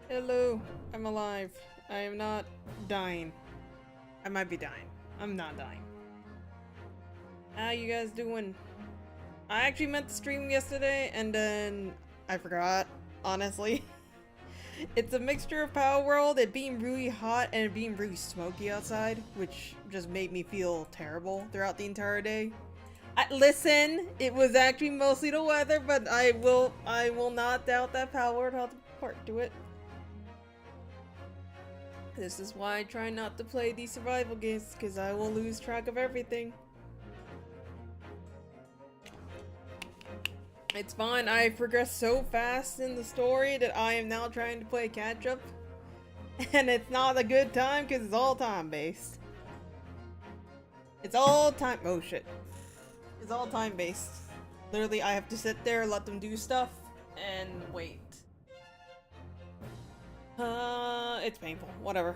Hello, I'm alive. I am not dying. I might be dying. I'm not dying. How you guys doing? I actually meant to stream yesterday and then I forgot, honestly. It's a mixture of Power World, it being really hot and it being really smoky outside, which just made me feel terrible throughout the entire day. Listen, it was actually mostly the weather, but I will not doubt that Power World had a part to it. This is why I try not to play these survival games, because I will lose track of everything. It's fine, I progressed so fast in the story that I am now trying to play catch up. And it's not a good time because it's all time based. It's all time- oh shit. It's all time based. Literally, I have to sit there, let them do stuff, and wait. It's painful. Whatever.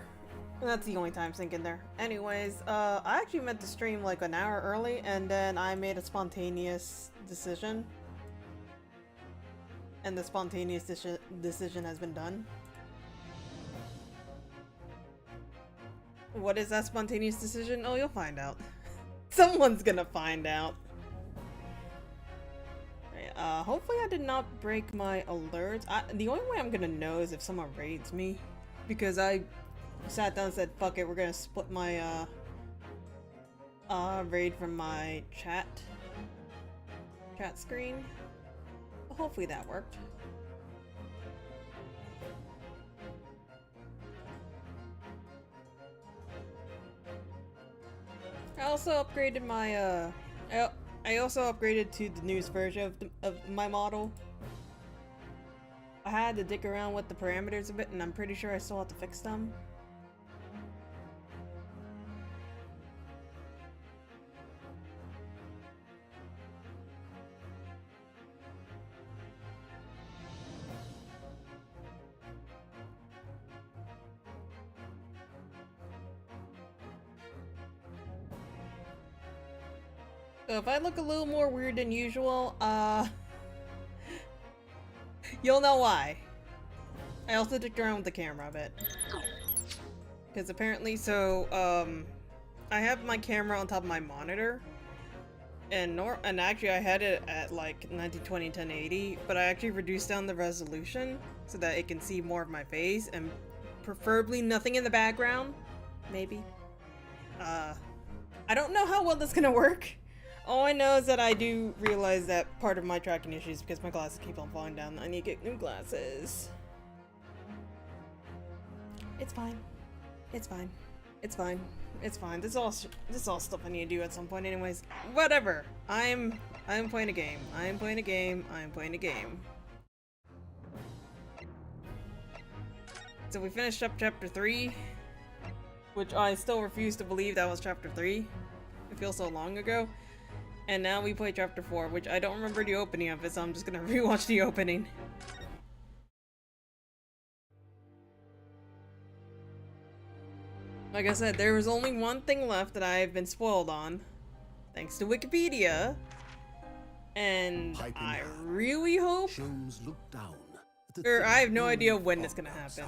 That's the only time sink in there. Anyways, I actually meant to stream like an hour early, and then I made a spontaneous decision. And the spontaneous decision has been done. What is that spontaneous decision? Oh, you'll find out. Someone's gonna find out. Hopefully I did not break my alerts. The only way I'm gonna know is if someone raids me. Because I sat down and said, fuck it, we're gonna split my, raid from my chat screen. Hopefully that worked. I also upgraded my, I also upgraded to the newest version of my model. I had to dig around with the parameters a bit, and I'm pretty sure I still have to fix them. So if I look a little more weird than usual, you'll know why. I also dicked around with the camera a bit. Because apparently, I have my camera on top of my monitor. And actually I had it at like 1920 1080, but I actually reduced down the resolution so that it can see more of my face and preferably nothing in the background. Maybe. I don't know how well that's gonna work. All I know is that I do realize that part of my tracking issue is because my glasses keep on falling down. I need to get new glasses. It's fine. It's fine. It's fine. It's fine. This is all stuff I need to do at some point anyways. Whatever. I'm playing a game. I'm playing a game. I'm playing a game. So we finished up chapter 3, which I still refuse to believe that was chapter 3. It feels so long ago. And now we play chapter 4, which I don't remember the opening of it, so I'm just gonna rewatch the opening. Like I said, there was only one thing left that I've been spoiled on, thanks to Wikipedia. And I really hope, I have no idea when it's gonna happen,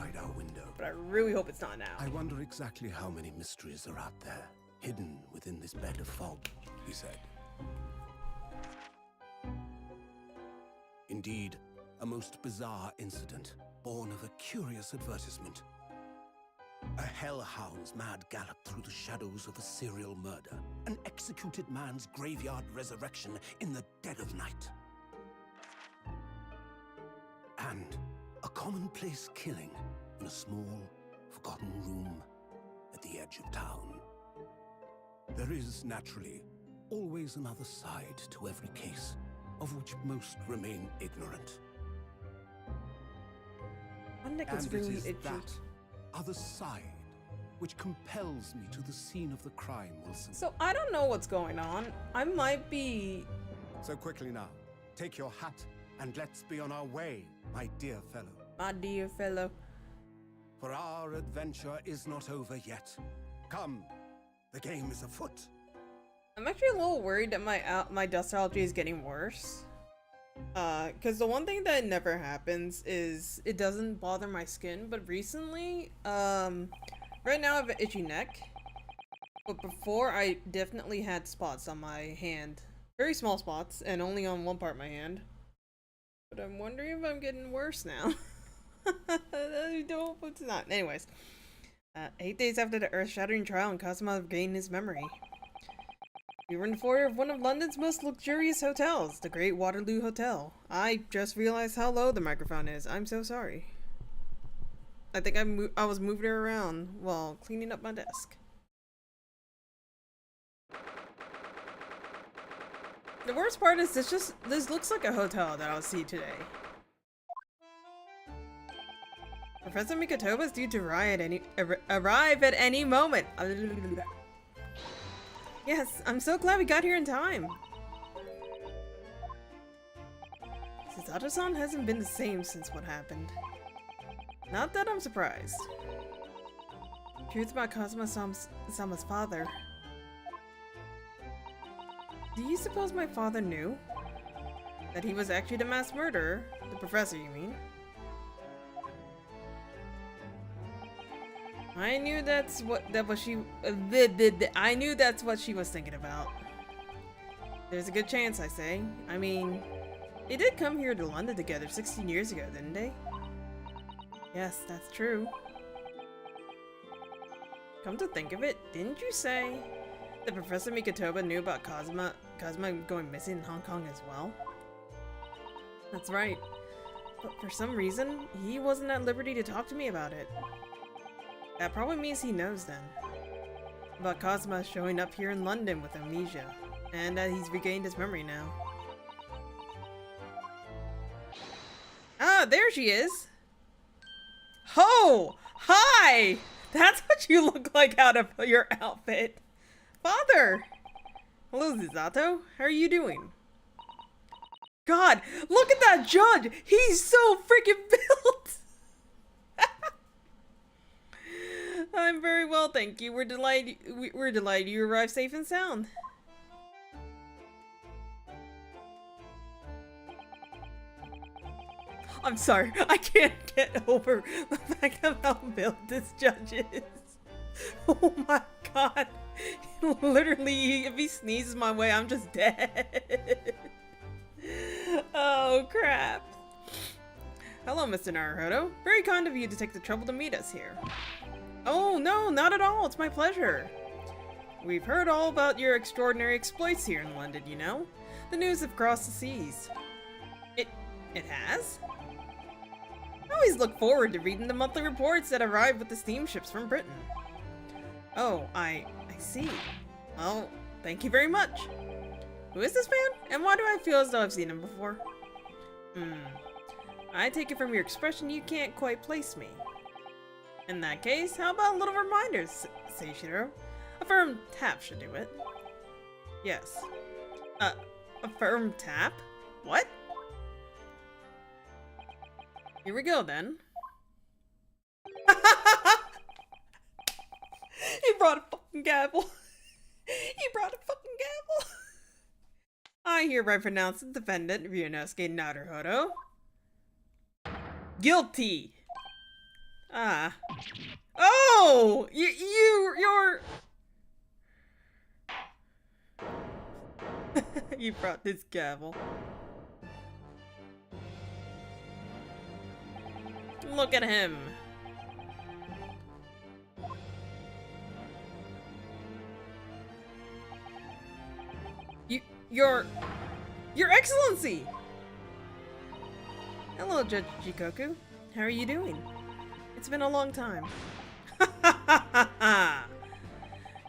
but I really hope it's not now. I wonder exactly how many mysteries are out there, hidden within this bed of fog, he said. Indeed, a most bizarre incident, born of a curious advertisement. A hellhound's mad gallop through the shadows of a serial murder, an executed man's graveyard resurrection in the dead of night. And a commonplace killing in a small, forgotten room at the edge of town. There is, naturally, always another side to every case, of which most remain ignorant. My neck And is it really is itchy. that other side which compels me to the scene of the crime, Wilson. So I don't know what's going on. I might be... So quickly now, take your hat and let's be on our way, my dear fellow. My dear fellow. For our adventure is not over yet. Come, the game is afoot. I'm actually a little worried that my dust allergy is getting worse. Because the one thing that never happens is it doesn't bother my skin, but recently, right now I have an itchy neck, but before I definitely had spots on my hand. Very small spots, and only on one part of my hand. But I'm wondering if I'm getting worse now. I don't hope it's not. Anyways, 8 days after the earth-shattering trial and Cosmo regained his memory. We were in the foyer of one of London's most luxurious hotels, the Great Waterloo Hotel. I just realized how low the microphone is. I'm so sorry. I think I was moving her around while cleaning up my desk. The worst part is this looks like a hotel that I'll see today. Professor Mikotoba is due to arrive at any moment. Yes, I'm so glad we got here in time. Susato-san hasn't been the same since what happened. Not that I'm surprised. Truth about Kazuma-sama's father. Do you suppose my father knew that he was actually the mass murderer? The professor, you mean? I knew that's what she was thinking about. There's a good chance, I say. I mean, they did come here to London together 16 years ago, didn't they? Yes, that's true. Come to think of it, didn't you say that Professor Mikotoba knew about Kazuma going missing in Hong Kong as well? That's right. But for some reason, he wasn't at liberty to talk to me about it. That probably means he knows then. About Kazuma showing up here in London with amnesia, and that he's regained his memory now. Ah, there she is! Oh! Hi! That's what you look like out of your outfit! Father! Hello, Susato. How are you doing? God, look at that judge! He's so freaking built! I'm very well, thank you. We're delighted you arrived safe and sound. I'm sorry, I can't get over the fact of how built this judge is. Oh my god. Literally, if he sneezes my way, I'm just dead. Oh crap. Hello, Mr. Naruhodo. Very kind of you to take the trouble to meet us here. Oh, no, not at all. It's my pleasure. We've heard all about your extraordinary exploits here in London, you know? The news have crossed the seas. It has? I always look forward to reading the monthly reports that arrive with the steamships from Britain. Oh, I see. Well, thank you very much. Who is this man? And why do I feel as though I've seen him before? I take it from your expression you can't quite place me. In that case, how about a little reminder, Seishiro? A firm tap should do it. Yes. A firm tap? What? Here we go, then. He brought a fucking gavel. He brought a fucking gavel. I hereby pronounce the defendant, Ryunosuke Naruhodo, guilty. Ah. Oh! You're... You brought this gavel. Look at him. Your Excellency! Hello, Judge Jikoku. How are you doing? It's been a long time.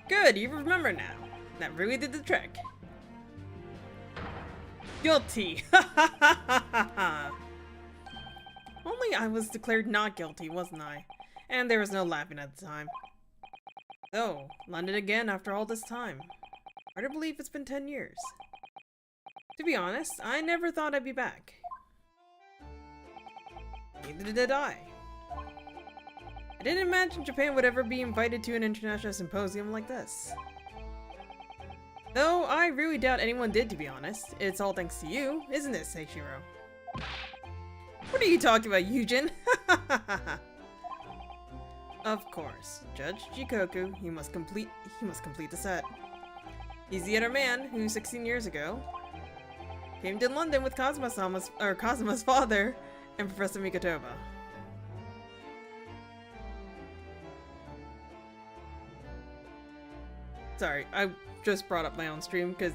Good, you remember now. That really did the trick. Guilty. Only I was declared not guilty, wasn't I? And there was no laughing at the time. So, London again after all this time. Hard to believe it's been 10 years. To be honest, I never thought I'd be back. Neither did I. I didn't imagine Japan would ever be invited to an international symposium like this. Though I really doubt anyone did, to be honest. It's all thanks to you, isn't it, Seishiro? What are you talking about, Yujin? Of course, Judge Jikoku, he must complete the set. He's the other man who 16 years ago came to London with Kazuma's father and Professor Mikotoba. Sorry, I just brought up my own stream because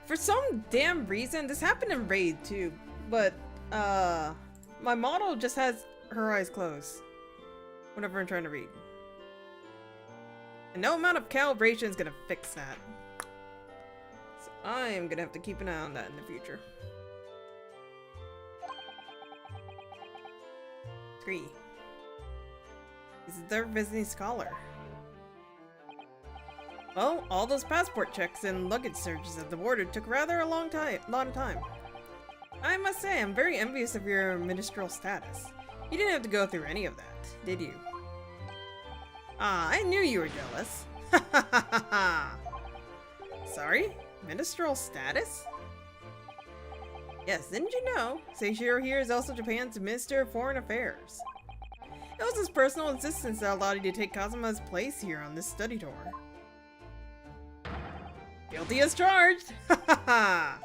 for some damn reason, this happened in Raid too, but my model just has her eyes closed whenever I'm trying to read. And no amount of calibration is gonna fix that. So I am gonna have to keep an eye on that in the future. 3. This is their visiting scholar. Well, all those passport checks and luggage searches at the border took rather a lot of time. I must say, I'm very envious of your ministerial status. You didn't have to go through any of that, did you? Ah, I knew you were jealous. Ha ha ha ha ha! Sorry? Ministerial status? Yes, didn't you know? Seishiro here is also Japan's Minister of Foreign Affairs. It was his personal insistence that allowed you to take Kazuma's place here on this study tour. Guilty as charged! Ha ha ha!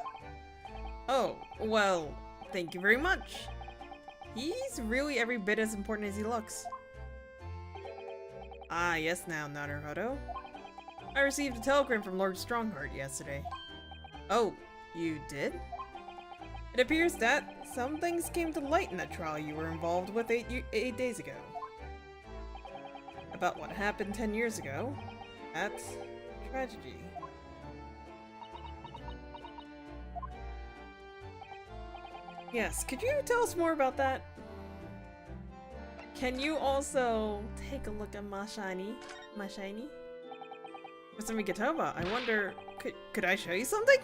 Oh, well, thank you very much. He's really every bit as important as he looks. Ah, yes now, Naruhodo. I received a telegram from Lord Strongheart yesterday. Oh, you did? It appears that some things came to light in that trial you were involved with 8 days ago. About what happened 10 years ago. That's tragedy. Yes, could you tell us more about that? Can you also take a look at my shiny? Mr. Mikotoba, I wonder, could I show you something?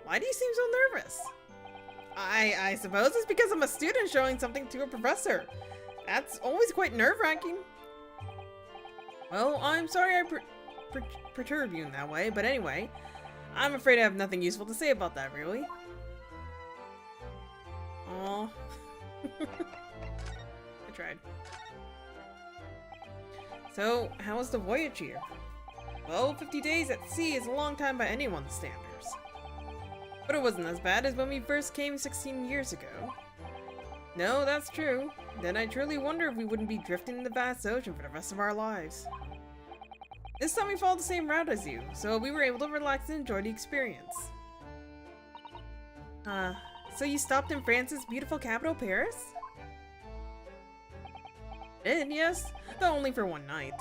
Why do you seem so nervous? I suppose it's because I'm a student showing something to a professor. That's always quite nerve-wracking. Well, I'm sorry I perturb you in that way, but anyway, I'm afraid I have nothing useful to say about that, really. Aww. I tried. So, how was the voyage here? Well, 50 days at sea is a long time by anyone's standards. But it wasn't as bad as when we first came 16 years ago. No, that's true. Then I truly wonder if we wouldn't be drifting in the vast ocean for the rest of our lives. This time we followed the same route as you, so we were able to relax and enjoy the experience. So you stopped in France's beautiful capital, Paris? Did, yes, though only for one night.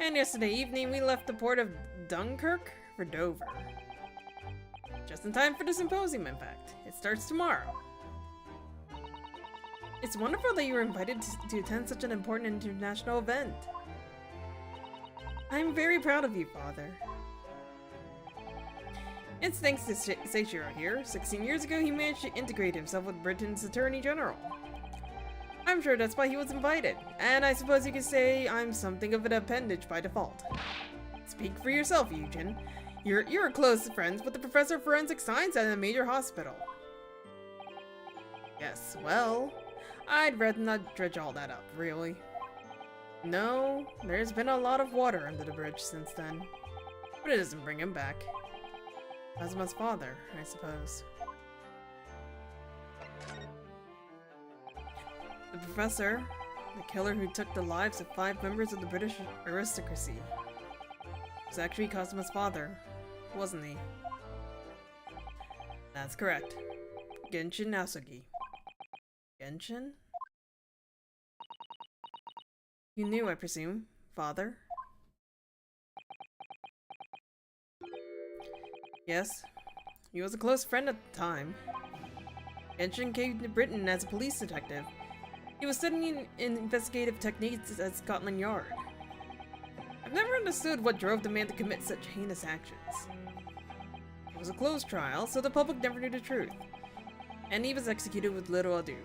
And yesterday evening we left the port of Dunkirk for Dover. Just in time for the symposium, in fact. It starts tomorrow. It's wonderful that you were invited to attend such an important international event. I'm very proud of you, Father. It's thanks to Seishiro here. 16 years ago, he managed to integrate himself with Britain's Attorney General. I'm sure that's why he was invited, and I suppose you could say I'm something of an appendage by default. Speak for yourself, Eugen. You're close friends with the Professor of Forensic Science at a major hospital. Yes, well, I'd rather not dredge all that up, really. No, there's been a lot of water under the bridge since then, but it doesn't bring him back. Kazuma's father, I suppose. The professor, the killer who took the lives of 5 members of the British aristocracy, was actually Kazuma's father, wasn't he? That's correct. Genshin Nasugi. Genshin? You knew, I presume, father? Yes, he was a close friend at the time. Genshin came to Britain as a police detective. He was studying investigative techniques at Scotland Yard. I've never understood what drove the man to commit such heinous actions. It was a closed trial, so the public never knew the truth, and he was executed with little ado.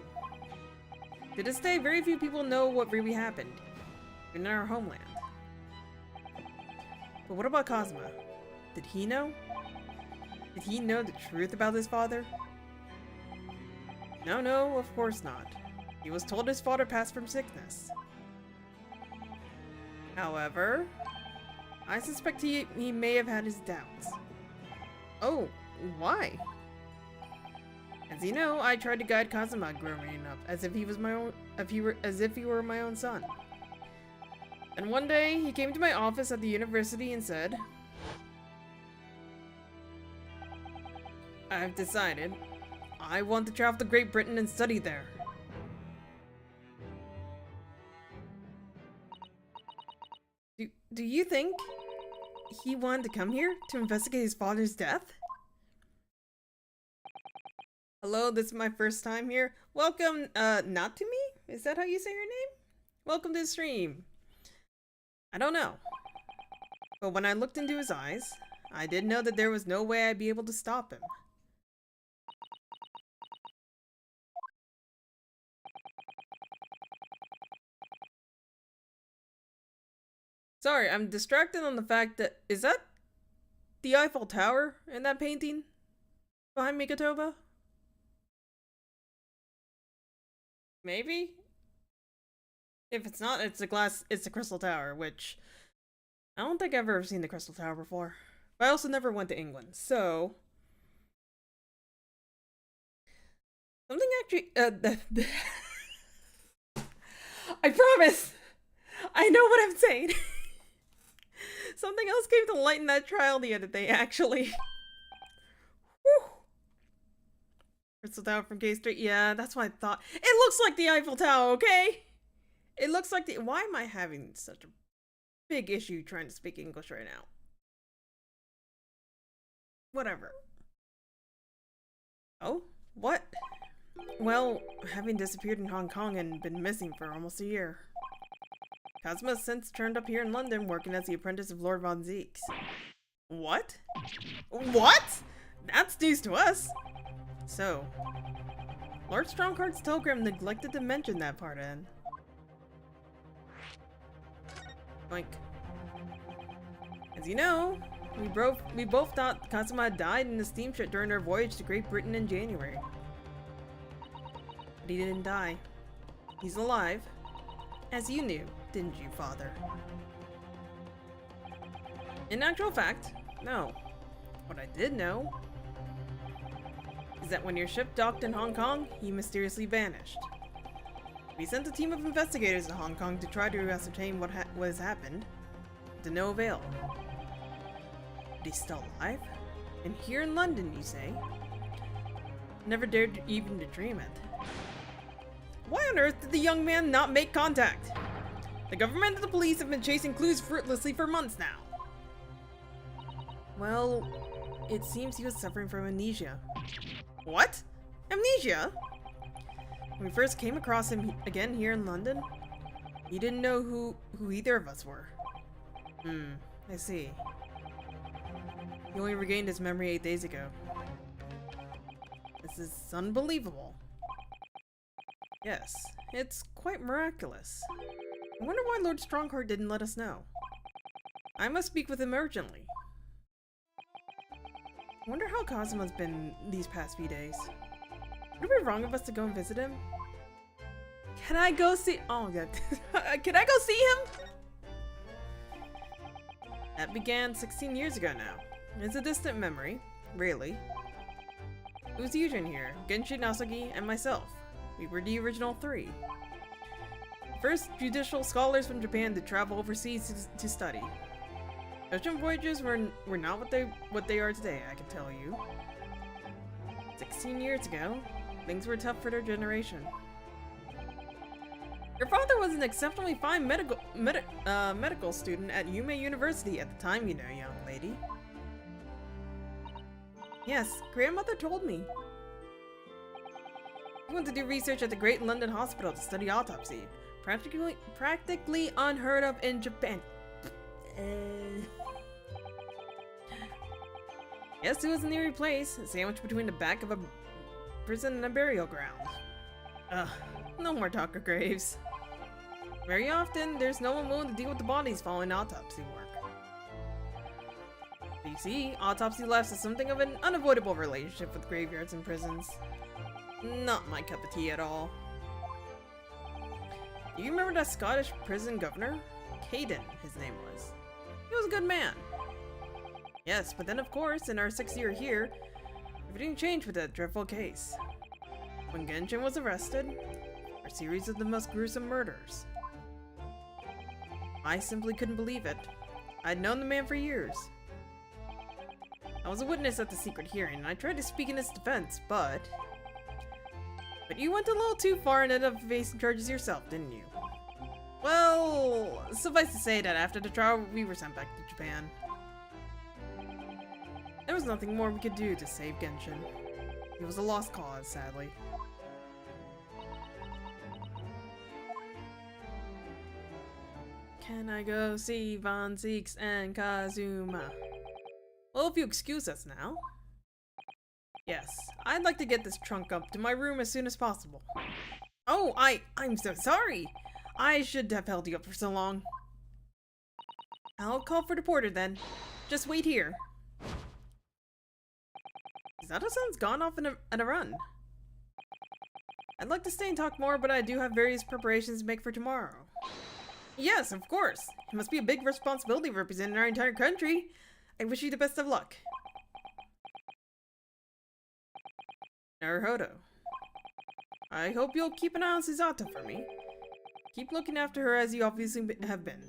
To this day, very few people know what really happened, even in our homeland. But what about Kazuma? Did he know? Did he know the truth about his father? No, of course not. He was told his father passed from sickness. However, I suspect he may have had his doubts. Oh, why? As you know, I tried to guide Kazuma growing up as if he was my own, as if he were my own son. And one day, he came to my office at the university and said, "I've decided I want to travel to Great Britain and study there." Do you think he wanted to come here to investigate his father's death? Hello, this is my first time here. Welcome, not to me? Is that how you say your name? Welcome to the stream. I don't know. But when I looked into his eyes, I did know that there was no way I'd be able to stop him. Sorry, I'm distracted on the fact that— is that the Eiffel Tower in that painting behind Mikotoba? Maybe? If it's not, it's the Crystal Tower, which I don't think I've ever seen the Crystal Tower before. But I also never went to England, so something actually, I promise! I know what I'm saying! Something else came to light in that trial the other day, actually. Whew. Crystal Tower from K Street. Yeah, that's what I thought. It looks like the Eiffel Tower, okay? It looks like the— why am I having such a big issue trying to speak English right now? Whatever. Oh? What? Well, having disappeared in Hong Kong and been missing for almost a year. Kazuma has since turned up here in London working as the apprentice of Lord Von Zeeks. What? What? That's news to us! So, Lord Strongheart's telegram neglected to mention that part in. Like, as you know, we both thought Kazuma had died in the steamship during our voyage to Great Britain in January. But he didn't die. He's alive. As you knew, didn't you, Father? In actual fact, no. What I did know is that when your ship docked in Hong Kong, he mysteriously vanished. We sent a team of investigators to Hong Kong to try to ascertain what has happened, to no avail. But he's still alive? And here in London, you say? Never dared even to dream it. Why on earth did the young man not make contact? The government and the police have been chasing clues fruitlessly for months now. Well, it seems he was suffering from amnesia. What? Amnesia? When we first came across him again here in London, he didn't know who either of us were. I see. He only regained his memory 8 days ago. This is unbelievable. Yes, it's quite miraculous. I wonder why Lord Strongheart didn't let us know. I must speak with him urgently. I wonder how Kazuma's been these past few days. Would it be wrong of us to go and visit him? Can I go see— oh god. Can I go see him? That began 16 years ago now. It's a distant memory, really. It was Yujin here, Genshin Nasugi, and myself. We were the original 3. First judicial scholars from Japan to travel overseas to study. Ocean voyages were not what they are today, I can tell you. 16 years ago, things were tough for their generation. Your father was an exceptionally fine medical student at Yume University at the time, you know, young lady. Yes, grandmother told me. He went to do research at the Great London Hospital to study autopsy. Practically unheard of in Japan. Yes, it was an eerie place, sandwiched between the back of a prison and a burial ground. Ugh, no more talk of graves. Very often, there's no one willing to deal with the bodies following autopsy work. You see, autopsy labs has something of an unavoidable relationship with graveyards and prisons. Not my cup of tea at all. Do you remember that Scottish prison governor? Caden, his name was. He was a good man. Yes, but then of course, in our 6th year here, everything changed with that dreadful case. When Genshin was arrested, a series of the most gruesome murders. I simply couldn't believe it. I'd known the man for years. I was a witness at the secret hearing, and I tried to speak in his defense, but you went a little too far and ended up facing charges yourself, didn't you? Well, suffice to say that after the trial, we were sent back to Japan. There was nothing more we could do to save Genshin. It was a lost cause, sadly. Can I go see Von Zeeks and Kazuma? Well, if you excuse us now. Yes, I'd like to get this trunk up to my room as soon as possible. Oh, I'm so sorry! I should have held you up for so long. I'll call for the porter then. Just wait here. Zato-san's gone off on a run. I'd like to stay and talk more, but I do have various preparations to make for tomorrow. Yes, of course. It must be a big responsibility representing our entire country. I wish you the best of luck. Naruhodo. I hope you'll keep an eye on Susato for me. Keep looking after her as you obviously have been.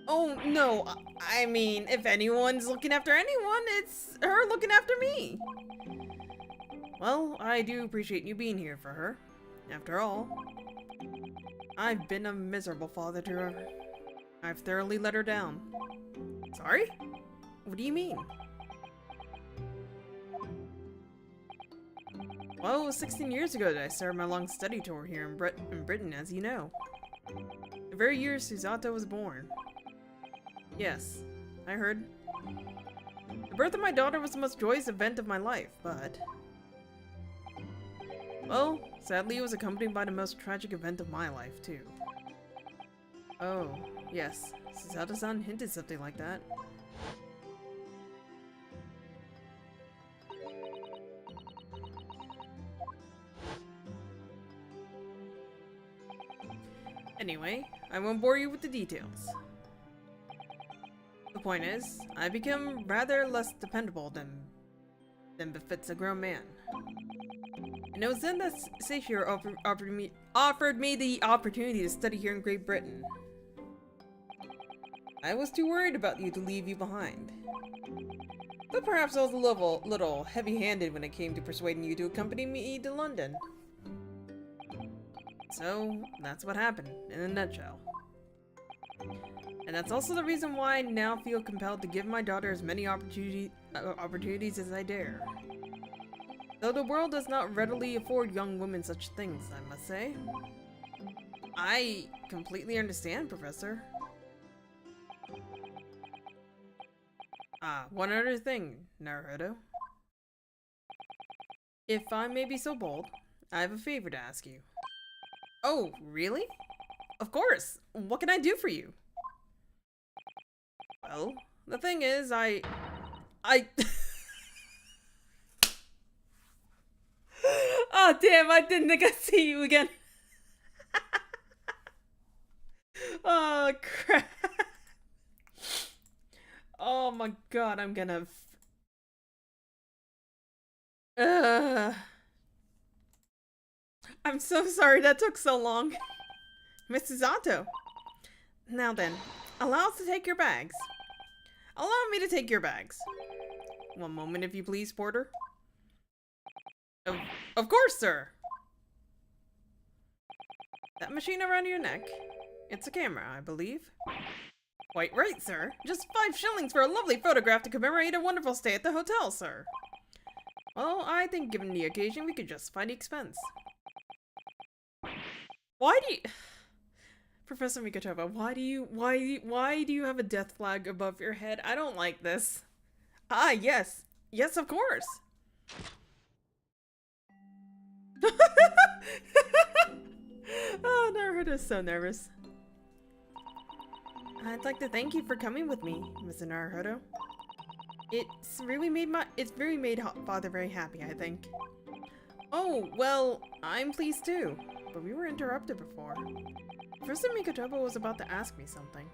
Oh, no. I mean, if anyone's looking after anyone, it's her looking after me. Well, I do appreciate you being here for her. After all, I've been a miserable father to her. I've thoroughly let her down. Sorry? What do you mean? Well, it was 16 years ago that I started my long study tour here in Britain, as you know. The very year Susato was born. Yes, I heard. The birth of my daughter was the most joyous event of my life, but well, sadly it was accompanied by the most tragic event of my life, too. Oh, yes, Susato-san hinted something like that. Anyway, I won't bore you with the details. The point is, I become rather less dependable than befits a grown man. And it was then that Seishiro offered me the opportunity to study here in Great Britain. I was too worried about you to leave you behind. But perhaps I was a little heavy-handed when it came to persuading you to accompany me to London. So, that's what happened, in a nutshell. And that's also the reason why I now feel compelled to give my daughter as many opportunities as I dare. Though the world does not readily afford young women such things, I must say. I completely understand, Professor. One other thing, Naruhodo. If I may be so bold, I have a favor to ask you. Oh, really? Of course! What can I do for you? Well, the thing is, I... Oh, damn, I didn't think I'd see you again. Oh, crap. Oh my god, I'm gonna... I'm so sorry that took so long. Mrs. Zato. Now then, allow us to take your bags. Allow me to take your bags. One moment, if you please, porter. Of course, sir. That machine around your neck. It's a camera, I believe. Quite right, sir. Just 5 shillings for a lovely photograph to commemorate a wonderful stay at the hotel, sir. Well, I think given the occasion, we could justify the expense. Why do you... Professor Mikotoba, why do you have a death flag above your head? I don't like this. Ah, yes. Yes, of course. Oh, Naruhodo's so nervous. I'd like to thank you for coming with me, Mr. Naruhodo. It's really made Father very happy, I think. Oh, well, I'm pleased too. But we were interrupted before. Professor Mikotobo was about to ask me something.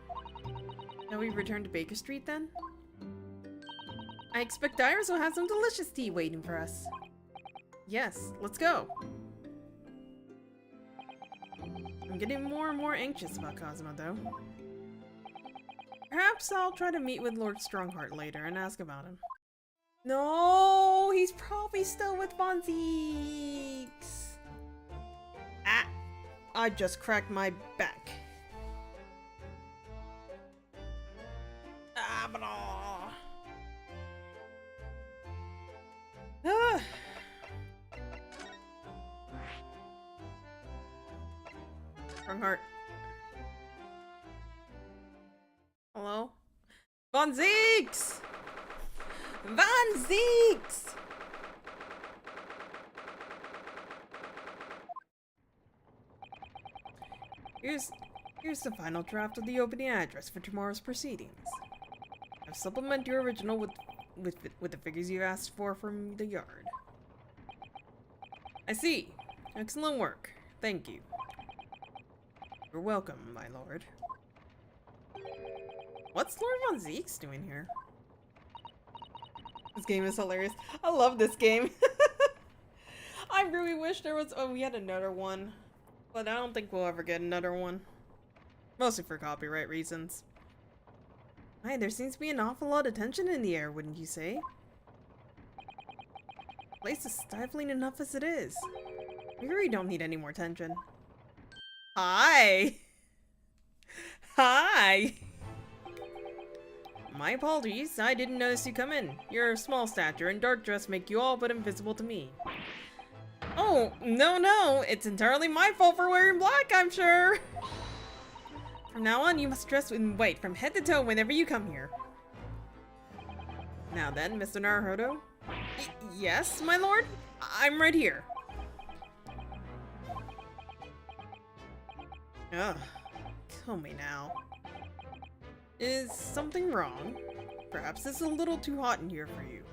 Now we return to Baker Street then? I expect Iris will have some delicious tea waiting for us. Yes, let's go. I'm getting more and more anxious about Cosmo, though. Perhaps I'll try to meet with Lord Strongheart later and ask about him. No, he's probably still with Von Zeeks. Ah, I just cracked my back. Ah, but ah. Strongheart. Hello? Von Zeeks! Von Zeeks! Here's the final draft of the opening address for tomorrow's proceedings. I've supplemented your original with the figures you asked for from the yard. I see. Excellent work. Thank you. You're welcome, my lord. What's Lord Von Zeeks doing here? This game is hilarious. I love this game. I really wish there was... Oh, we had another one. But I don't think we'll ever get another one. Mostly for copyright reasons. Hey, there seems to be an awful lot of tension in the air, wouldn't you say? The place is stifling enough as it is. We really don't need any more tension. Hi! Hi! My apologies, I didn't notice you come in. Your small stature and dark dress make you all but invisible to me. Oh, no, it's entirely my fault for wearing black, I'm sure. From now on, you must dress in white from head to toe whenever you come here. Now then, Mr. Naruhodo? Yes, my lord? I'm right here. Ugh, kill me now. Is something wrong? Perhaps it's a little too hot in here for you.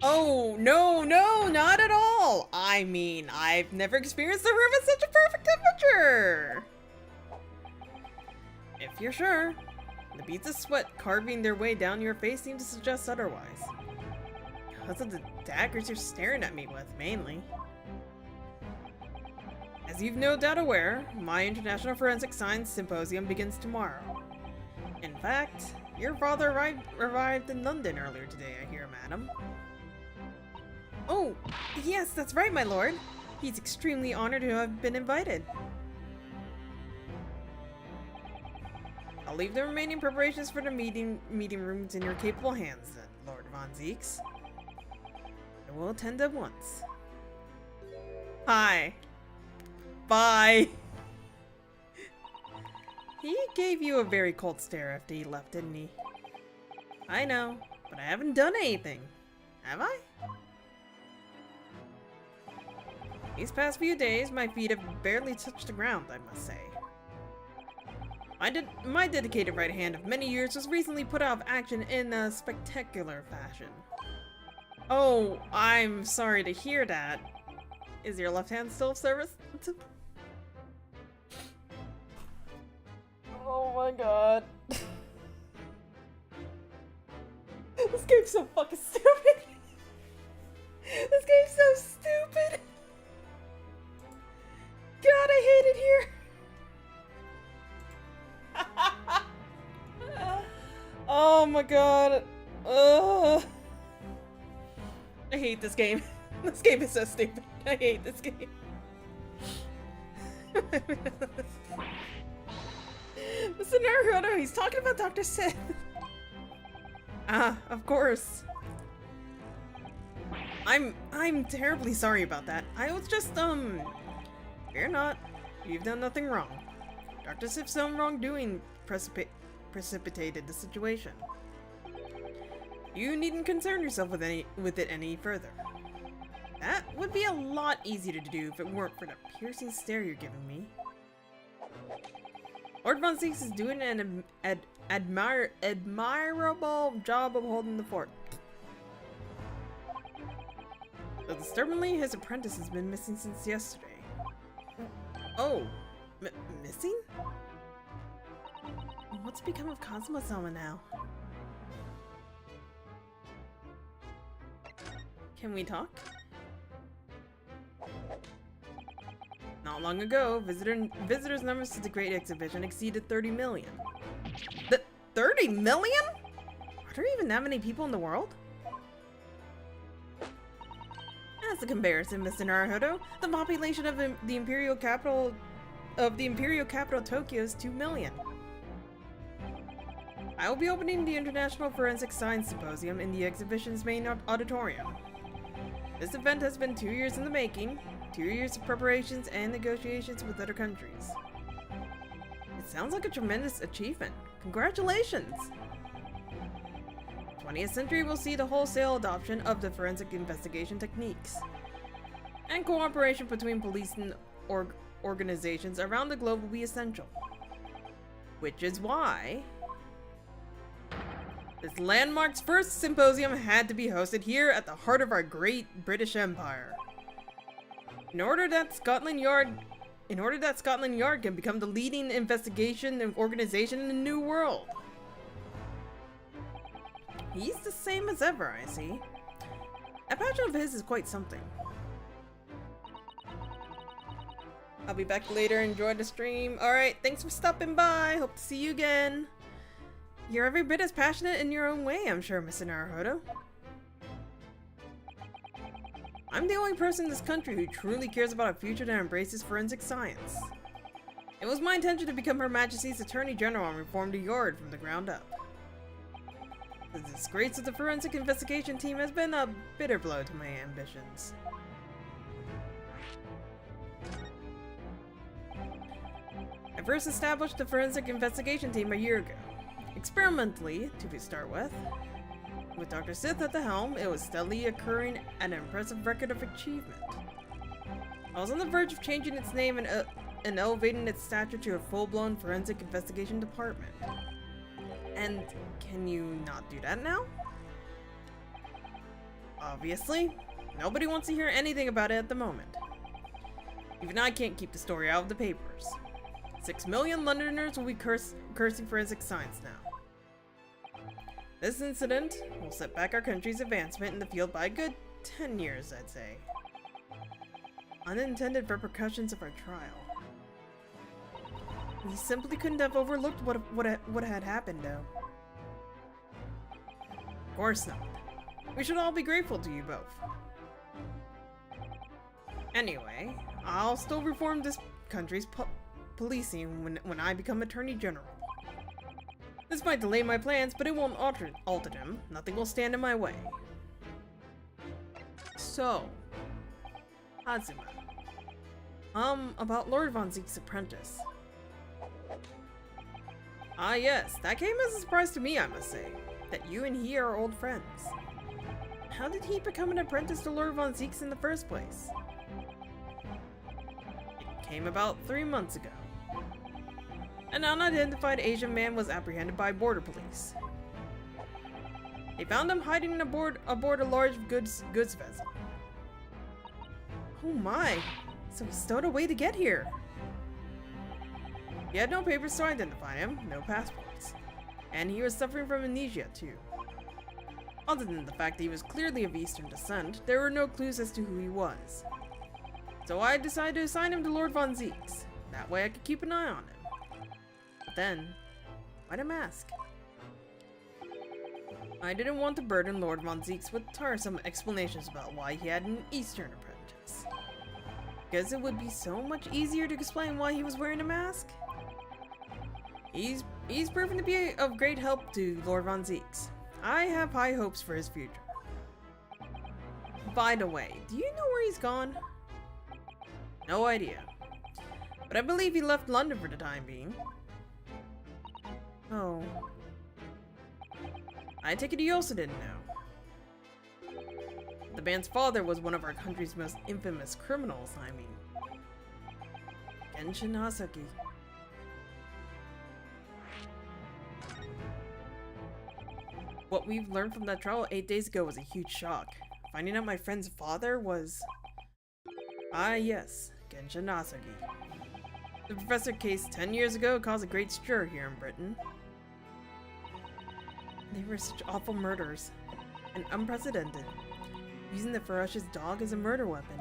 Oh, no, not at all! I mean, I've never experienced a room at such a perfect temperature! If you're sure. The beads of sweat carving their way down your face seem to suggest otherwise. Because of the daggers you're staring at me with, mainly. As you've no doubt aware, my International Forensic Science Symposium begins tomorrow. In fact, your father arrived in London earlier today, I hear, madam. Oh, yes, that's right, my lord. He's extremely honored to have been invited. I'll leave the remaining preparations for the meeting rooms in your capable hands, then, Lord Von Zeeks. I will attend at once. Hi. Bye. He gave you a very cold stare after he left, didn't he? I know, but I haven't done anything. Have I? These past few days, my feet have barely touched the ground, I must say. My dedicated right hand of many years was recently put out of action in a spectacular fashion. Oh, I'm sorry to hear that. Is your left hand still of service? Oh my god. This game's so fucking stupid. This game's so stupid. God, I hate it here. Oh my god. I hate this game. This game is so stupid. I hate this game. Mr. Naruhodo, he's talking about Dr. Sith. Ah, of course. I'm terribly sorry about that. I was just, fear not. You've done nothing wrong. Dr. Sith's own wrongdoing precipitated the situation. You needn't concern yourself with it any further. That would be a lot easier to do if it weren't for the piercing stare you're giving me. Lord Von Zieks is doing an admirable job of holding the fort. But disturbingly, his apprentice has been missing since yesterday. Oh, missing? What's become of Kazuma-sama now? Can we talk? Not long ago, visitors' numbers to the Great Exhibition exceeded 30 million. 30 million? Are there even that many people in the world? As a comparison, Mr. Naruhodo, the population of the imperial capital Tokyo is 2 million. I will be opening the International Forensic Science Symposium in the exhibition's main auditorium. This event has been 2 years in the making, 2 years of preparations and negotiations with other countries. It sounds like a tremendous achievement. Congratulations! 20th century will see the wholesale adoption of the forensic investigation techniques. And cooperation between police and organizations around the globe will be essential. Which is why this landmark's first symposium had to be hosted here at the heart of our great British Empire. In order that Scotland Yard can become the leading investigation organization in the New World. He's the same as ever, I see. A passion of his is quite something. I'll be back later. Enjoy the stream. Alright, thanks for stopping by. Hope to see you again. You're every bit as passionate in your own way, I'm sure, Mr. Naruhodo. I'm the only person in this country who truly cares about a future that embraces forensic science. It was my intention to become Her Majesty's Attorney General and reform the Yard from the ground up. The disgrace of the forensic investigation team has been a bitter blow to my ambitions. I first established the forensic investigation team a year ago. Experimentally, to start with. With Dr. Sith at the helm, it was steadily occurring at an impressive record of achievement. I was on the verge of changing its name and elevating its stature to a full-blown forensic investigation department. And can you not do that now? Obviously, nobody wants to hear anything about it at the moment. Even I can't keep the story out of the papers. 6 million Londoners will be cursing forensic science now. This incident will set back our country's advancement in the field by a good 10 years, I'd say. Unintended repercussions of our trial. We simply couldn't have overlooked what had happened, though. Of course not. We should all be grateful to you both. Anyway, I'll still reform this country's policing when I become Attorney General. This might delay my plans, but it won't alter them. Nothing will stand in my way. So, Hazuma. About Lord Von Zieks' apprentice. Ah yes, that came as a surprise to me, I must say, that you and he are old friends. How did he become an apprentice to Lord Von Zieks in the first place? It came about 3 months ago. An unidentified Asian man was apprehended by border police. They found him hiding aboard a large goods vessel. Oh my, so he stowed away to get here. He had no papers to identify him, no passports, and he was suffering from amnesia too. Other than the fact that he was clearly of Eastern descent, there were no clues as to who he was. So I decided to assign him to Lord Von Zieks. That way I could keep an eye on him. But then, why'd a mask? I didn't want to burden Lord Von Zieks with tiresome explanations about why he had an Eastern apprentice. Because it would be so much easier to explain why he was wearing a mask. He's proven to be of great help to Lord Von Zieks. I have high hopes for his future. By the way, do you know where he's gone? No idea. But I believe he left London for the time being. Oh. I take it you also didn't know. The man's father was one of our country's most infamous criminals, I mean. Genshin Hasaki. What we've learned from that trial 8 days ago was a huge shock. Finding out my friend's father was... Ah yes, Genshin Nasagi. The professor case 10 years ago caused a great stir here in Britain. They were such awful murders, and unprecedented, using the ferocious dog as a murder weapon.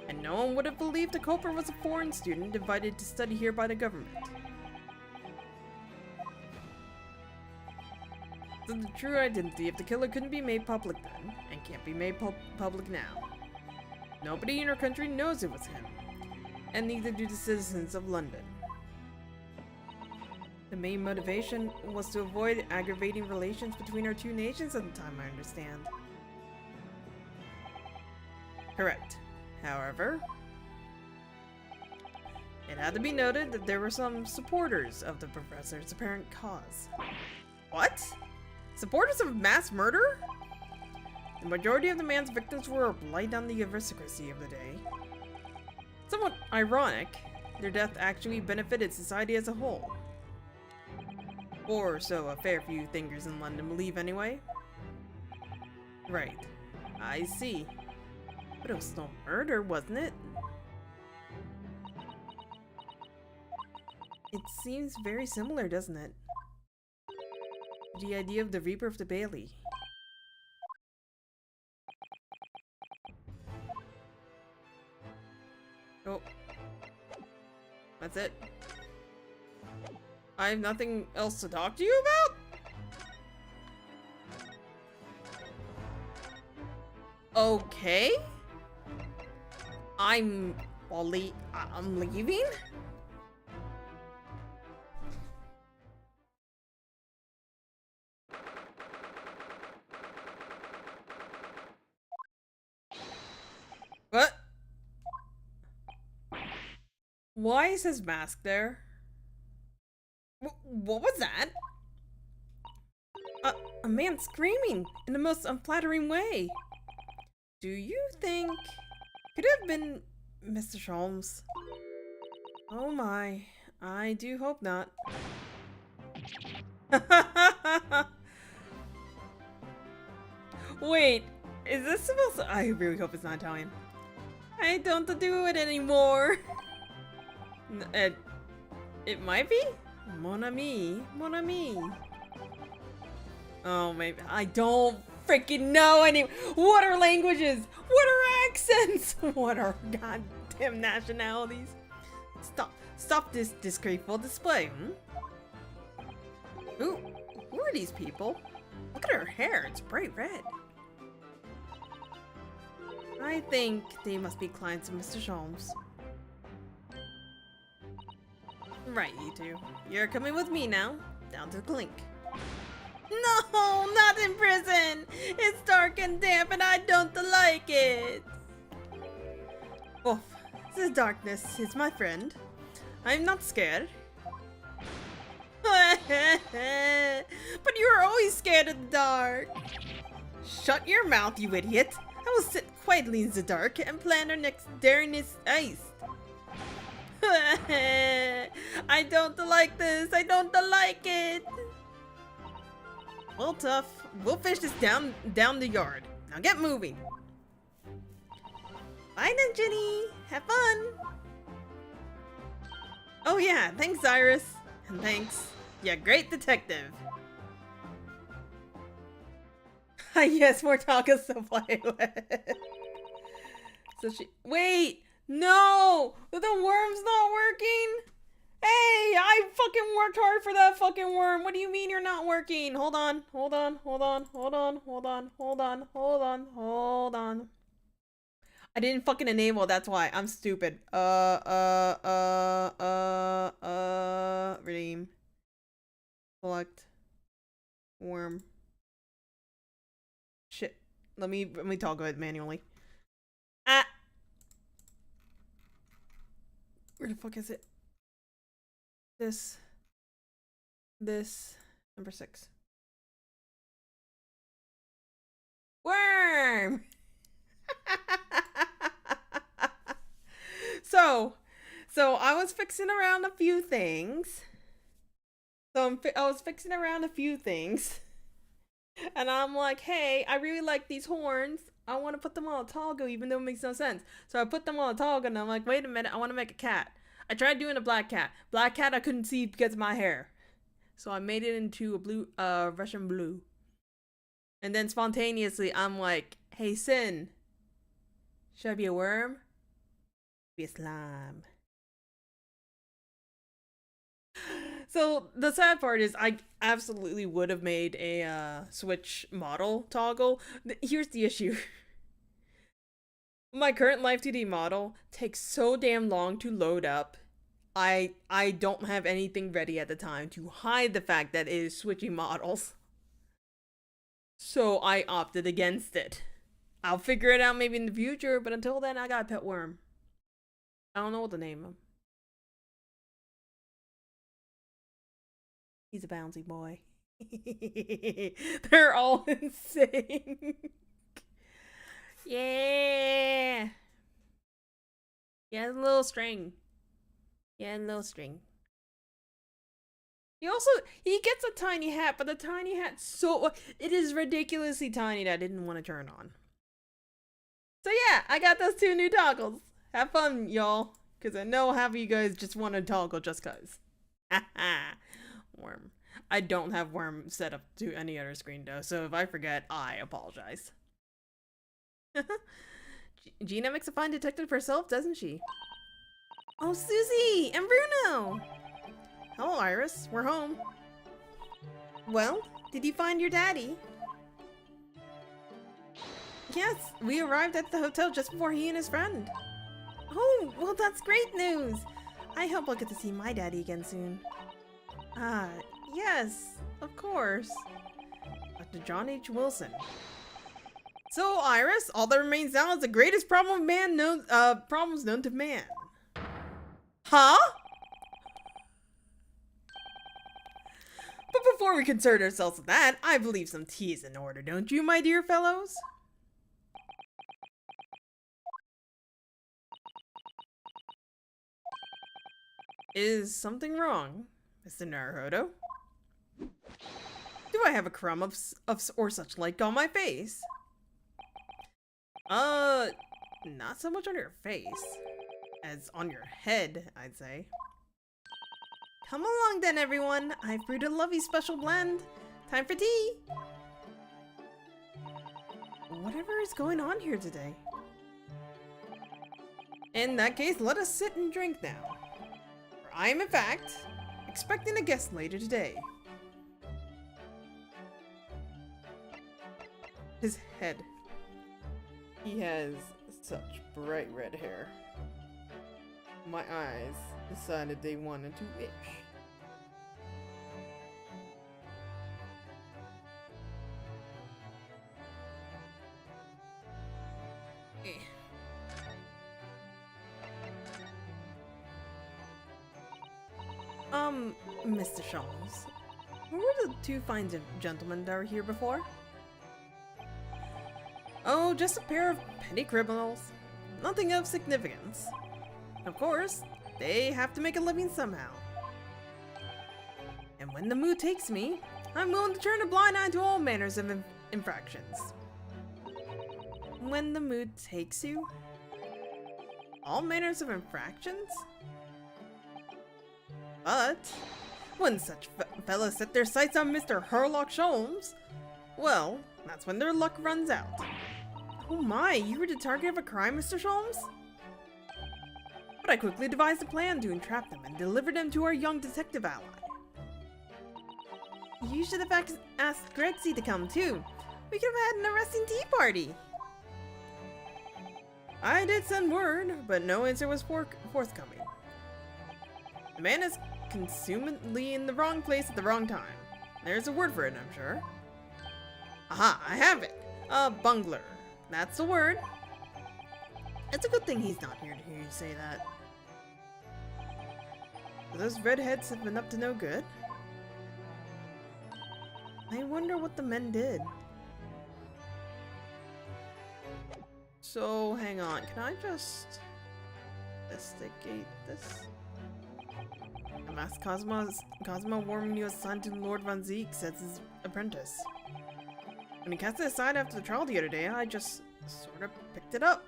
And no one would have believed the culprit was a foreign student invited to study here by the government. So the true identity of the killer couldn't be made public then, and can't be made public now. Nobody in our country knows it was him, and neither do the citizens of London. The main motivation was to avoid aggravating relations between our two nations at the time, I understand. Correct. However, it had to be noted that there were some supporters of the professor's apparent cause. What? Supporters of mass murder? The majority of the man's victims were a blight on the aristocracy of the day. Somewhat ironic, their death actually benefited society as a whole. Or so a fair few thinkers in London believe anyway. Right. I see. But it was no murder, wasn't it? It seems very similar, doesn't it? The idea of the Reaper of the Bailey. Oh. That's it. I have nothing else to talk to you about? Okay. I'm leaving? What? Why is his mask there? What was that? A man screaming in the most unflattering way. Do you think... Could it have been Mr. Sholmes? Oh my, I do hope not. Wait, is this supposed to... I really hope it's not Italian. I don't do it anymore. It might be? Mon ami, mon ami. Oh, maybe. I don't freaking know any. What are languages? What are accents? What are goddamn nationalities? Stop this disgraceful display. Who are these people? Look at her hair. It's bright red. I think they must be clients of Mr. Sholmes. Right, you two. You're coming with me now. Down to the clink. No, not in prison! It's dark and damp and I don't like it! Oof, this darkness is my friend. I'm not scared. But you're always scared of the dark. Shut your mouth, you idiot. I will sit quietly in the dark and plan our next daringest heist. I don't like this. I don't like it. Well, tough. We'll fish this down the yard. Now get moving. Bye then, Jenny. Have fun. Oh yeah, thanks, Iris. And thanks. Yeah, great detective. Yes, more tacos to play with. So she... Wait! No! The worm's not working! Hey! I fucking worked hard for that fucking worm! What do you mean you're not working? Hold on. I didn't fucking enable, that's why. I'm stupid. Redeem. Select. Worm. Shit. Let me toggle it manually. Ah! Where the fuck is it? This. Number 6. Worm! So I was fixing around a few things. So I was fixing around a few things. And I'm like, hey, I really like these horns. I want to put them on a toggle even though it makes no sense. So I put them on a toggle and I'm like, wait a minute, I want to make a cat. I tried doing a black cat. Black cat I couldn't see because of my hair. So I made it into a blue, Russian blue. And then spontaneously I'm like, hey Sin, should I be a worm? Be a slime. So the sad part is I absolutely would have made a Switch model toggle. Here's the issue. My current Live 2D model takes so damn long to load up. I don't have anything ready at the time to hide the fact that it is switching models. So I opted against it. I'll figure it out maybe in the future, but until then I got a pet worm. I don't know what to name him. He's a bouncy boy. They're all insane. Yeah. Yeah, a little string. Yeah, a little string. He gets a tiny hat, but the tiny hat's it is ridiculously tiny that I didn't want to turn on. So yeah, I got those 2 new toggles. Have fun, y'all. Because I know half of you guys just want to toggle just cause. Haha. Worm. I don't have worm set up to any other screen though, so if I forget, I apologize. Gina makes a fine detective herself, doesn't she? Oh, Susie and Bruno! Hello, Iris. We're home. Well, did you find your daddy? Yes, we arrived at the hotel just before he and his friend. Oh, well, that's great news. I hope I'll get to see my daddy again soon. Yes, of course. Dr. John H. Wilson. So, Iris, all that remains now is the greatest problems known to man. Huh? But before we concern ourselves with that, I believe some tea is in order, don't you, my dear fellows? Is something wrong, Mr. Naruhodo? Do I have a crumb of or such like on my face? Not so much on your face as on your head, I'd say. Come along then, everyone. I've brewed a lovely special blend. Time for tea. Whatever is going on here today? In that case, let us sit and drink now. For I am, in fact, expecting a guest later today. His head. He has such bright red hair. My eyes decided they wanted to itch. Mr. Sholmes, who were the 2 fine gentlemen that were here before? Oh, just a pair of petty criminals. Nothing of significance. Of course, they have to make a living somehow. And when the mood takes me, I'm willing to turn a blind eye to all manners of infractions. When the mood takes you? All manners of infractions? But when such fellas set their sights on Mr. Herlock Sholmes, well, that's when their luck runs out. Oh my, you were the target of a crime, Mr. Sholmes? But I quickly devised a plan to entrap them and deliver them to our young detective ally. You should have asked Grexy to come too. We could have had an arresting tea party. I did send word, but no answer was forthcoming. The man is consummately in the wrong place at the wrong time. There's a word for it, I'm sure. Aha, I have it. A bungler. That's the word. It's a good thing he's not here to hear you say that. Those redheads have been up to no good. I wonder what the men did. So, hang on. Can I just investigate this? Master Cosmo warned you assigned to Lord Von Zeeks as his apprentice. When he cast it aside after the trial the other day, I just sort of picked it up.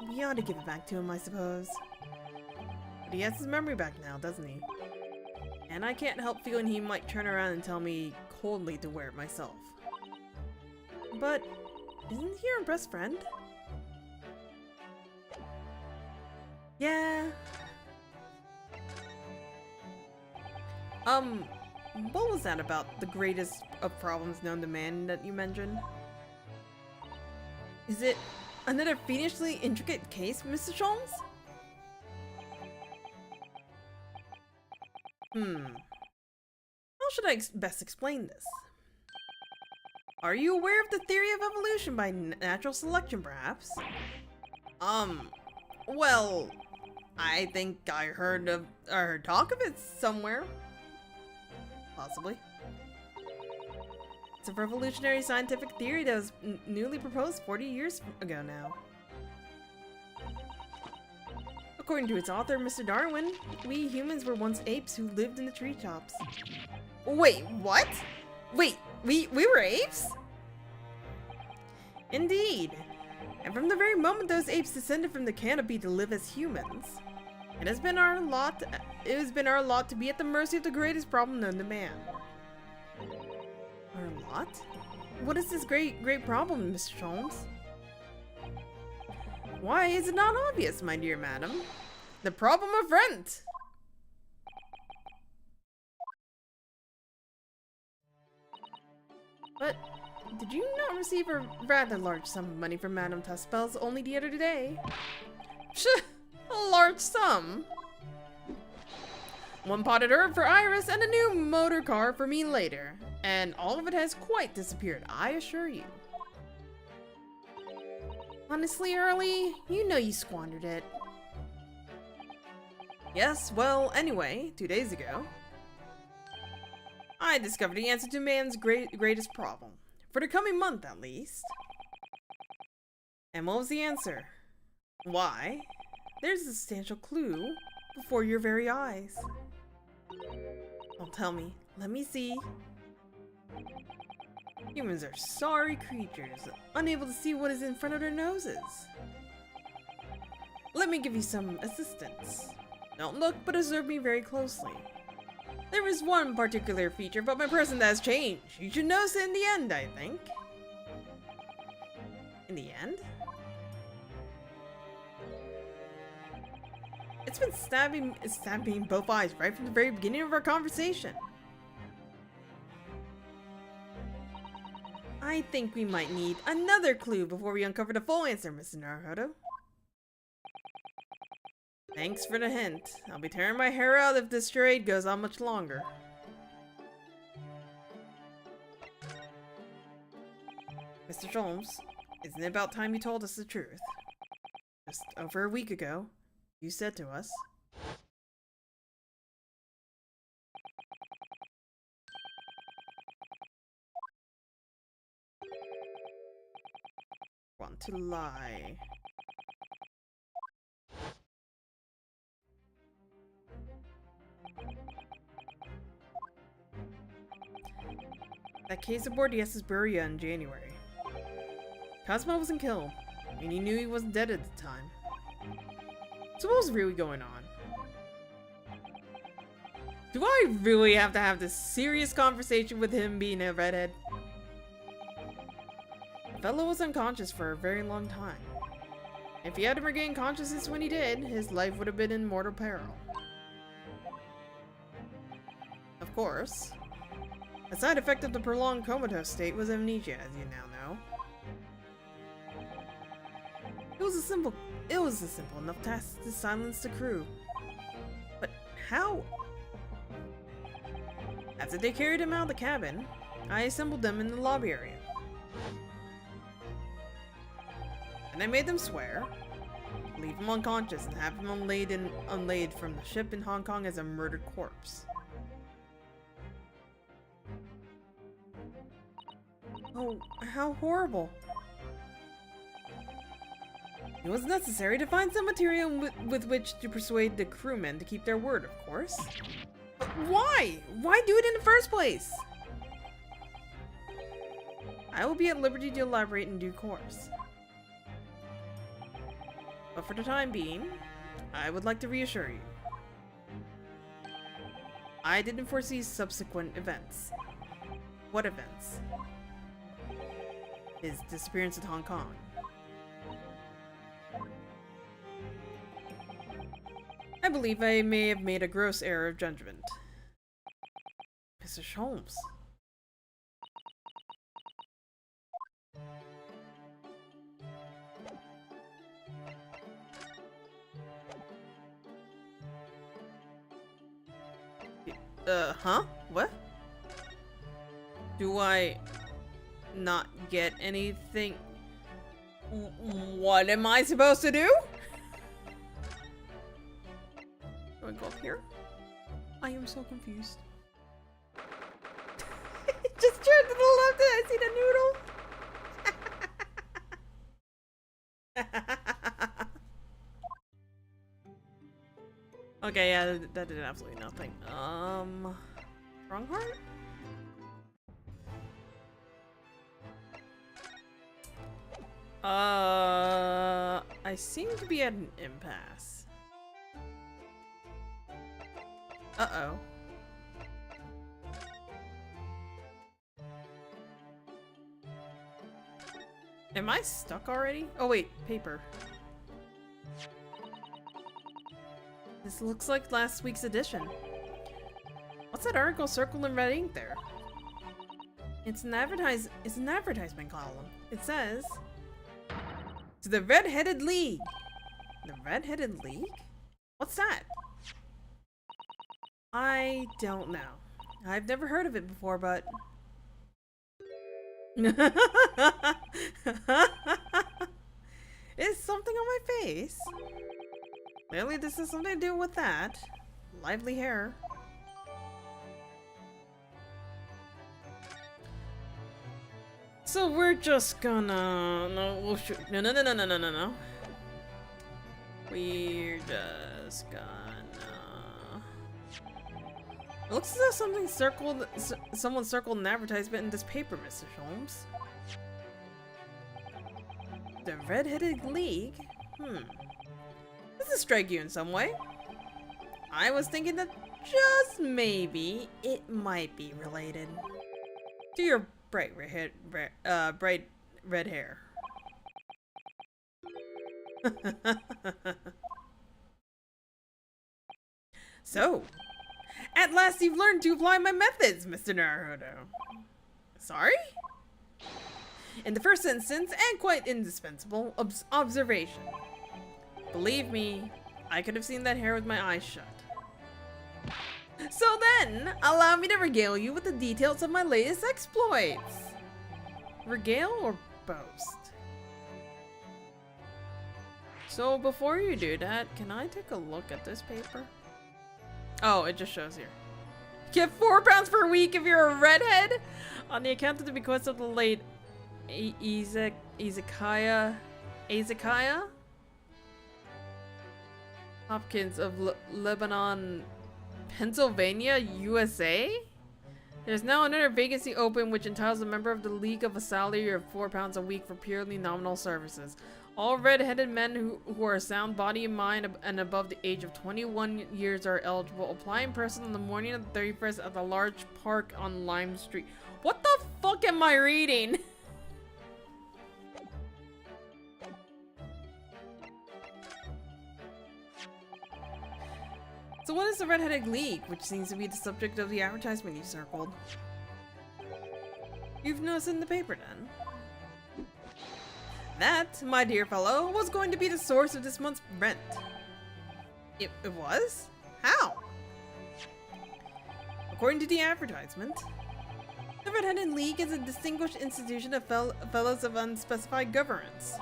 We ought to give it back to him, I suppose. But he has his memory back now, doesn't he? And I can't help feeling he might turn around and tell me coldly to wear it myself. But isn't he your best friend? Yeah. What was that about the greatest of problems known to man that you mentioned? Is it another fiendishly intricate case, Mr. Sholmes? How should I best explain this? Are you aware of the theory of evolution by natural selection, perhaps? Well, I think I heard talk of it somewhere. Possibly. It's a revolutionary scientific theory that was newly proposed 40 years ago now. According to its author, Mr. Darwin, we humans were once apes who lived in the treetops. Wait, what? Wait, we were apes? Indeed. And from the very moment those apes descended from the canopy to live as humans, it has been our lot to be at the mercy of the greatest problem known to man. Our lot? What is this great problem, Mr. Sholmes? Why is it not obvious, my dear madam? The problem of rent! But did you not receive a rather large sum of money from Madame Tuspells only the other day? Psh! A large sum? One potted herb for Iris and a new motor car for me later. And all of it has quite disappeared, I assure you. Honestly, Early, you know you squandered it. Yes, well, anyway, 2 days ago, I discovered the answer to man's greatest problem. For the coming month, at least. And what was the answer? Why, there's a substantial clue before your very eyes. Don't tell me. Let me see. Humans are sorry creatures, unable to see what is in front of their noses. Let me give you some assistance. Don't look, but observe me very closely. There is one particular feature about my person that has changed. You should notice it in the end, I think. In the end? It's been stabbing in both eyes right from the very beginning of our conversation. I think we might need another clue before we uncover the full answer, Mr. Naruto. Thanks for the hint. I'll be tearing my hair out if this charade goes on much longer. Mr. Sholmes, isn't it about time you told us the truth? Just over a week ago, you said to us, want to lie. That case aboard the SS Buria in January. Cosmo wasn't killed, and he knew he wasn't dead at the time. So what was really going on? Do I really have to have this serious conversation with him being a redhead? The fellow was unconscious for a very long time. If he hadn't regained consciousness when he did, his life would have been in mortal peril. Of course, a side effect of the prolonged comatose state was amnesia, as you now know. It was a simple enough task to silence the crew. But how? After they carried him out of the cabin, I assembled them in the lobby area. And I made them swear, leave him unconscious, and have him unlaid from the ship in Hong Kong as a murdered corpse. Oh, how horrible. It was necessary to find some material with which to persuade the crewmen to keep their word, of course. But why? Why do it in the first place? I will be at liberty to elaborate in due course. But for the time being, I would like to reassure you. I didn't foresee subsequent events. What events? His disappearance in Hong Kong. I believe I may have made a gross error of judgment. Mr. Holmes. Huh? What? Do I not get anything? What am I supposed to do? Do I go up here? I am so confused. Just turned to the left and I see the noodle. Okay, yeah, that did absolutely nothing. Wrong heart? I seem to be at an impasse. Uh-oh. Am I stuck already? Oh wait, paper. This looks like last week's edition. What's that article circled in red ink there? It's an advertisement column. It says, "To the Red-Headed League." The Red-Headed League? What's that? I don't know. I've never heard of it before, but... Is something on my face? Clearly this has something to do with that. Lively hair. So we're just gonna... No, we'll shoot. No. We're just gonna... It looks as though something circled... Someone circled an advertisement in this paper, Mr. Holmes. The Red-Headed League? Does this strike you in some way? I was thinking that just maybe it might be related to your bright red hair. So, at last you've learned to apply my methods, Mr. Naruto. Sorry? In the first instance, and quite indispensable, observation. Believe me, I could have seen that hair with my eyes shut. So then, allow me to regale you with the details of my latest exploits. Regale or boast? So before you do that, can I take a look at this paper? Oh, it just shows here. Get 4 pounds per week if you're a redhead! On the account of the bequest of the late Ezekiah Hopkins of Lebanon, Pennsylvania, USA? There's now another vacancy open which entitles a member of the League of a salary of 4 pounds a week for purely nominal services. All red-headed men who are sound body and mind and above the age of 21 years are eligible. Apply in person on the morning of the 31st at the large park on Lime Street. What the fuck am I reading? So what is the Red-Headed League, which seems to be the subject of the advertisement you circled? You've noticed in the paper, then? That, my dear fellow, was going to be the source of this month's rent. It was? How? According to the advertisement, the Red-Headed League is a distinguished institution of fellows of unspecified governance.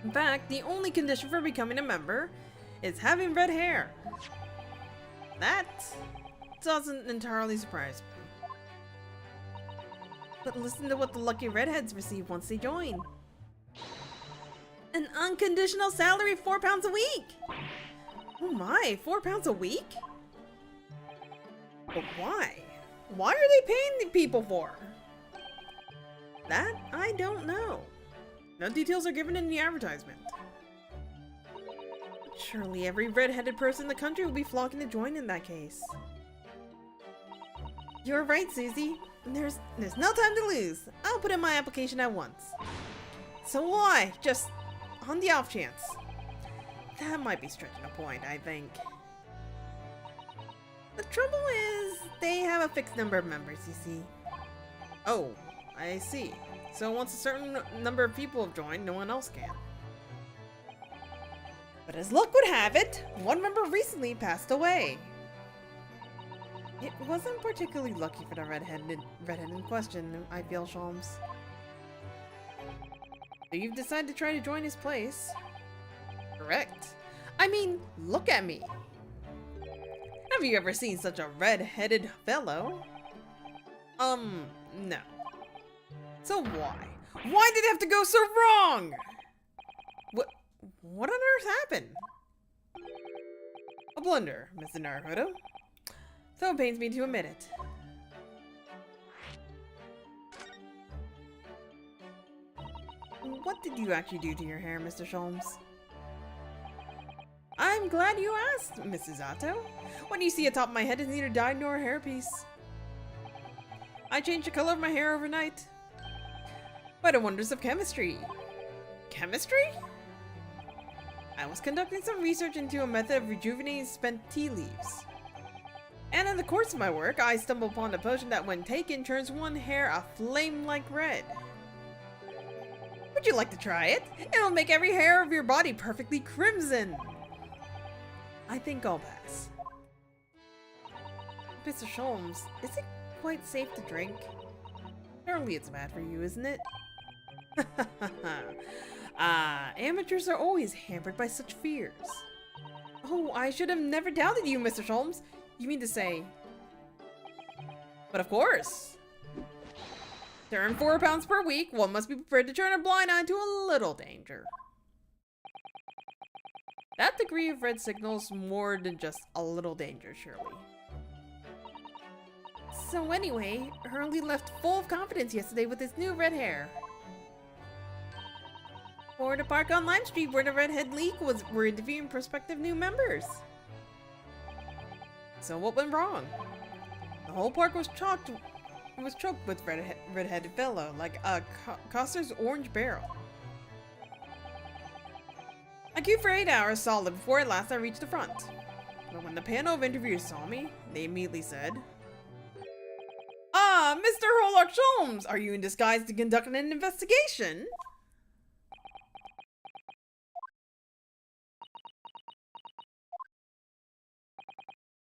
In fact, the only condition for becoming a member is having red hair. That doesn't entirely surprise me. But listen to what the lucky redheads receive once they join. A An unconditional salary of £4 a week! Oh my, £4 a week? But why? Why are they paying the people for? That I don't know. No details are given in the advertisement. Surely every red-headed person in the country will be flocking to join in that case. You're right, Susie. There's no time to lose. I'll put in my application at once. So why? Just on the off chance. That might be stretching a point, I think. The trouble is, they have a fixed number of members, you see. Oh, I see. So once a certain number of people have joined, no one else can. But as luck would have it, one member recently passed away. It wasn't particularly lucky for the redhead in question, I feel, Sholmes. So you've decided to try to join his place. Correct. I mean, look at me. Have you ever seen such a red-headed fellow? No. So why? Why did it have to go so wrong? What on earth happened? A blunder, Mr. Naruhodo. So it pains me to admit it. What did you actually do to your hair, Mr. Sholmes? I'm glad you asked, Mrs. Otto. What you see atop my head is neither dyed nor a hairpiece. I changed the color of my hair overnight. By the wonders of chemistry. Chemistry? I was conducting some research into a method of rejuvenating spent tea leaves. And in the course of my work, I stumbled upon a potion that when taken turns one hair a flame-like red. Would you like to try it? It'll make every hair of your body perfectly crimson. I think I'll pass. Mr. Sholmes, is it quite safe to drink? Surely it's bad for you, isn't it? Amateurs are always hampered by such fears. Oh, I should have never doubted you, Mr. Sholmes. You mean to say... But of course. To earn £4 per week, one must be prepared to turn a blind eye to a little danger. That degree of red signals more than just a little danger, surely. So anyway, Hurley left full of confidence yesterday with his new red hair. Or the park on Lime Street where the Redhead League were interviewing prospective new members. So what went wrong? The whole park was choked with red-headed fellow, like a Coster's orange barrel. I queued for 8 hours solid before at last I reached the front. But when the panel of interviewers saw me, they immediately said, "Ah, Mr. Herlock Sholmes, are you in disguise to conduct an investigation?"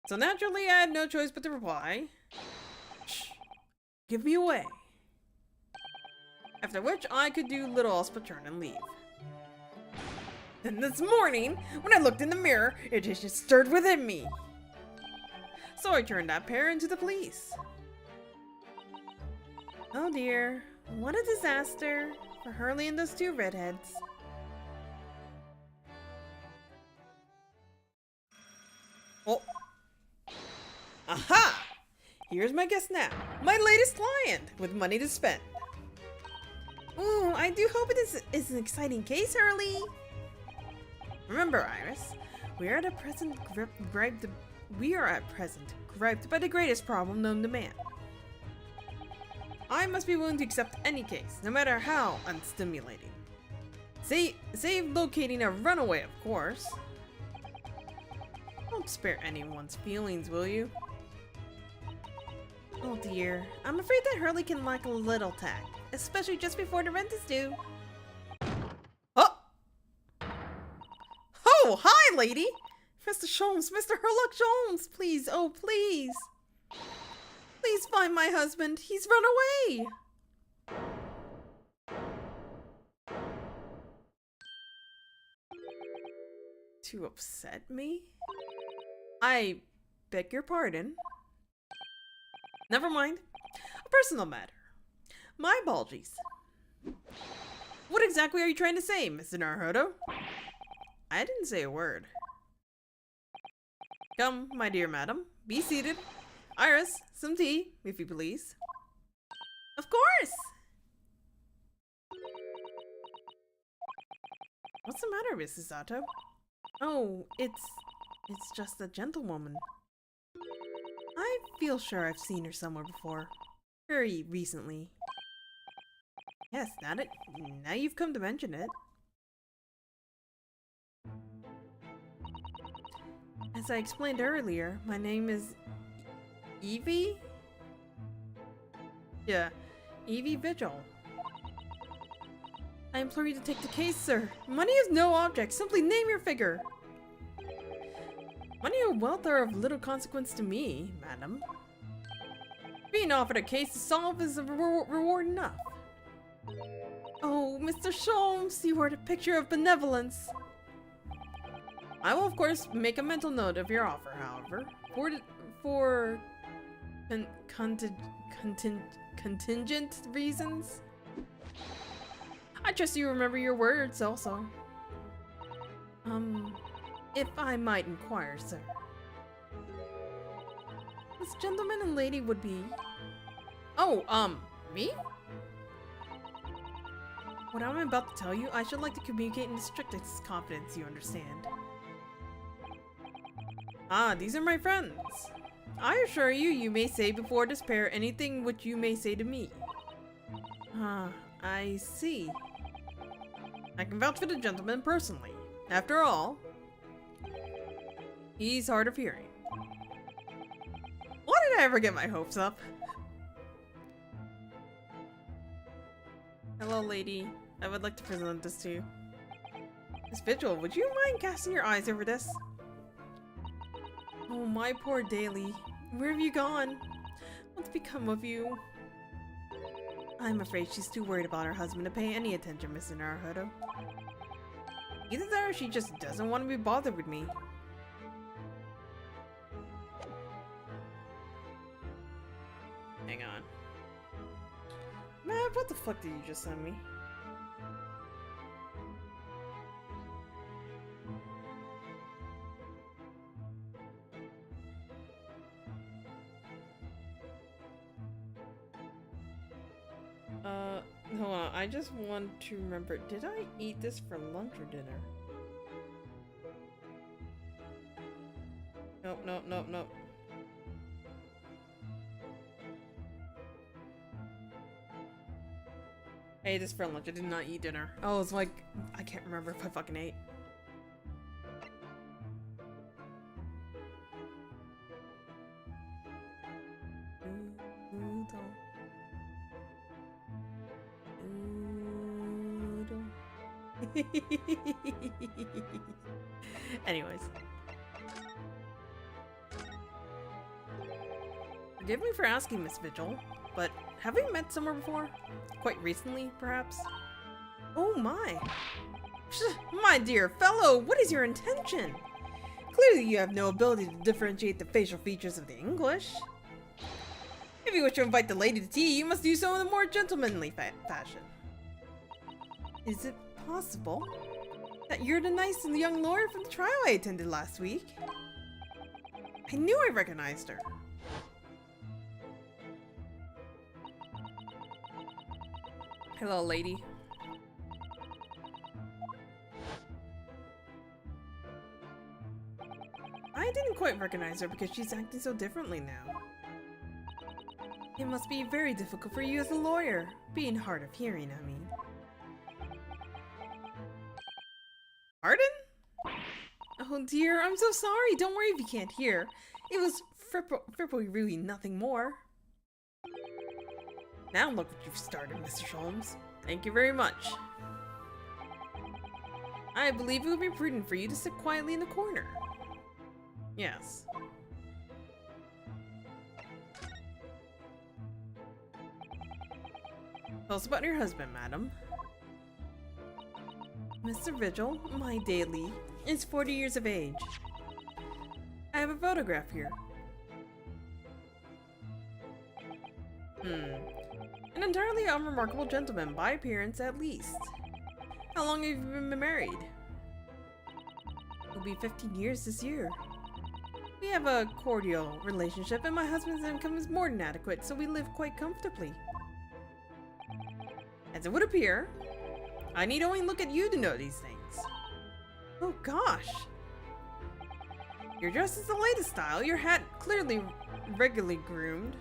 So naturally, I had no choice but to reply, "Shh, give me away." After which, I could do little else but turn and leave. Then this morning, when I looked in the mirror, it just stirred within me. So I turned that pair into the police. Oh dear, what a disaster for Hurley and those two redheads. Oh. Aha! Here's my guest now, my latest client with money to spend. Ooh, I do hope it is an exciting case, Hurley. Remember, Iris, we are at present griped by the greatest problem known to man. I must be willing to accept any case, no matter how unstimulating. Save locating a runaway, of course. Don't spare anyone's feelings, will you? Oh dear, I'm afraid that Hurley can lack a little tact, especially just before the rent is due. Oh! Oh, hi, lady! Mr. Sholmes, Mr. Herlock Sholmes, please, oh please! Please find my husband, he's run away! To upset me? I beg your pardon. Never mind. A personal matter. My apologies. What exactly are you trying to say, Mr. Naruhodo? I didn't say a word. Come, my dear madam, be seated. Iris, some tea, if you please. Of course! What's the matter, Mrs. Sato? Oh, it's just a gentlewoman. I feel sure I've seen her somewhere before. Very recently. Yes, now you've come to mention it. As I explained earlier, my name is Evie? Yeah, Evie Vigil. I implore you to take the case, sir. Money is no object. Simply name your figure. Money or wealth are of little consequence to me, madam. Being offered a case to solve is a reward enough. Oh, Mr. Sholmes, you are the picture of benevolence. I will, of course, make a mental note of your offer, however. For contingent reasons. I trust you remember your words, also. If I might inquire, sir. This gentleman and lady would be... Oh, me? What I'm about to tell you, I should like to communicate in the strictest confidence, you understand. Ah, these are my friends. I assure you, you may say before despair anything which you may say to me. Ah, I see. I can vouch for the gentleman personally. After all, he's hard of hearing. Why did I ever get my hopes up? Hello, lady. I would like to present this to you. Miss Vigil, would you mind casting your eyes over this? Oh, my poor Daly. Where have you gone? What's become of you? I'm afraid she's too worried about her husband to pay any attention, Mr. Naruhodo. Either that or she just doesn't want to be bothered with me. Hang on. Man, what the fuck did you just send me? Hold on, I just want to remember, did I eat this for lunch or dinner? Nope, nope, nope, nope. I ate this for lunch, I did not eat dinner. Oh, it's like, I can't remember if I fucking ate. Anyways. Forgive me for asking, Miss Vigil, but have we met somewhere before? Quite recently, perhaps? Oh my! My dear fellow, what is your intention? Clearly you have no ability to differentiate the facial features of the English. If you wish to invite the lady to tea, you must do so in a more gentlemanly fashion. Is it possible that you're the nice and young lawyer from the trial I attended last week? I knew I recognized her. Hello, lady. I didn't quite recognize her because she's acting so differently now. It must be very difficult for you as a lawyer, being hard of hearing, I mean. Pardon? Oh dear, I'm so sorry. Don't worry if you can't hear. It was fripply really nothing more. Now look what you've started, Mr. Sholmes. Thank you very much. I believe it would be prudent for you to sit quietly in the corner. Yes. Tell us about your husband, madam. Mr. Vigil, my Daly, is 40 years of age. I have a photograph here. An entirely unremarkable gentleman, by appearance at least. How long have you been married? It'll be 15 years this year. We have a cordial relationship and my husband's income is more than adequate, so we live quite comfortably. As it would appear, I need only look at you to know these things. Oh gosh. Your dress is the latest style, your hat clearly regularly groomed,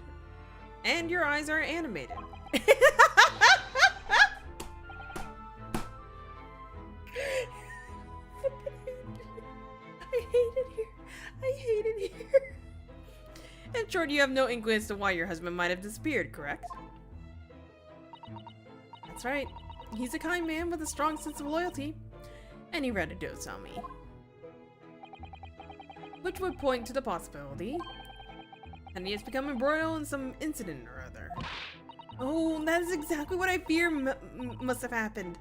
and your eyes are animated. I hate it here. In short, you have no inkling as to why your husband might have disappeared, correct? That's right. He's a kind man with a strong sense of loyalty, and he rather dotes on me. Which would point to the possibility that he has become embroiled in some incident or other. Oh, that is exactly what I fear must have happened.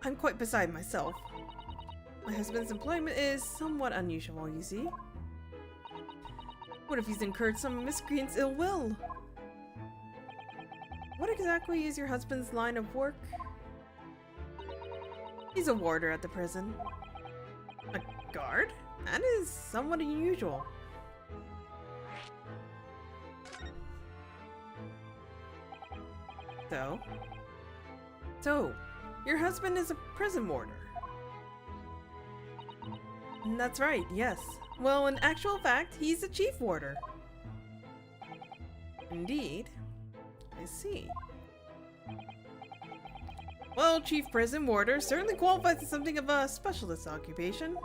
I'm quite beside myself. My husband's employment is somewhat unusual, you see. What if he's incurred some miscreant's ill will? What exactly is your husband's line of work? He's a warder at the prison. A guard? That is somewhat unusual. So, your husband is a prison warder. That's right, yes. Well, in actual fact, he's a chief warder. Indeed. I see. Well, chief prison warder certainly qualifies as something of a specialist occupation.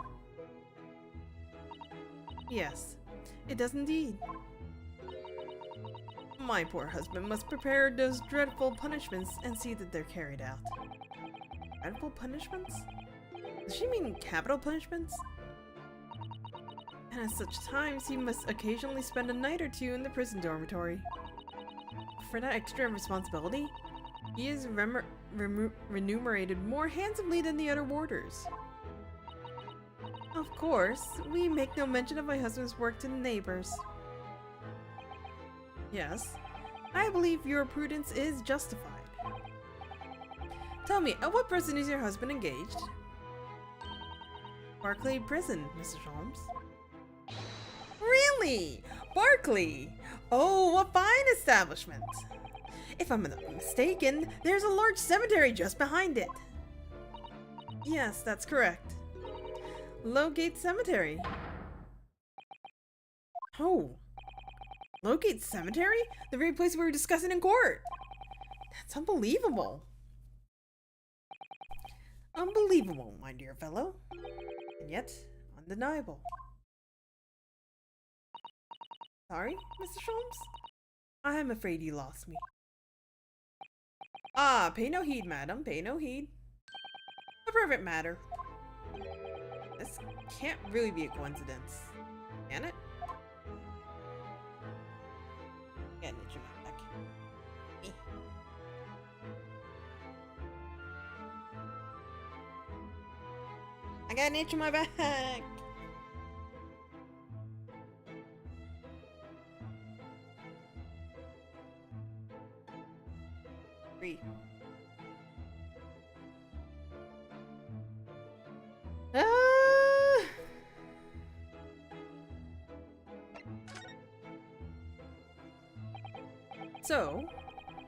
Yes, it does indeed. My poor husband must prepare those dreadful punishments and see that they're carried out. Dreadful punishments? Does she mean capital punishments? And at such times, he must occasionally spend a night or two in the prison dormitory. For that extra responsibility, he is remunerated more handsomely than the other warders. Of course, we make no mention of my husband's work to the neighbors. Yes, I believe your prudence is justified. Tell me, at what prison is your husband engaged? Barclay Prison, Mr. Holmes. Really? Barclay? Oh, a fine establishment. If I'm not mistaken, there's a large cemetery just behind it. Yes, that's correct. Lowgate Cemetery. Oh. Lowgate Cemetery? The very place we were discussing in court. That's unbelievable. Unbelievable, my dear fellow. And yet, undeniable. Sorry, Mr. Holmes? I'm afraid you lost me. Ah, pay no heed, madam, pay no heed. A private matter. This can't really be a coincidence, can it? Get an itch in my back. I got an itch in my back! 3. So,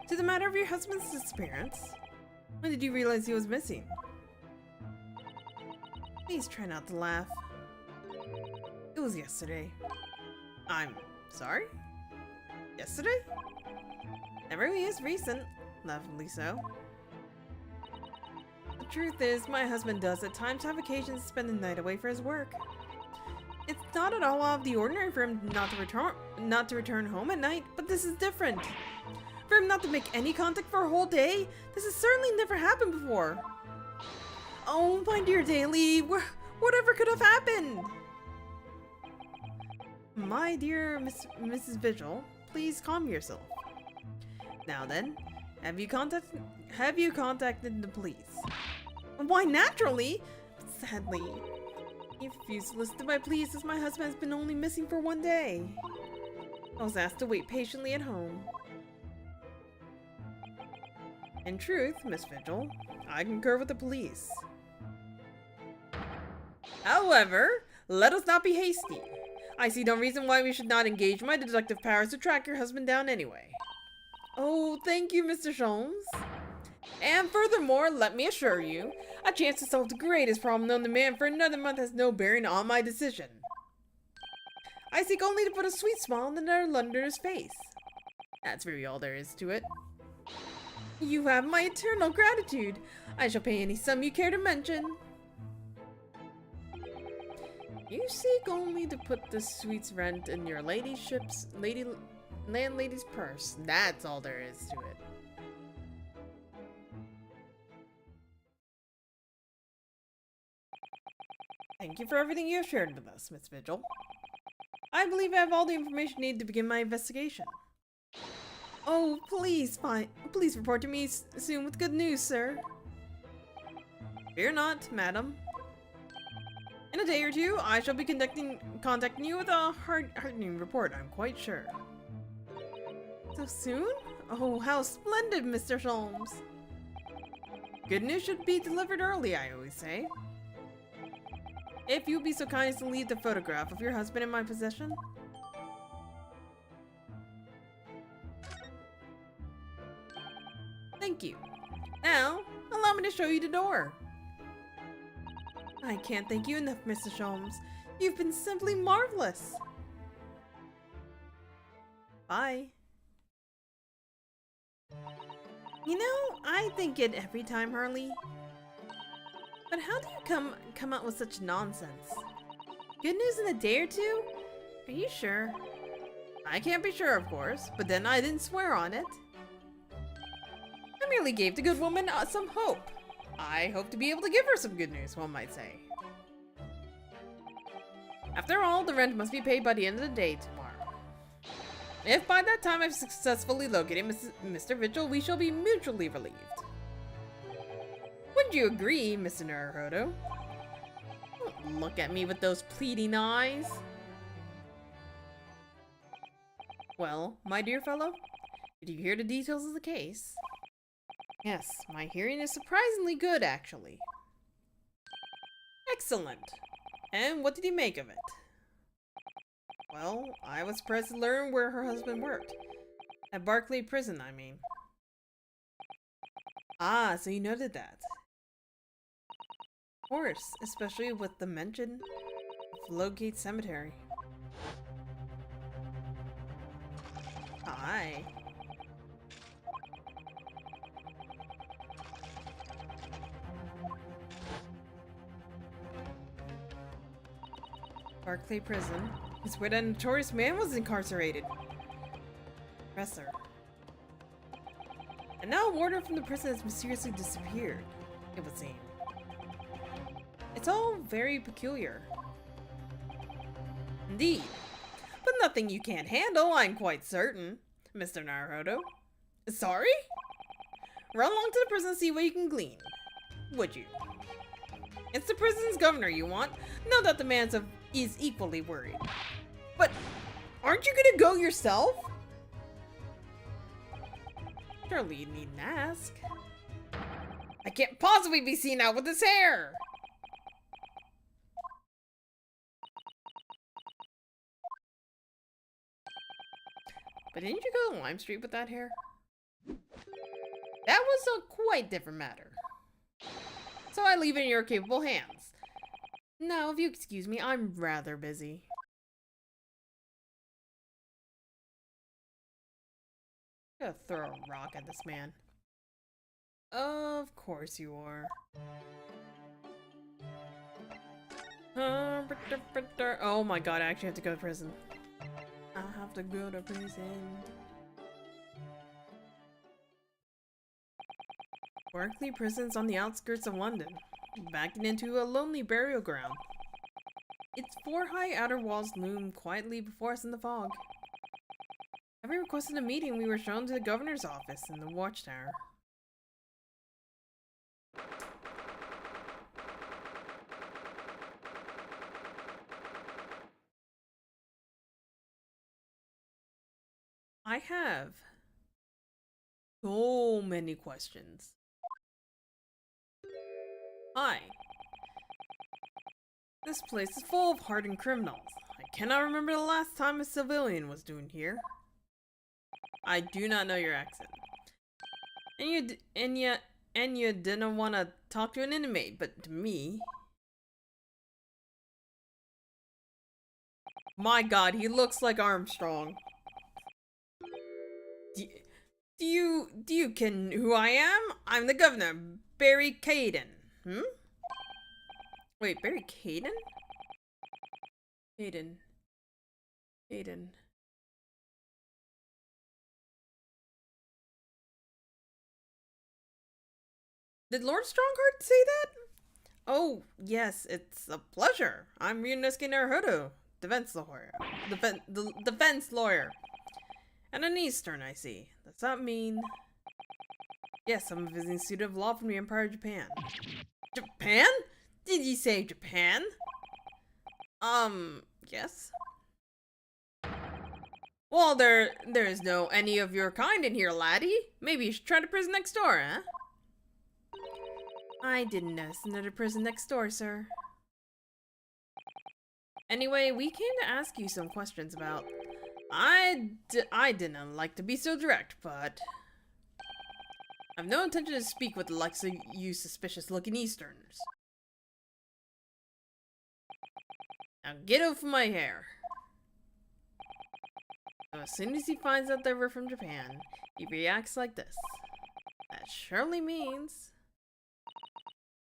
to the matter of your husband's disappearance, when did you realize he was missing? Please try not to laugh. It was yesterday. I'm sorry? Yesterday? It really is recent, lovely so. The truth is, my husband does at times have occasions to spend the night away for his work. It's not at all out of the ordinary for him not to return home at night, but this is different. For him not to make any contact for a whole day, this has certainly never happened before. Oh, my dear Daly, whatever could have happened? My dear Mrs. Vigil, please calm yourself. Now then, have you contacted the police? Why, naturally! But sadly, he refused to listen to my pleas as my husband has been only missing for 1 day. I was asked to wait patiently at home. In truth, Miss Vigil, I concur with the police. However, let us not be hasty. I see no reason why we should not engage my deductive powers to track your husband down anyway. Oh, thank you, Mr. Sholmes. And furthermore, let me assure you, a chance to solve the greatest problem known to man for another month has no bearing on my decision. I seek only to put a sweet smile on another Londoner's face. That's really all there is to it. You have my eternal gratitude. I shall pay any sum you care to mention. You seek only to put the sweet's rent in your landlady's purse. That's all there is to it. Thank you for everything you have shared with us, Miss Vigil. I believe I have all the information needed to begin my investigation. Oh, please report to me soon with good news, sir. Fear not, madam. In a day or two, I shall be contacting you with a heartening report, I'm quite sure. So soon? Oh, how splendid, Mr. Sholmes. Good news should be delivered early, I always say. If you'd be so kind as to leave the photograph of your husband in my possession. Thank you. Now, allow me to show you the door. I can't thank you enough, Mr. Sholmes. You've been simply marvelous. Bye. You know, I think it every time, Hurley. But how do you come up with such nonsense? Good news in a day or two? Are you sure? I can't be sure, of course, but then I didn't swear on it. I merely gave the good woman some hope. I hope to be able to give her some good news, one might say. After all, the rent must be paid by the end of the day tomorrow. If by that time I've successfully located Mr. Vigil, we shall be mutually relieved. Wouldn't you agree, Mr. Naruhodo? Don't look at me with those pleading eyes. Well, my dear fellow, did you hear the details of the case? Yes, my hearing is surprisingly good, actually. Excellent. And what did you make of it? Well, I was surprised to learn where her husband worked. At Barclay Prison, I mean. Ah, so you noted that. Of course, especially with the mention of Logate Cemetery. Hi. Barclay Prison is where that notorious man was incarcerated. Professor. And now a warder from the prison has mysteriously disappeared, it would seem. It's all very peculiar. Indeed. But nothing you can't handle, I'm quite certain, Mr. Naruhodo. Sorry? Run along to the prison and see what you can glean. Would you? It's the prison's governor you want. No doubt the man is equally worried. But aren't you gonna go yourself? Surely you needn't ask. I can't possibly be seen out with his hair! But didn't you go to Lime Street with that hair? That was a quite different matter. So I leave it in your capable hands. Now, if you excuse me, I'm rather busy. I'm gonna throw a rock at this man. Of course you are. Oh my god, I actually have to go to prison. I have to go to prison. Barclay Prison's on the outskirts of London, backing into a lonely burial ground. Its four high outer walls loom quietly before us in the fog. Having requested a meeting, we were shown to the governor's office in the watchtower. I have So many questions. Hi. This place is full of hardened criminals. I cannot remember the last time a civilian was doing here. I do not know your accent. And you didn't want to talk to an inmate, but to me... My god, he looks like Armstrong. Do you ken who I am? I'm the governor, Barry Caden. Wait, Barry Caden? Caden. Did Lord Strongheart say that? Oh, yes, it's a pleasure. I'm Ryunosuke Naruhodo, defense lawyer. Defense lawyer. And an Eastern, I see. Does that mean... Yes, I'm a visiting student of law from the Empire of Japan. Japan? Did you say Japan? Yes. Well, there's no any of your kind in here, laddie. Maybe you should try the prison next door, huh? I didn't notice another prison next door, sir. Anyway, we came to ask you some questions about... I didn't like to be so direct, but... I've no intention to speak with the likes of you suspicious-looking Easterners. Now get off my hair. So as soon as he finds out that we're from Japan, he reacts like this. That surely means...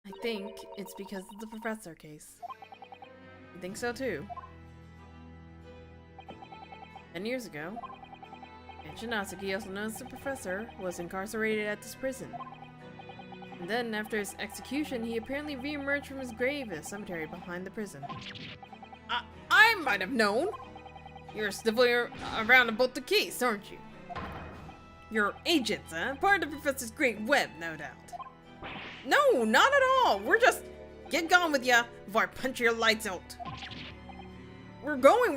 I think it's because of the professor case. I think so too. 10 years ago, Shinatsuki, also known as the Professor, was incarcerated at this prison. And then, after his execution, he apparently re-emerged from his grave in a cemetery behind the prison. I might have known! You're still around about the case, aren't you? You're agents, huh? Part of the Professor's great web, no doubt. No, not at all! We're just... Get gone with ya, before I punch your lights out! We're going!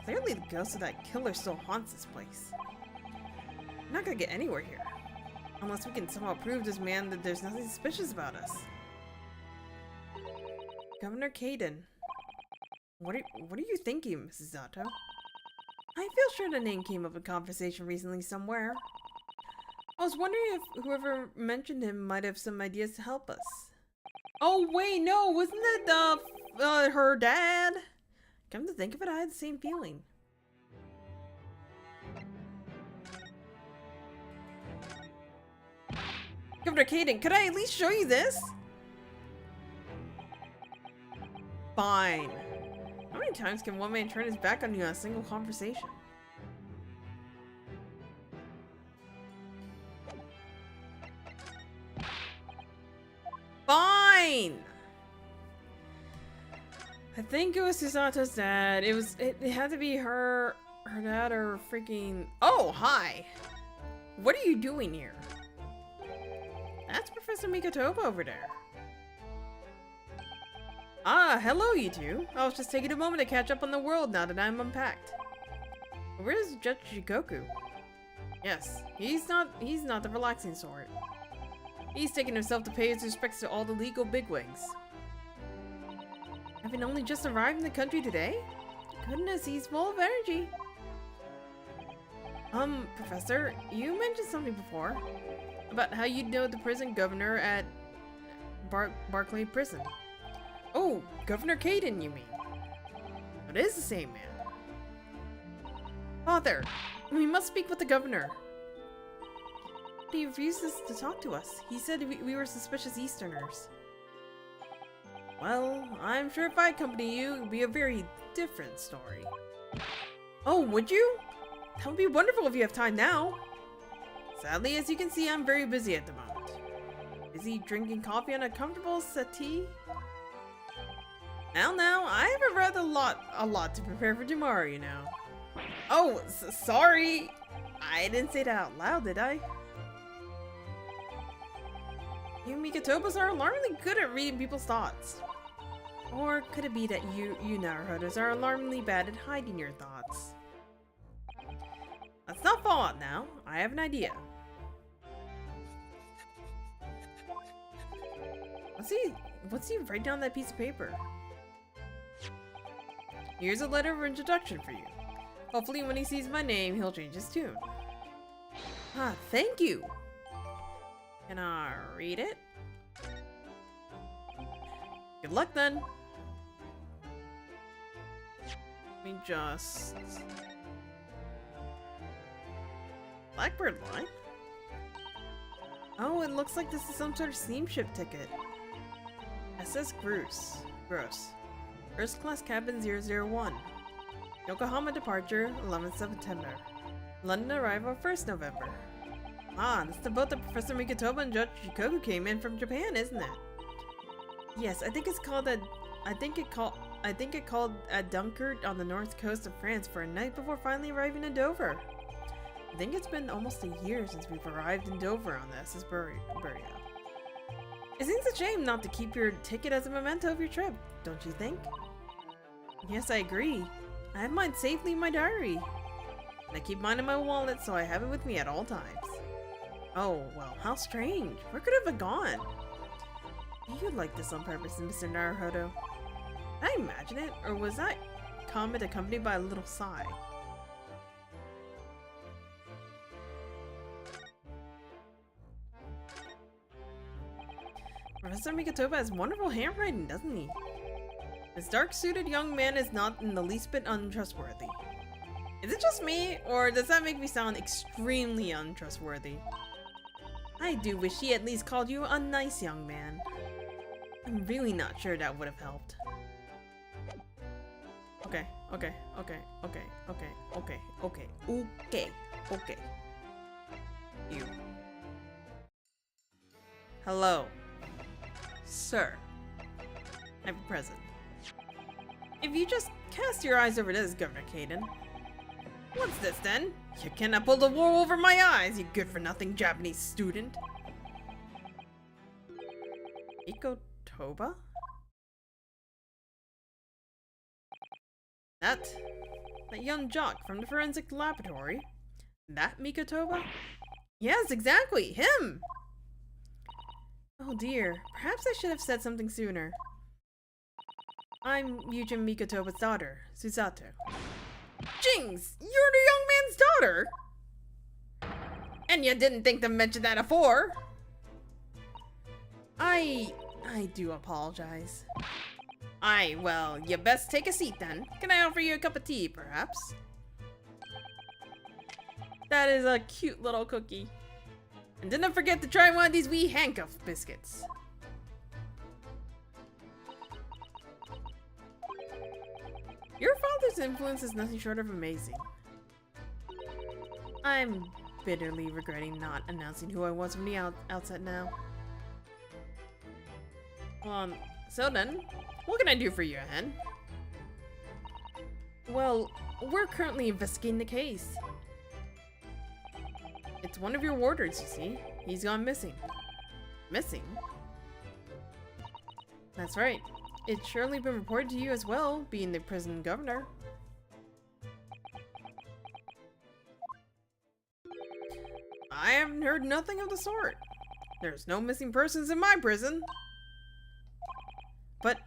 Clearly the ghost of that killer still haunts this place. We're not gonna get anywhere here. Unless we can somehow prove to this man that there's nothing suspicious about us. Governor Caden. What are you thinking, Mrs. Zato? I feel sure the name came up in conversation recently somewhere. I was wondering if whoever mentioned him might have some ideas to help us. Oh wait, no, wasn't it her dad? Come to think of it, I had the same feeling. Governor Caden, could I at least show you this? Fine. How many times can one man turn his back on you in a single conversation? Fine! I think it was Susato's dad. It had to be her dad or freaking... Oh, hi! What are you doing here? That's Professor Mikotoba over there. Ah, hello you two. I was just taking a moment to catch up on the world now that I'm unpacked. Where's Judge Shikoku? Yes, he's not the relaxing sort. He's taking himself to pay his respects to all the legal bigwigs. Having only just arrived in the country today? Goodness, he's full of energy. Professor, you mentioned something before about how you'd know the prison governor at Barclay Prison. Oh, Governor Caden, you mean? It is the same man. Father, we must speak with the governor. But he refuses to talk to us. He said we were suspicious Easterners. Well, I'm sure if I accompany you, it would be a very different story. Oh, would you? That would be wonderful if you have time now. Sadly, as you can see, I'm very busy at the moment. Busy drinking coffee on a comfortable settee? Now, I have read a lot to prepare for tomorrow, you know. Oh, sorry. I didn't say that out loud, did I? You Mikotobas are alarmingly good at reading people's thoughts. Or could it be that you Naruhodos are alarmingly bad at hiding your thoughts? Let's not fall out now. I have an idea. What's he write down that piece of paper? Here's a letter of introduction for you. Hopefully when he sees my name, he'll change his tune. Ah, thank you! Can I read it? Good luck then! Let me just... Blackbird line? Oh, it looks like this is some sort of steamship ticket. SS Gross. First class cabin 001. Yokohama departure 11th September. London arrival 1st November. Ah, that's the boat that Professor Mikotoba and Judge Shikoku came in from Japan, isn't it? Yes, I think it called at Dunkirk on the north coast of France for a night before finally arriving in Dover. I think it's been almost a year since we've arrived in Dover on the SS Buria. It seems a shame not to keep your ticket as a memento of your trip, don't you think? Yes, I agree. I have mine safely in my diary. And I keep mine in my wallet, so I have it with me at all times. Oh, well, how strange. Where could it have gone? You like this on purpose, Mr. Naruhodo. Did I imagine it, or was that comment accompanied by a little sigh? Professor Mikotoba has wonderful handwriting, doesn't he? This dark-suited young man is not in the least bit untrustworthy. Is it just me, or does that make me sound extremely untrustworthy? I do wish he at least called you a nice young man. I'm really not sure that would have helped. Okay. You. Hello. Sir. I have a present. If you just cast your eyes over this, Governor Caden. What's this then? You cannot pull the wool over my eyes, you good-for-nothing Japanese student. Mikotoba? That young jock from the forensic laboratory? That Mikotoba? Yes, exactly, him! Oh dear, perhaps I should have said something sooner. I'm Yujin Mikotoba's daughter, Susato. Jings! You're the young man's daughter! And you didn't think to mention that afore! I do apologize. Well, you best take a seat then. Can I offer you a cup of tea, perhaps? That is a cute little cookie. And didn't forget to try one of these wee handcuff biscuits. Your father's influence is nothing short of amazing. I'm bitterly regretting not announcing who I was from the outset now. So then, what can I do for you, Hen? Well, we're currently investigating the case. It's one of your warders, you see. He's gone missing. Missing? That's right. It's surely been reported to you as well, being the prison governor. I haven't heard nothing of the sort. There's no missing persons in my prison. But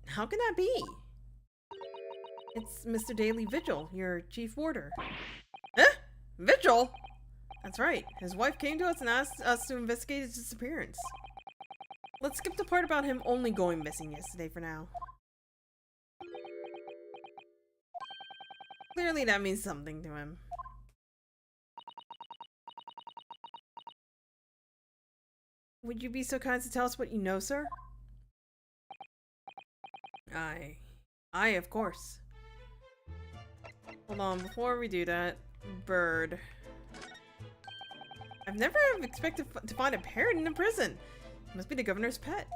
how can that be? It's Mr. Daily Vigil, your chief warder. Eh? Vigil? That's right. His wife came to us and asked us to investigate his disappearance. Let's skip the part about him only going missing yesterday for now. Clearly that means something to him. Would you be so kind to tell us what you know, sir? Aye, of course. Hold on, before we do that, bird. I've never expected to find a parrot in a prison. It must be the governor's pet.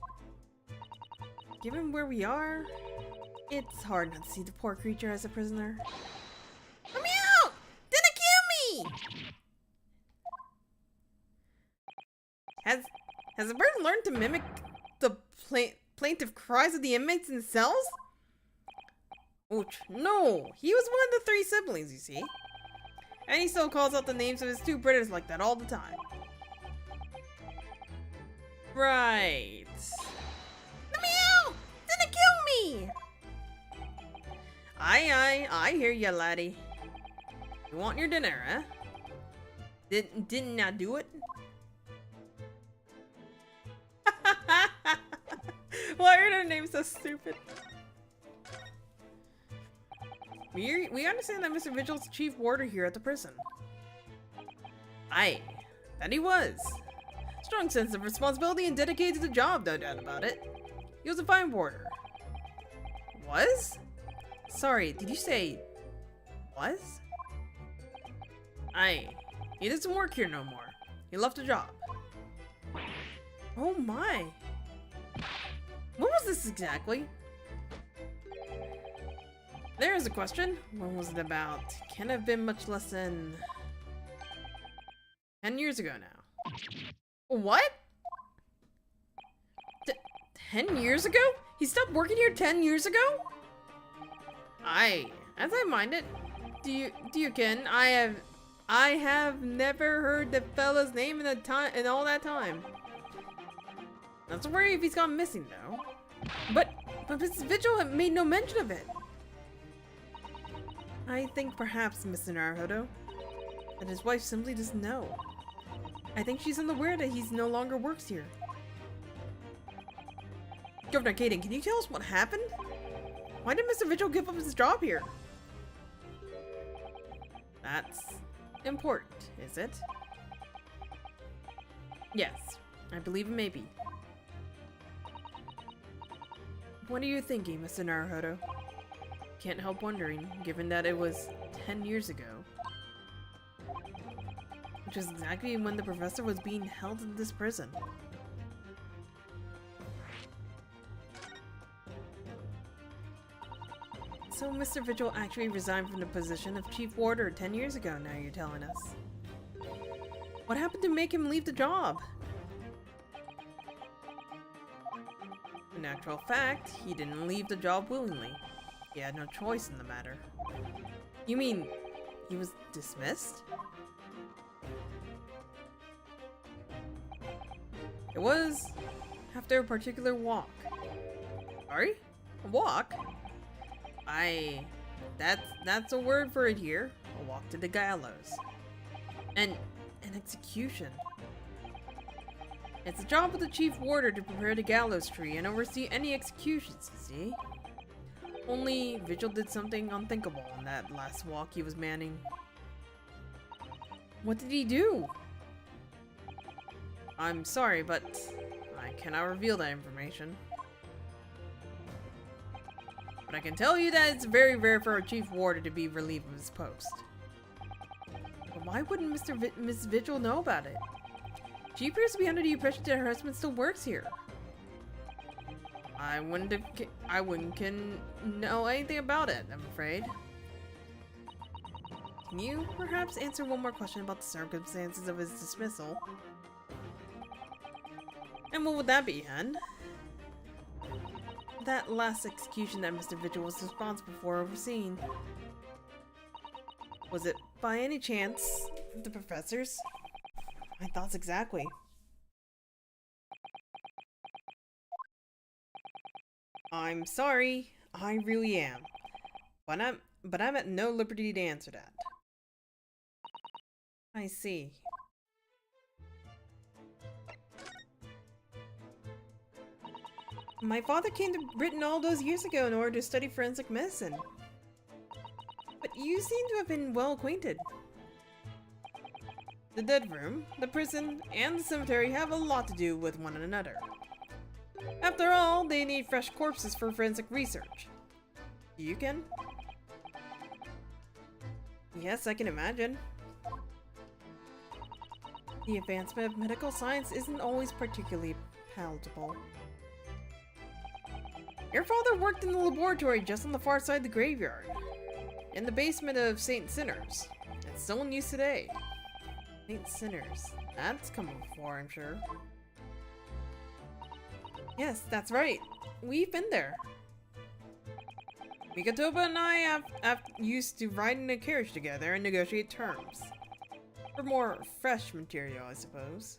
Given where we are, it's hard not to see the poor creature as a prisoner. Let me out! Didn't kill me! Has the bird learned to mimic the plaintive cries of the inmates in the cells? Ouch, no! He was one of the 3 siblings, you see. And he still calls out the names of his two brothers like that all the time. Right. The meow! Didn't kill me! I hear ya, laddie. You want your dinner, huh? Didn't I do it? Why are their names so stupid? We understand that Mr. Vigil's chief warder here at the prison. Aye, that he was. Strong sense of responsibility and dedicated to the job, no doubt about it. He was a fine warder. Was? Sorry, did you say was? Aye, he doesn't work here no more. He left the job. Oh my. When was this exactly? There's a question. When was it about? Can't have been much less than 10 years ago now. What? 10 years ago? He stopped working here 10 years ago? Aye, as I mind it. Do you ken? I have never heard the fella's name in all that time. Not to worry if he's gone missing though. But Mrs. Vigil had made no mention of it. I think perhaps, Mr. Naruhodo, that his wife simply doesn't know. I think she's unaware that he no longer works here. Governor Caden, can you tell us what happened? Why did Mr. Vigil give up his job here? That's important, is it? Yes, I believe it may be. What are you thinking, Mr. Naruhodo? Can't help wondering, given that it was 10 years ago. Which is exactly when the professor was being held in this prison. So Mr. Vigil actually resigned from the position of chief warder 10 years ago, now you're telling us. What happened to make him leave the job? In actual fact, he didn't leave the job willingly. He had no choice in the matter. You mean, he was dismissed? It was after a particular walk. Sorry? A walk? That's a word for it here. A walk to the gallows. An execution. It's the job of the chief warder to prepare the gallows tree and oversee any executions, you see? Only Vigil did something unthinkable on that last walk he was manning. What did he do? I'm sorry, but I cannot reveal that information. But I can tell you that it's very rare for a chief warder to be relieved of his post. But why wouldn't Miss Vigil know about it? She appears to be under the impression that her husband still works here. I wouldn't know anything about it, I'm afraid. Can you perhaps answer one more question about the circumstances of his dismissal? And what would that be, Hen? That last execution that Mr. Vigil was responsible for overseeing. Was it, by any chance, the professor's? My thoughts exactly. I'm sorry, I really am. But I'm at no liberty to answer that. I see. My father came to Britain all those years ago in order to study forensic medicine. But you seem to have been well acquainted. The dead room, the prison, and the cemetery have a lot to do with one another. After all, they need fresh corpses for forensic research. You can? Yes, I can imagine. The advancement of medical science isn't always particularly palatable. Your father worked in the laboratory just on the far side of the graveyard, in the basement of St. Sinner's. It's still in use today. St. Sinner's. That's come before, I'm sure. Yes, that's right. We've been there. Mikatoba and I have used to ride in a carriage together and negotiate terms. For more fresh material, I suppose.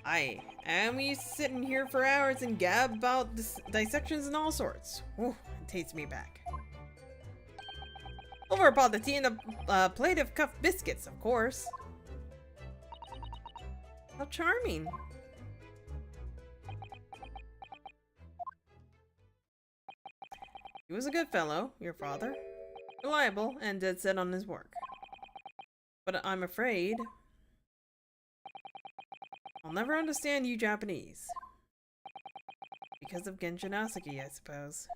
And we used to sit in here for hours and gab about dissections and all sorts. Ooh, it takes me back. Over a pot of tea and a plate of cuffed biscuits, of course. How charming. He was a good fellow, your father. Reliable and dead set on his work. But I'm afraid I'll never understand you Japanese. Because of Genshin Asaki, I suppose.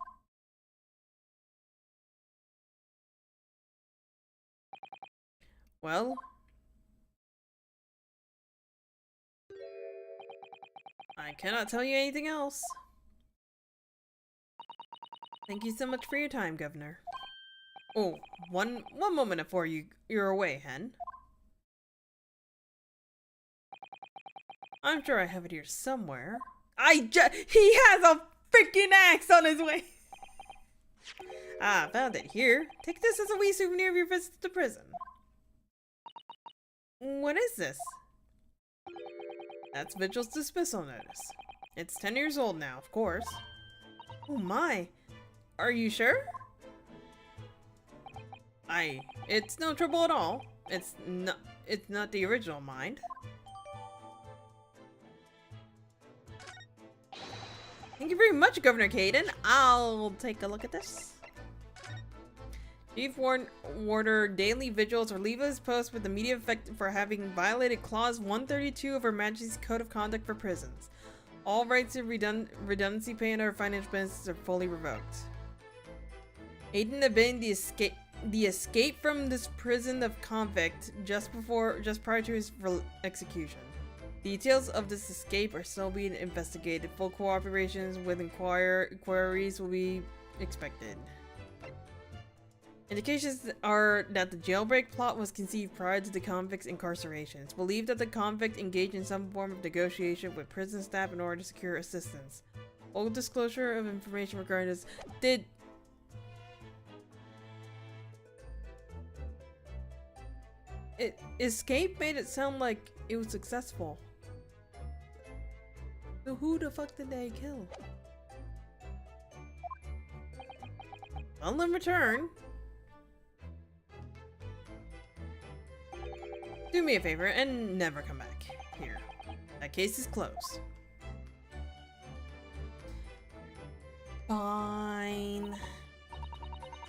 Well, I cannot tell you anything else. Thank you so much for your time, Governor. Oh, one moment before you're away, Hen. I'm sure I have it here somewhere. He has a freaking axe on his way. Found it here. Take this as a wee souvenir of your visit to prison. What is this? That's Vigil's dismissal notice. It's 10 years old now, of course. Oh my. Are you sure? It's no trouble at all. It's not the original, mind. Thank you very much, Governor Caden. I'll take a look at this. Chief Warder Daily Vigils relieve his post with immediate effect for having violated Clause 132 of Her Majesty's Code of Conduct for Prisons. All rights of redundancy pay and other financial benefits are fully revoked. Aiden and abetting the escape from this prison of convict just prior to his execution. Details of this escape are still being investigated. Full cooperation with inquiries will be expected. Indications are that the jailbreak plot was conceived prior to the convict's incarceration. It's believed that the convict engaged in some form of negotiation with prison staff in order to secure assistance. Full disclosure of information regarding this escape made it sound like it was successful. So who the fuck did they kill? Well, in return, do me a favor and never come back here. That case is closed. Fine.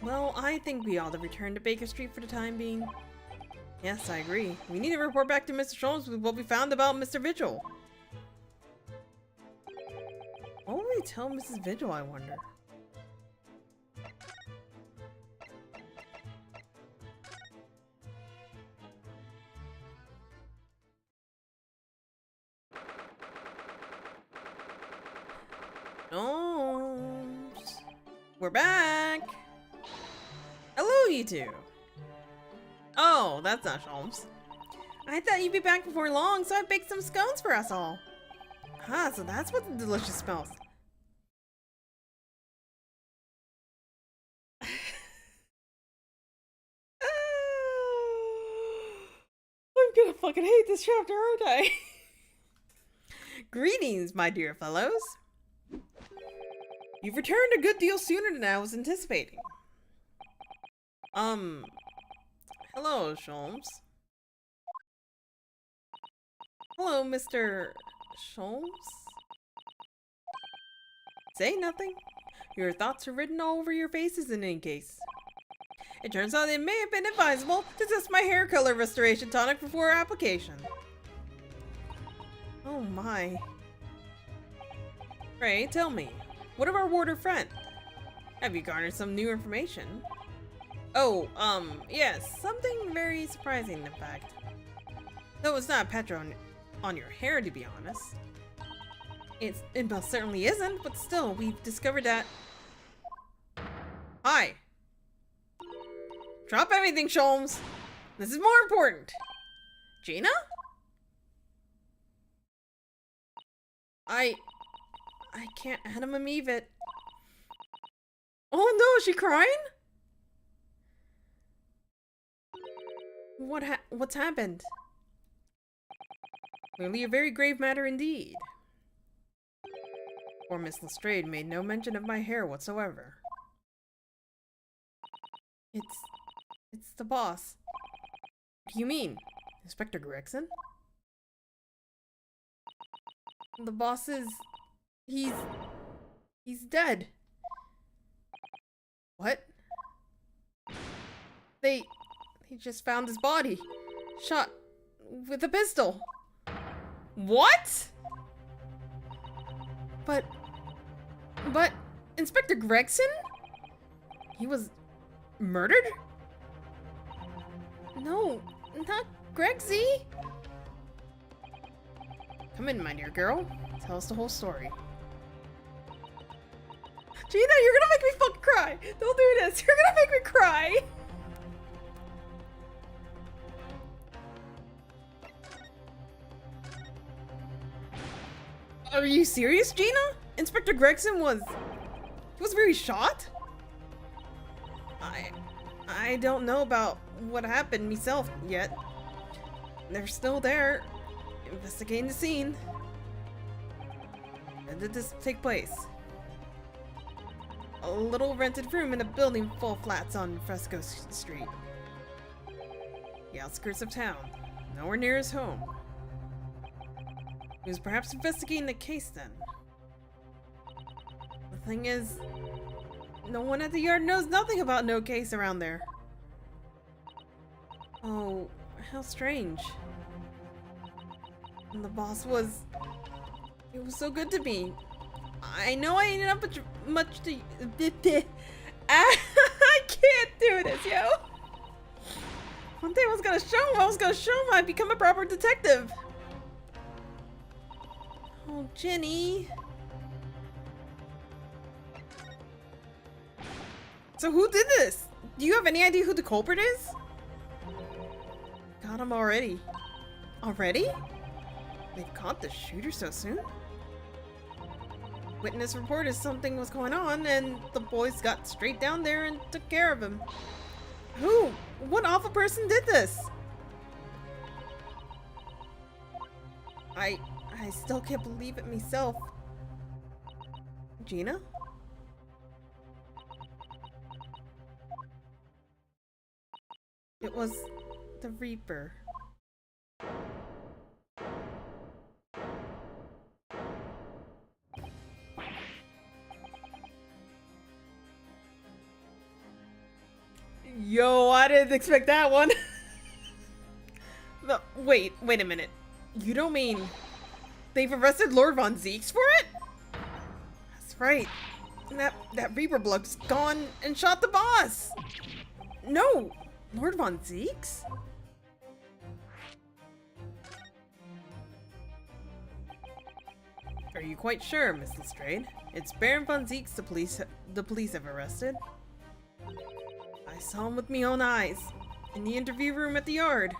Well, I think we ought to return to Baker Street for the time being. Yes, I agree. We need to report back to Mr. Sholmes with what we found about Mr. Vigil. What will we tell Mrs. Vigil, I wonder? Sholmes. We're back! Hello, you two! Oh, that's not Sholmes. I thought you'd be back before long, so I baked some scones for us all. Ah, so that's what the delicious smells. I'm gonna fucking hate this chapter, aren't I? Greetings, my dear fellows. You've returned a good deal sooner than I was anticipating. Hello, Sholmes. Hello, Mr. Sholmes? Say nothing. Your thoughts are written all over your faces in any case. It turns out it may have been advisable to test my hair color restoration tonic before application. Oh my. Pray, tell me, what of our warder friend? Have you garnered some new information? Oh, yes, something very surprising, in fact. Though it's not a patch on your hair, to be honest. It most certainly isn't, but still, we've discovered that... Hi! Drop everything, Sholmes! This is more important! Gina? I can't animate it. Oh no, is she crying? What's happened? Clearly a very grave matter indeed. Poor Miss Lestrade made no mention of my hair whatsoever. It's the boss. What do you mean? Inspector Gregson? The boss is... He's dead. What? They just found his body. Shot with a pistol. What? But Inspector Gregson? He was murdered? No, not Gregsy. Come in, my dear girl. Tell us the whole story. Gina, you're gonna make me fucking cry. Don't do this. You're gonna make me cry. Are you serious, Gina? Inspector Gregson was very shot? I don't know about what happened myself yet. They're still there, investigating the scene. When did this take place? A little rented room in a building full of flats on Fresco Street. The outskirts of town, nowhere near his home. He was perhaps investigating the case then. The thing is, no one at the yard knows nothing about no case around there. Oh, how strange. And the boss was... He was so good to me. I know I ain't up much to... I can't do this, yo! One day I was gonna show him I'd become a proper detective. Oh, Jenny. So who did this? Do you have any idea who the culprit is? Got him already. Already? They've caught the shooter so soon? Witness reported something was going on, and the boys got straight down there and took care of him. Who? What awful person did this? I still can't believe it myself. Gina? It was the Reaper. Yo, I didn't expect that one. No, wait a minute. You don't mean they've arrested Lord Von Zeeks for it? That's right. That Reaper bloke's gone and shot the boss. No, Lord Von Zeeks? Are you quite sure, Miss Lestrade? It's Baron Von Zeeks the police have arrested. I saw him with my own eyes, in the interview room at the yard.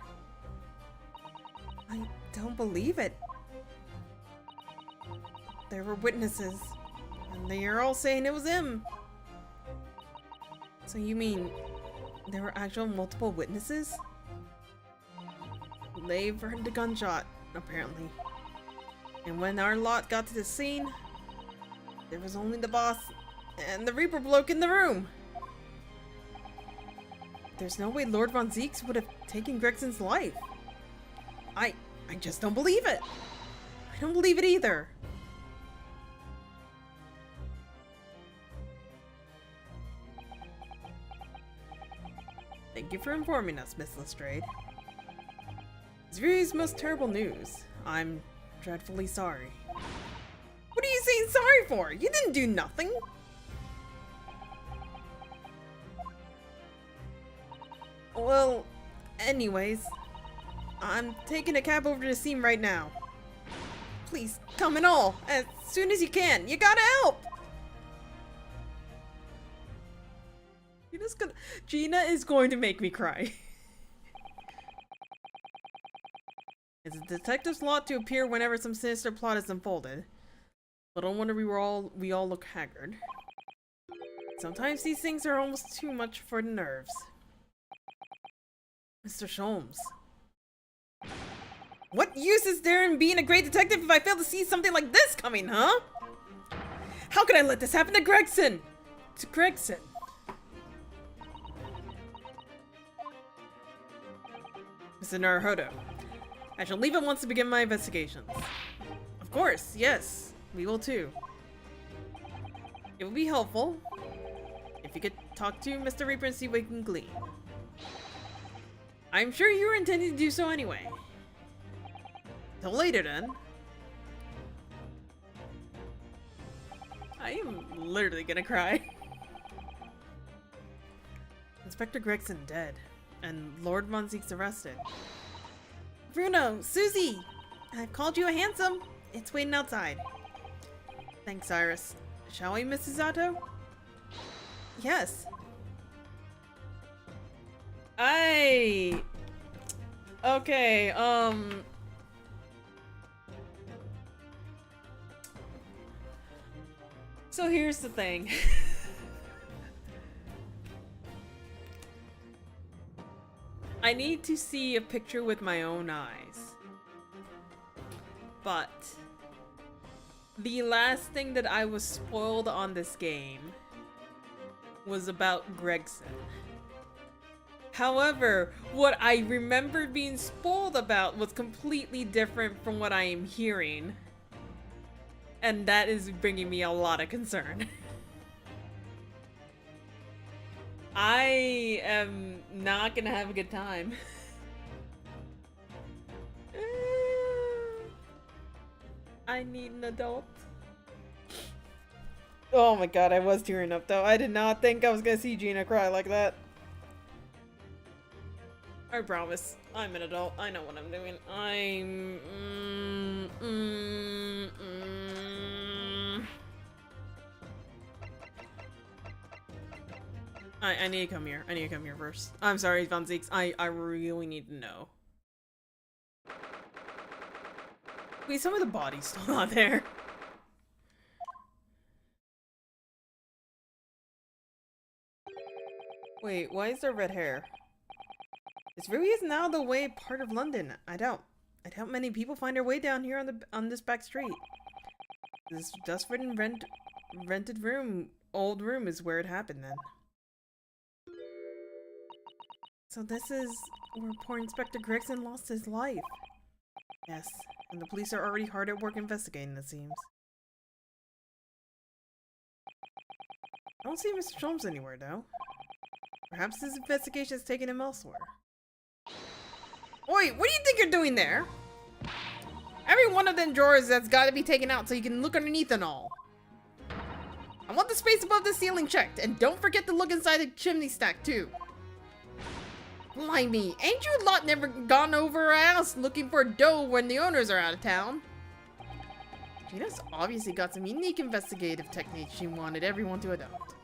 I don't believe it. There were witnesses, and they are all saying it was him. So you mean there were actual multiple witnesses? They've heard the gunshot, apparently. And when our lot got to the scene, there was only the boss and the Reaper bloke in the room. There's no way Lord Von Zeeks would have taken Gregson's life. I just don't believe it. I don't believe it either. Thank you for informing us, Miss Lestrade. It's Viri's most terrible news. I'm dreadfully sorry. What are you saying sorry for? You didn't do nothing. Well, anyways, I'm taking a cab over to the scene right now. Please, come and all, as soon as you can. You gotta help! Gina is going to make me cry. It's a detective's lot to appear whenever some sinister plot is unfolded. Little wonder we all look haggard. Sometimes these things are almost too much for the nerves. Mr. Sholmes. What use is there in being a great detective if I fail to see something like this coming, huh? How could I let this happen to Gregson? To Gregson. Mr. Naruhodo, I shall leave at once to begin my investigations. Of course, yes, we will too. It would be helpful if you could talk to Mr. Reaper and see what you can glean. I'm sure you were intending to do so anyway. Till later then. I am literally gonna cry. Inspector Gregson dead, and Lord Von Zeke's arrested. Bruno, Susie! I've called you a handsome. It's waiting outside. Thanks, Iris. Shall we, Mrs. Otto? Yes. Okay, So here's the thing. I need to see a picture with my own eyes. But the last thing that I was spoiled on this game was about Gregson. However, what I remembered being spoiled about was completely different from what I am hearing. And that is bringing me a lot of concern. I am not gonna have a good time. I need an adult. Oh my god, I was tearing up though. I did not think I was gonna see Gina cry like that. I promise. I'm an adult. I know what I'm doing. I need to come here. I need to come here first. I'm sorry, Von Zeeks. I really need to know. Wait, some of the body's still not there. Wait, why is there red hair? This really is now the way part of London. I doubt many people find their way down here on this back street. This dust-ridden rented old room is where it happened then. So this is where poor Inspector Gregson lost his life. Yes, and the police are already hard at work investigating, it seems. I don't see Mr. Sholmes anywhere, though. Perhaps his investigation has taken him elsewhere. Wait, what do you think you're doing there? Every one of them drawers that's got to be taken out so you can look underneath and all. I want the space above the ceiling checked, and don't forget to look inside the chimney stack, too. Blimey, ain't you lot never gone over our house looking for dough when the owners are out of town? Gina's obviously got some unique investigative techniques she wanted everyone to adopt.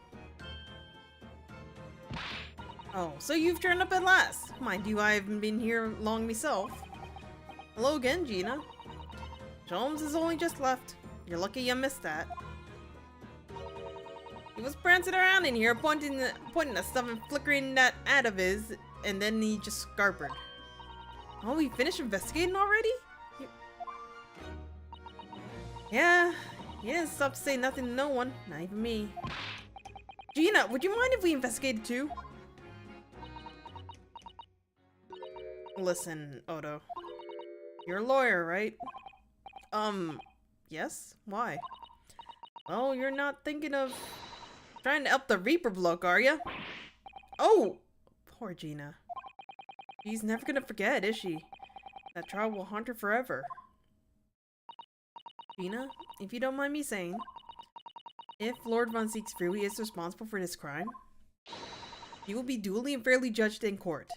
Oh, so you've turned up at last. Mind you, I haven't been here long myself. Hello again, Gina. Sholmes has only just left. You're lucky you missed that. He was prancing around in here, pointing at stuff and flickering that ad of his, and then he just scarpered. Oh, we finished investigating already? Yeah, he didn't stop to say nothing to no one, not even me. Gina, would you mind if we investigated too? Listen, Odo. You're a lawyer, right? Yes? Why? Well, you're not thinking of trying to help the Reaper bloke, are you? Oh! Poor Gina. She's never gonna forget, is she? That trial will haunt her forever. Gina, if you don't mind me saying, if Lord Von Zeeks really is responsible for this crime, he will be duly and fairly judged in court.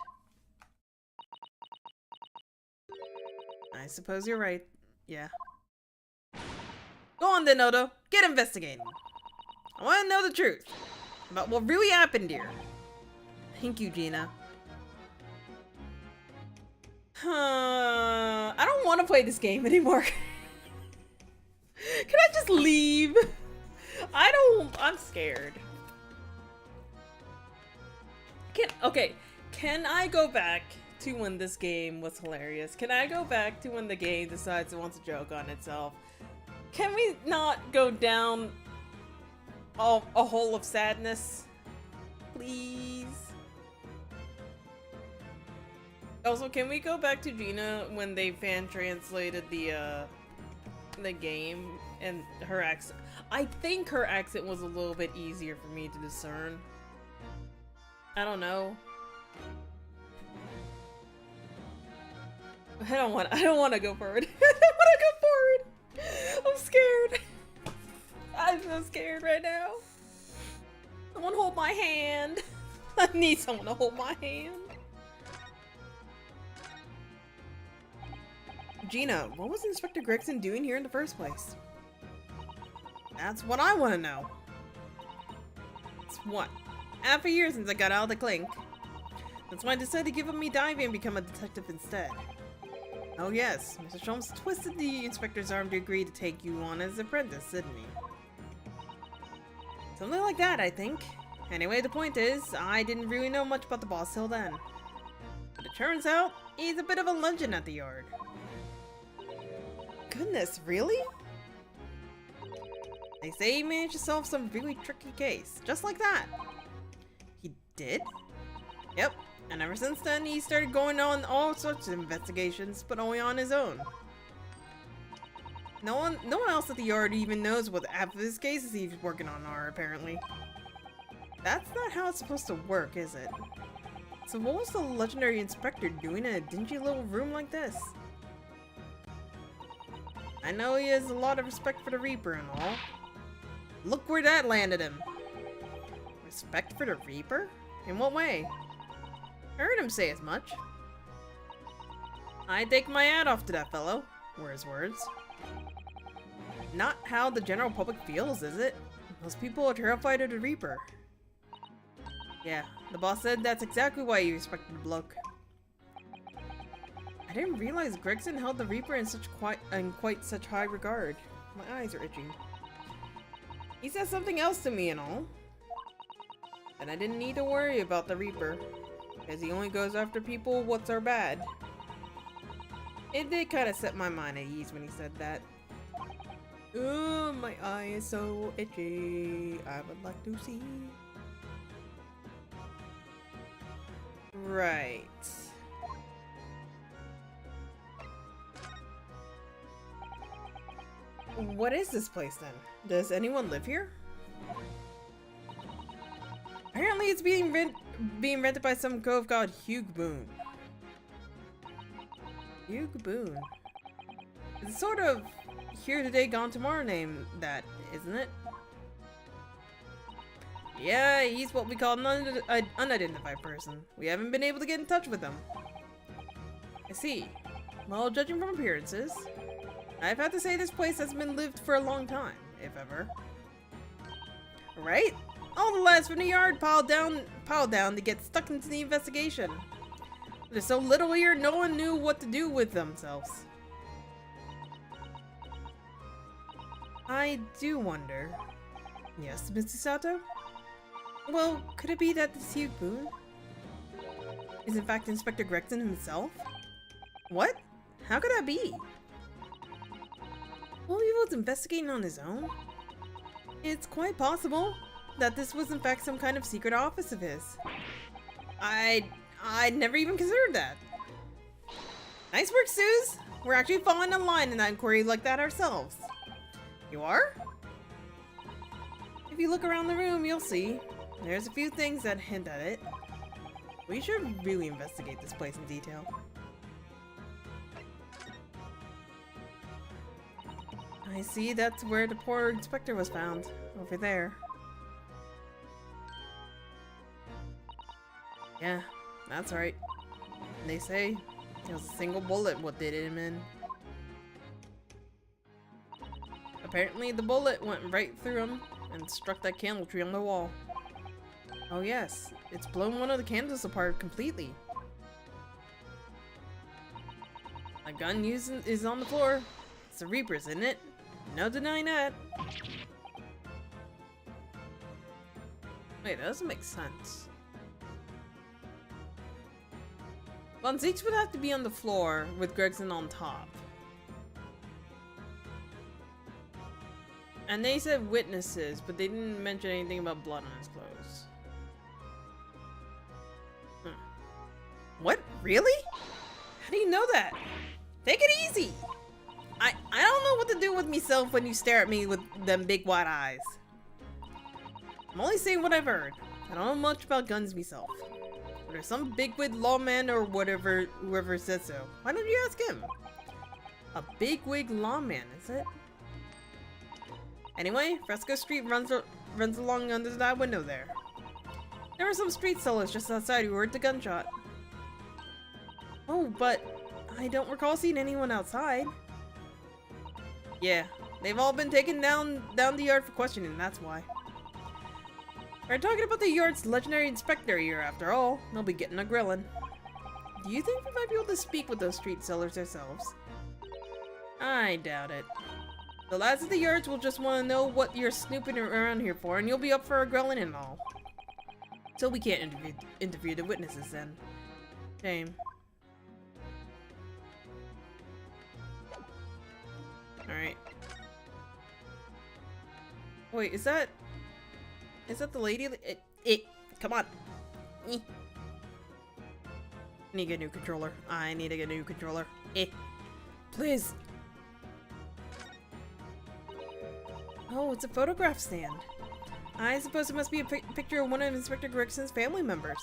I suppose you're right. Yeah. Go on then, Odo. Get investigating. I want to know the truth about what really happened here. Thank you, Gina. I don't want to play this game anymore. Can I just leave? I'm scared. Can I go back to when this game was hilarious? Can I go back to when the game decides it wants to joke on itself? Can we not go down a hole of sadness? Please? Also, can we go back to Gina when they fan translated the game and her accent? I think her accent was a little bit easier for me to discern. I don't know. I don't want to go forward. I don't want to go forward. I'm scared. I'm so scared right now. Someone hold my hand. I need someone to hold my hand. Gina, what was Inspector Gregson doing here in the first place? That's what I want to know. It's what? Half a year since I got out of the clink. That's why I decided to give up me diving and become a detective instead. Oh yes, Mr. Sholmes twisted the inspector's arm to agree to take you on as an apprentice, didn't he? Something like that, I think. Anyway, the point is, I didn't really know much about the boss till then. But it turns out, he's a bit of a legend at the yard. Goodness, really? They say he managed to solve some really tricky case, just like that. He did? Yep, and ever since then he started going on all sorts of investigations, but only on his own. No one else at the yard even knows what half of his cases he's working on are, apparently. That's not how it's supposed to work, is it? So what was the legendary inspector doing in a dingy little room like this? I know he has a lot of respect for the Reaper and all. Look where that landed him. Respect for the Reaper? In what way? I heard him say as much. I take my hat off to that fellow, were his words. Not how the general public feels, is it? Most people are terrified of the Reaper. Yeah, the boss said that's exactly why he respected the bloke. I didn't realize Gregson held the Reaper in quite such high regard. My eyes are itching. He said something else to me and all. And I didn't need to worry about the Reaper, because he only goes after people what are bad. It did kind of set my mind at ease when he said that. Oh, my eye is so itchy. I would like to see. Right. What is this place then? Does anyone live here? Apparently it's being rented by some cove called Hugh Boone. Hugh Boone. It's sort of here today, gone tomorrow name that, isn't it? Yeah, he's what we call an unidentified person. We haven't been able to get in touch with him. I see. Well, judging from appearances, I've had to say this place has been lived for a long time, if ever. Right? All the lads from the yard piled down to get stuck into the investigation. There's so little here, no one knew what to do with themselves. I do wonder. Yes, Mr. Sato? Well, could it be that this Hugh Boone is in fact Inspector Gregson himself? What? How could that be? Well, he was investigating on his own. It's quite possible that this was in fact some kind of secret office of his. I'd never even considered that. Nice work, Suze! We're actually following a line in that inquiry like that ourselves. You are? If you look around the room, you'll see. There's a few things that hint at it. We should really investigate this place in detail. I see that's where the poor inspector was found. Over there. Yeah, that's right. They say it was a single bullet what did him in. Apparently the bullet went right through him and struck that candle tree on the wall. Oh yes, it's blown one of the candles apart completely. A gun is on the floor. It's the Reaper's, isn't it? No denying that. Wait, that doesn't make sense. Von Zeeks would have to be on the floor with Gregson on top. And they said witnesses, but they didn't mention anything about blood on his clothes. What? Really? How do you know that? Take it easy! I don't know what to do with myself when you stare at me with them big wide eyes. I'm only saying what I've heard. I don't know much about guns myself. But there's some bigwig lawman or whatever, whoever said so. Why don't you ask him? A bigwig lawman, is it? Anyway, Fresco Street runs along under that window there. There were some street sellers just outside who heard the gunshot. Oh, but I don't recall seeing anyone outside. Yeah, they've all been taken down the yard for questioning, that's why. We're talking about the yard's legendary inspector here after all. They'll be getting a grilling. Do you think we might be able to speak with those street sellers ourselves? I doubt it. The lads at the yards will just want to know what you're snooping around here for, and you'll be up for a grilling and all. So we can't interview the witnesses then. Shame. Alright. Wait, is that the lady? Come on. I need to get a new controller. I need to get a new controller. Please. Oh, it's a photograph stand. I suppose it must be a picture of one of Inspector Gregson's family members.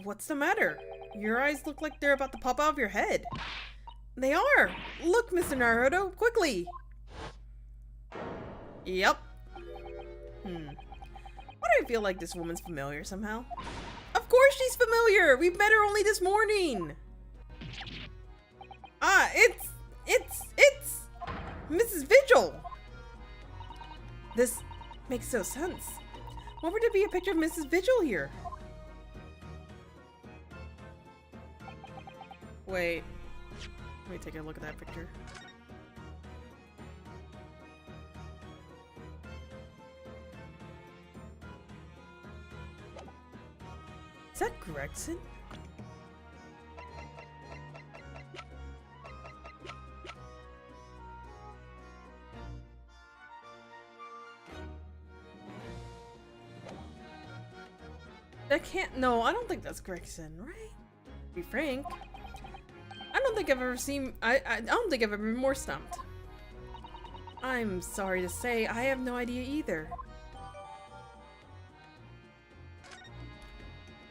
What's the matter? Your eyes look like they're about to pop out of your head. They are! Look, Mr. Naruto, quickly! Yep. Why do I feel like this woman's familiar somehow? Of course she's familiar! We've met her only this morning! Ah, it's Mrs. Vigil! This makes no sense. Why would there be a picture of Mrs. Vigil here? Wait. Let me take a look at that picture. Is that Gregson? That can't. No, I don't think that's Gregson, right? To be frank, I don't think I've ever seen. I don't think I've ever been more stumped. I'm sorry to say, I have no idea either.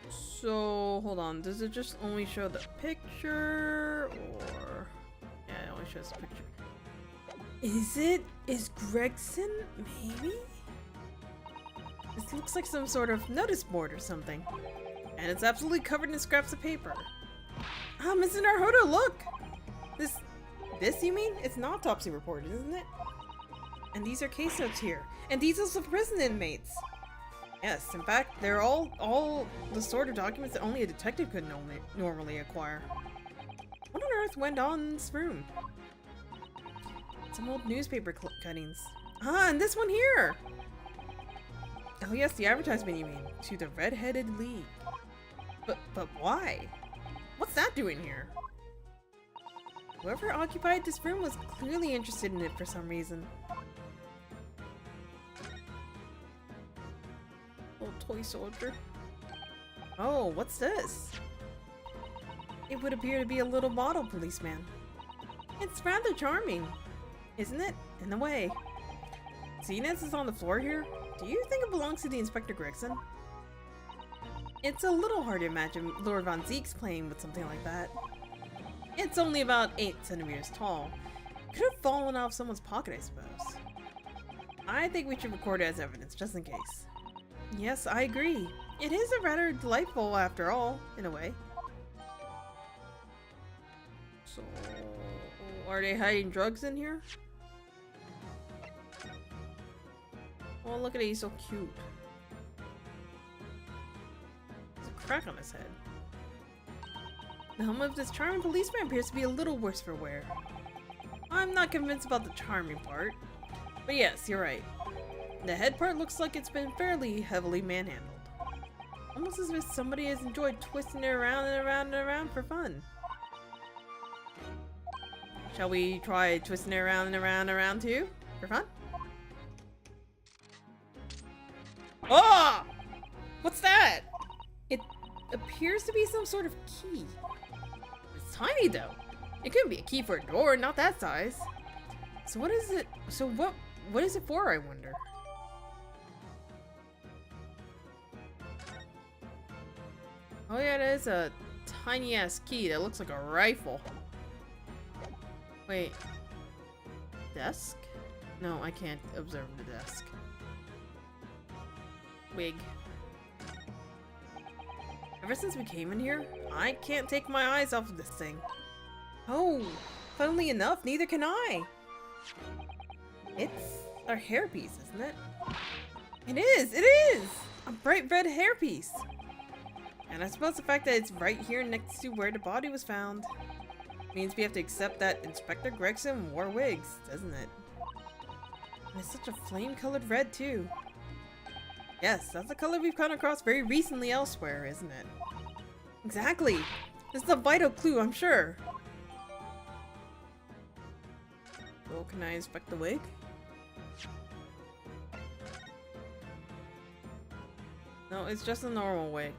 So hold on. Does it just only show the picture, or yeah, it only shows the picture? Is Gregson maybe? This looks like some sort of notice board or something. And it's absolutely covered in scraps of paper. Ah, Mr. Naruto, look! This you mean? It's an autopsy report, isn't it? And these are case notes here. And details of prison inmates. Yes, in fact, they're all the sort of documents that only a detective could normally acquire. What on earth went on in this room? Some old newspaper cuttings. Ah, and this one here! Oh yes, the advertisement you mean. To the Red-Headed League. But why? What's that doing here? Whoever occupied this room was clearly interested in it for some reason. Little toy soldier. Oh, what's this? It would appear to be a little bottle policeman. It's rather charming, isn't it? In a way. Seeing as it's on the floor here, do you think it belongs to the Inspector Gregson? It's a little hard to imagine Lord Von Zeeks playing with something like that. It's only about 8 centimeters tall. Could have fallen off someone's pocket, I suppose. I think we should record it as evidence, just in case. Yes, I agree. It is a rather delightful after all, in a way. So, are they hiding drugs in here? Oh, look at it, he's so cute. There's a crack on his head. The helmet of this charming policeman appears to be a little worse for wear. I'm not convinced about the charming part. But yes, you're right. The head part looks like it's been fairly heavily manhandled. Almost as if somebody has enjoyed twisting it around and around and around for fun. Shall we try twisting it around and around and around too? For fun? Oh! What's that? It appears to be some sort of key. It's tiny though. It could be a key for a door, not that size. So what is it? So what is it for, I wonder? Oh yeah, it is a tiny ass key that looks like a rifle. Wait. Desk? No, I can't observe the desk. Wig. Ever since we came in here, I can't take my eyes off of this thing. Oh, funnily enough, neither can I. It's a hairpiece, isn't it? It is! It is! A bright red hairpiece. And I suppose the fact that it's right here next to where the body was found means we have to accept that Inspector Gregson wore wigs, doesn't it? And it's such a flame-colored red, too. Yes, that's a color we've come across very recently elsewhere, isn't it? Exactly! This is a vital clue, I'm sure. Well, can I inspect the wig? No, it's just a normal wig.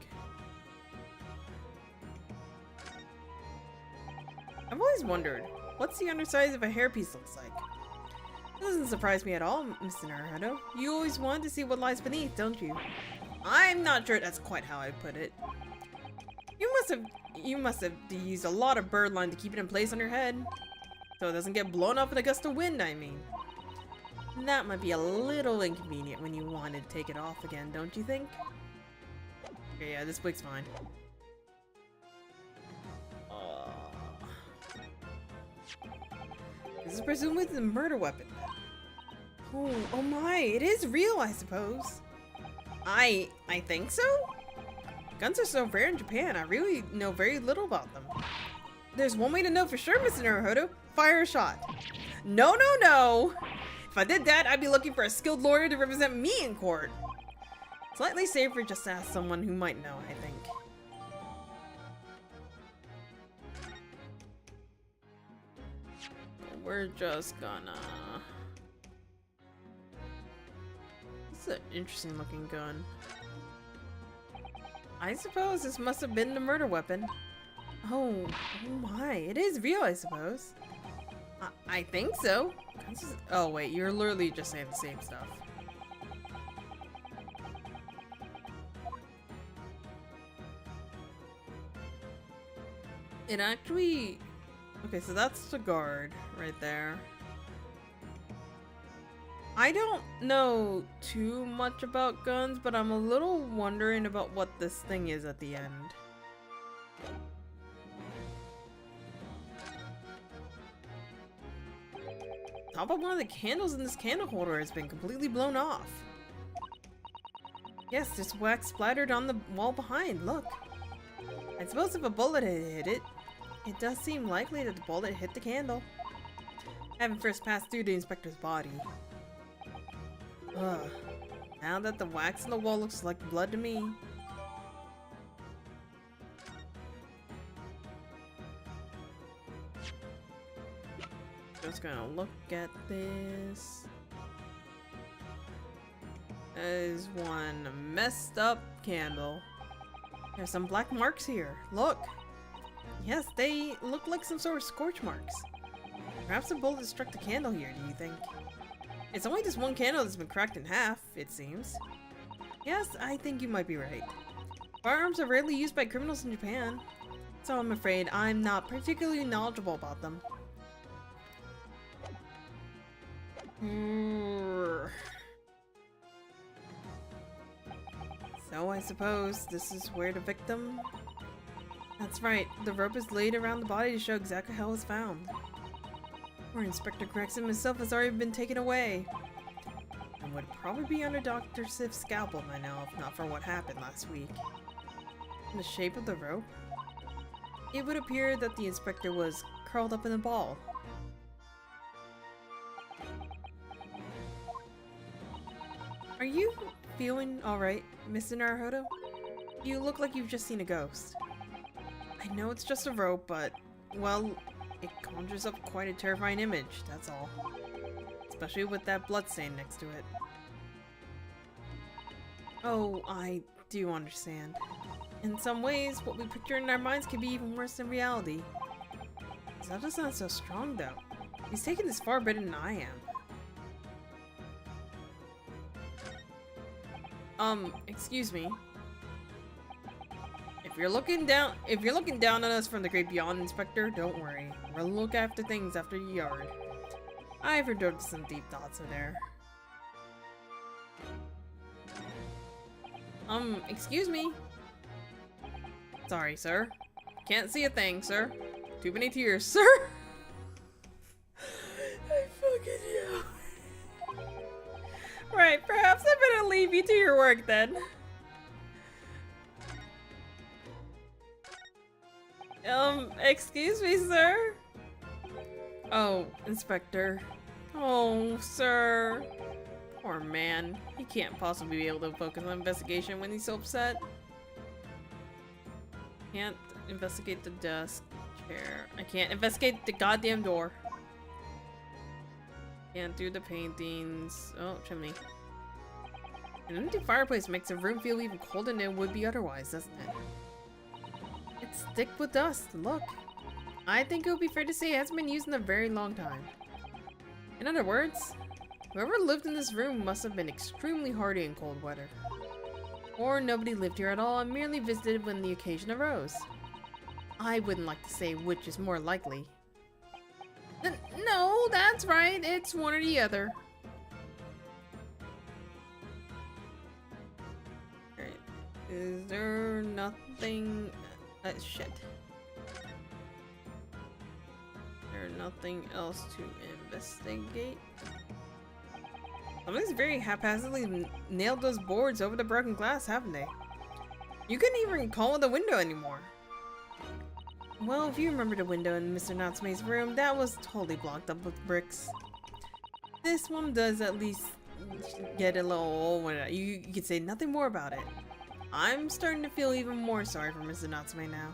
I've always wondered, what's the underside of a hairpiece looks like? It doesn't surprise me at all, Mr. Naruto. You always want to see what lies beneath, don't you? I'm not sure that's quite how I put it. You must have used a lot of birdline to keep it in place on your head. So it doesn't get blown off in a gust of wind, I mean. That might be a little inconvenient when you want to take it off again, don't you think? Okay, yeah, this wig's fine. This is presumably the murder weapon. Oh my, it is real, I suppose. I think so? Guns are so rare in Japan, I really know very little about them. There's one way to know for sure, Mr. Naruto. Fire a shot. No, no, no! If I did that, I'd be looking for a skilled lawyer to represent me in court. Slightly safer just to ask someone who might know, I think. We're just gonna... This is an interesting looking gun. I suppose this must have been the murder weapon. Oh my, it is real, I suppose. I think so. Oh wait, you're literally just saying the same stuff. It actually... Okay, so that's the guard right there. I don't know too much about guns, but I'm a little wondering about what this thing is at the end. Top of one of the candles in this candle holder has been completely blown off. Yes, there's wax splattered on the wall behind, look. I suppose if a bullet had hit it, it does seem likely that the bullet hit the candle. Having first passed through the inspector's body. Ugh. Now that the wax on the wall looks like blood to me. Just gonna look at this. There's one messed up candle. There's some black marks here. Look. Yes, they look like some sort of scorch marks. Perhaps a bullet struck the candle here, do you think? It's only this one candle that's been cracked in half, it seems. Yes, I think you might be right. Firearms are rarely used by criminals in Japan, so I'm afraid I'm not particularly knowledgeable about them. So I suppose this is where the victim... That's right, the rope is laid around the body to show exactly how it was found. Or Inspector Gregson himself has already been taken away. And would probably be under Dr. Sif's scalpel by now if not for what happened last week. In the shape of the rope, it would appear that the inspector was curled up in a ball. Are you feeling alright, Mr. Naruto? You look like you've just seen a ghost. I know it's just a rope, but, well, it conjures up quite a terrifying image, that's all. Especially with that bloodstain next to it. Oh, I do understand. In some ways, what we picture in our minds can be even worse than reality. That doesn't sound so strong, though. He's taken this far better than I am. Excuse me. If you're looking down on us from the great beyond, Inspector, don't worry. We'll look after things after the yard. I've indulged some deep thoughts in there. Excuse me. Sorry, sir. Can't see a thing, sir. Too many tears, sir. I fucking yeah. Right, perhaps I better leave you to your work then. Excuse me, sir? Oh, Inspector. Oh, sir. Poor man. He can't possibly be able to focus on investigation when he's so upset. Can't investigate the desk, chair. I can't investigate the goddamn door. Can't do the paintings. Oh, chimney. An empty fireplace makes a room feel even colder than it would be otherwise, doesn't it? It's thick with dust, look. I think it would be fair to say it hasn't been used in a very long time. In other words, whoever lived in this room must have been extremely hardy in cold weather. Or nobody lived here at all and merely visited when the occasion arose. I wouldn't like to say which is more likely. No, that's right, it's one or the other. Alright, is there nothing... shit. There's nothing else to investigate. Somebody's very haphazardly nailed those boards over the broken glass, haven't they? You couldn't even call it a window anymore. Well, if you remember the window in Mr. Natsume's room, that was totally blocked up with bricks. This one does at least get a little... You could say nothing more about it. I'm starting to feel even more sorry for Mr. Natsume now.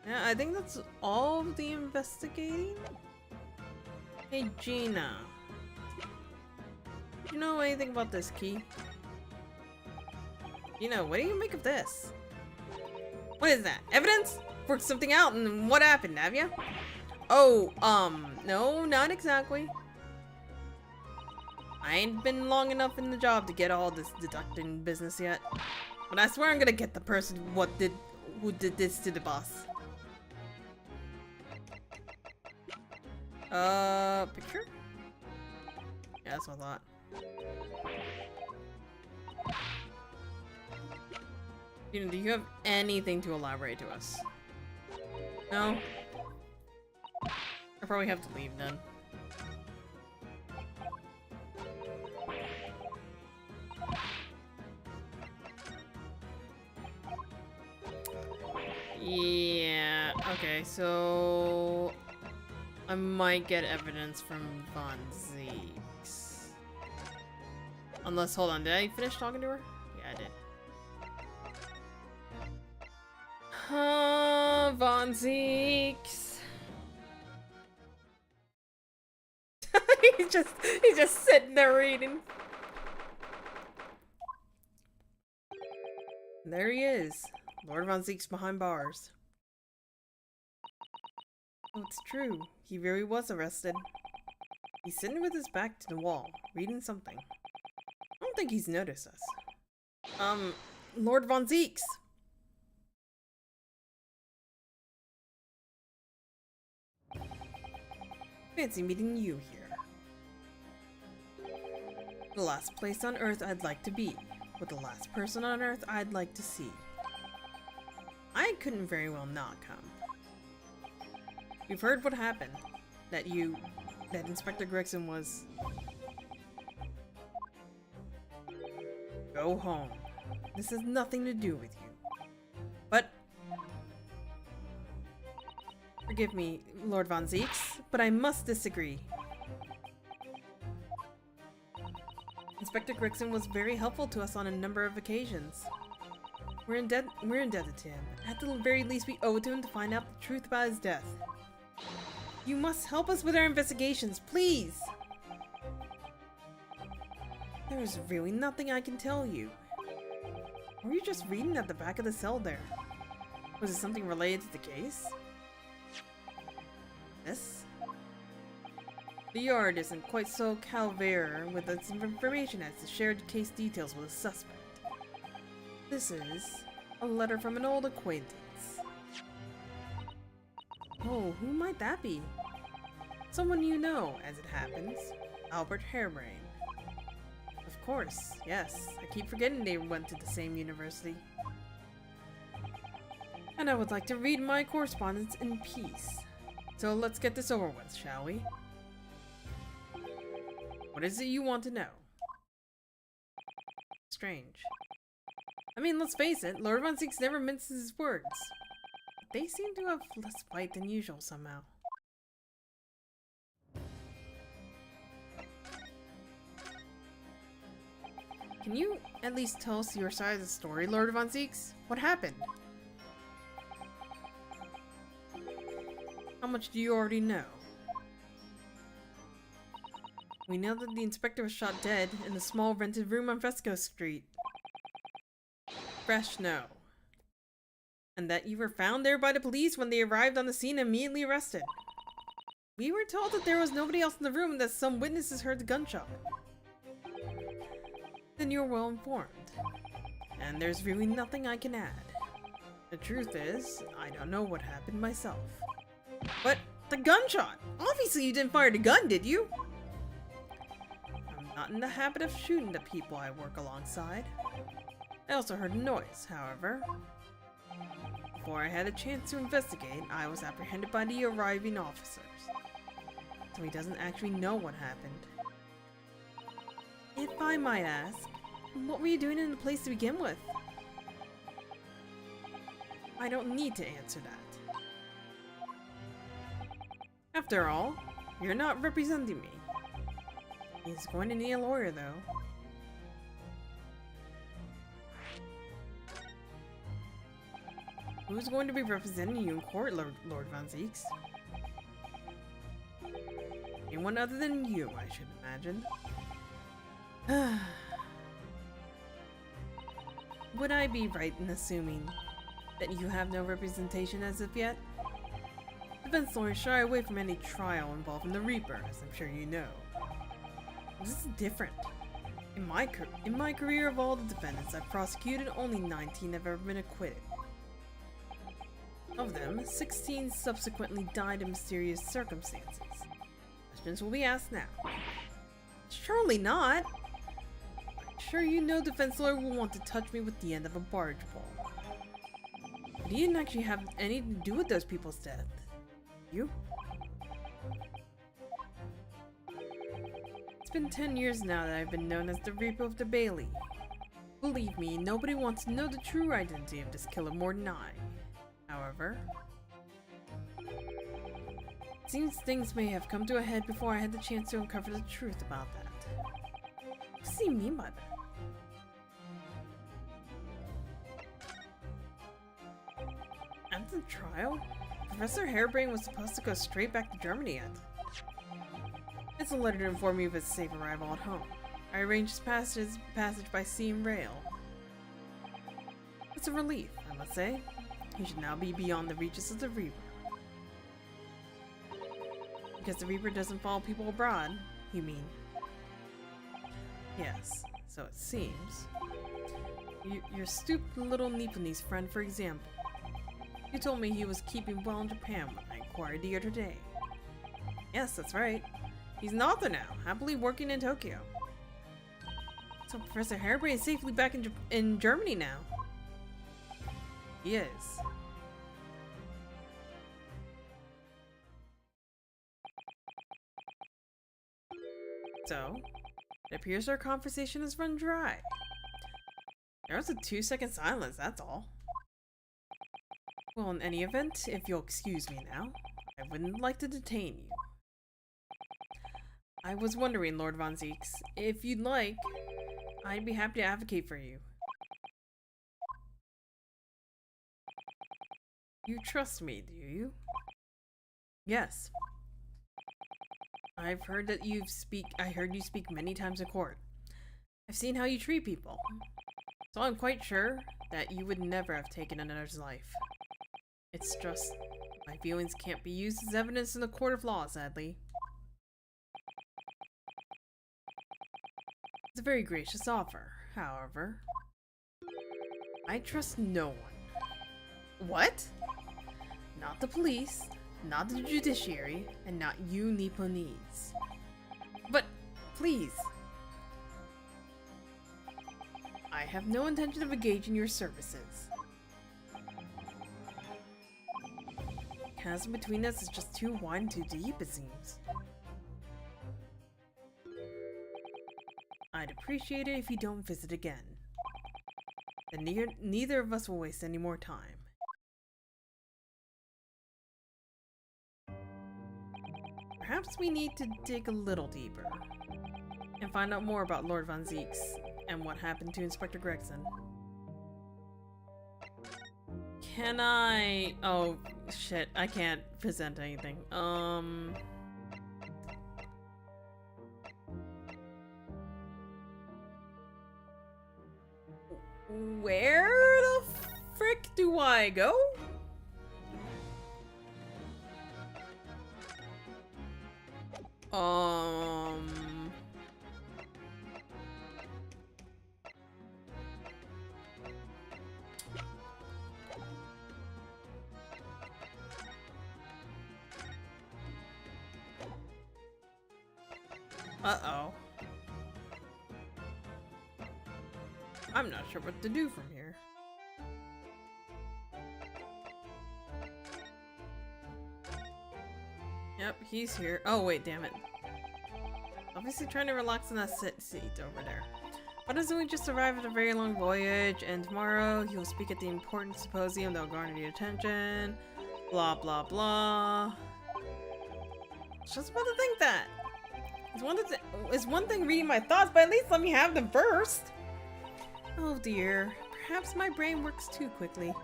Yeah, I think that's all of the investigating. Hey, Gina. Do you know anything about this key? What do you make of this? What is that? Evidence? Worked something out and what happened, have ya? Oh, no, not exactly. I ain't been long enough in the job to get all this deducting business yet. But I swear I'm gonna get the person who did this to the boss. Picture? Yeah, that's what I thought. Do you have anything to elaborate to us? No? I probably have to leave then. Yeah, okay, so I might get evidence from Von Zeeks. Unless, hold on, did I finish talking to her? Yeah, I did. Von Zeeks. he's just sitting there reading. There he is. Lord Von Zeeks behind bars. Oh, it's true. He really was arrested. He's sitting with his back to the wall, reading something. I don't think he's noticed us. Lord Von Zeeks! Fancy meeting you here. The last place on Earth I'd like to be, with the last person on Earth I'd like to see. I couldn't very well not come. You've heard what happened. That Inspector Gregson was... Go home. This has nothing to do with you. But... Forgive me, Lord Von Zeeks, but I must disagree. Inspector Gregson was very helpful to us on a number of occasions. We're indebted to him. At the very least, we owe it to him to find out the truth about his death. You must help us with our investigations, please! There is really nothing I can tell you. Or were you just reading at the back of the cell there? Was it something related to the case? This? The yard isn't quite so cavalier with its information as the shared case details with a suspect. This is a letter from an old acquaintance. Oh, who might that be? Someone you know, as it happens. Albert Harebrain. Of course, yes. I keep forgetting they went to the same university. And I would like to read my correspondence in peace. So let's get this over with, shall we? What is it you want to know? Strange. I mean, let's face it, Lord Von Zieks never minces his words. They seem to have less bite than usual somehow. Can you at least tell us your side of the story, Lord Von Zieks? What happened? How much do you already know? We know that the inspector was shot dead in the small rented room on Fresco Street. Fresh, no. And that you were found there by the police when they arrived on the scene and immediately arrested. We were told that there was nobody else in the room and that some witnesses heard the gunshot. Then you're well informed. And there's really nothing I can add. The truth is, I don't know what happened myself. But the gunshot! Obviously you didn't fire the gun, did you? I'm not in the habit of shooting the people I work alongside. I also heard a noise, however. Before I had a chance to investigate, I was apprehended by the arriving officers. So he doesn't actually know what happened. If I might ask, what were you doing in the place to begin with? I don't need to answer that. After all, you're not representing me. He's going to need a lawyer, though. Who's going to be representing you in court, Lord Von Zieks? Anyone other than you, I should imagine. Would I be right in assuming that you have no representation as of yet? Defense lawyers shy away from any trial involving the Reaper, as I'm sure you know. This is different. In my career of all the defendants I've prosecuted, only 19 have ever been acquitted. Of them, 16 subsequently died in mysterious circumstances. Questions will be asked now. Surely not! I'm sure you know defense lawyer will want to touch me with the end of a barge pole. But you didn't actually have anything to do with those people's death. You? It's been 10 years now that I've been known as the Reaper of the Bailey. Believe me, nobody wants to know the true identity of this killer more than I. However, it seems things may have come to a head before I had the chance to uncover the truth about that. What does he mean by that? After the trial, Professor Harebrain was supposed to go straight back to Germany yet. It's a letter to inform me of his safe arrival at home. I arranged his passage by sea and rail. It's a relief, I must say. He should now be beyond the reaches of the Reaper. Because the Reaper doesn't follow people abroad, you mean? Yes, so it seems. Your stupid little Nipponese friend, for example. You told me he was keeping well in Japan when I inquired the other day. Yes, that's right. He's an author now, happily working in Tokyo. So Professor Harebrain is safely back in Germany now. He is. So, it appears our conversation has run dry. There was a 2-second silence, that's all. Well, in any event, if you'll excuse me now, I wouldn't like to detain you. I was wondering, Lord Von Zieks, if you'd like, I'd be happy to advocate for you. You trust me, do you? Yes. I heard you speak many times in court. I've seen how you treat people. So I'm quite sure that you would never have taken another's life. It's just my feelings can't be used as evidence in the court of law, sadly. It's a very gracious offer, however. I trust no one. What? Not the police, not the judiciary, and not you Nipponese. But, please. I have no intention of engaging your services. The chasm between us is just too wide and too deep, it seems. I'd appreciate it if you don't visit again. Then neither of us will waste any more time. Perhaps we need to dig a little deeper and find out more about Lord Von Zeeks and what happened to Inspector Gregson. Can I... Oh, shit. I can't present anything. Where the frick do I go? Uh-oh. I'm not sure what to do from here. Yep, he's here. Oh, wait, damn it. Obviously trying to relax in that seat over there. Why doesn't we just arrive at a very long voyage, and tomorrow he will speak at the important symposium that will garner the attention. Blah, blah, blah. Just about to think that. It's one thing reading my thoughts, but at least let me have them first. Oh dear. Perhaps my brain works too quickly.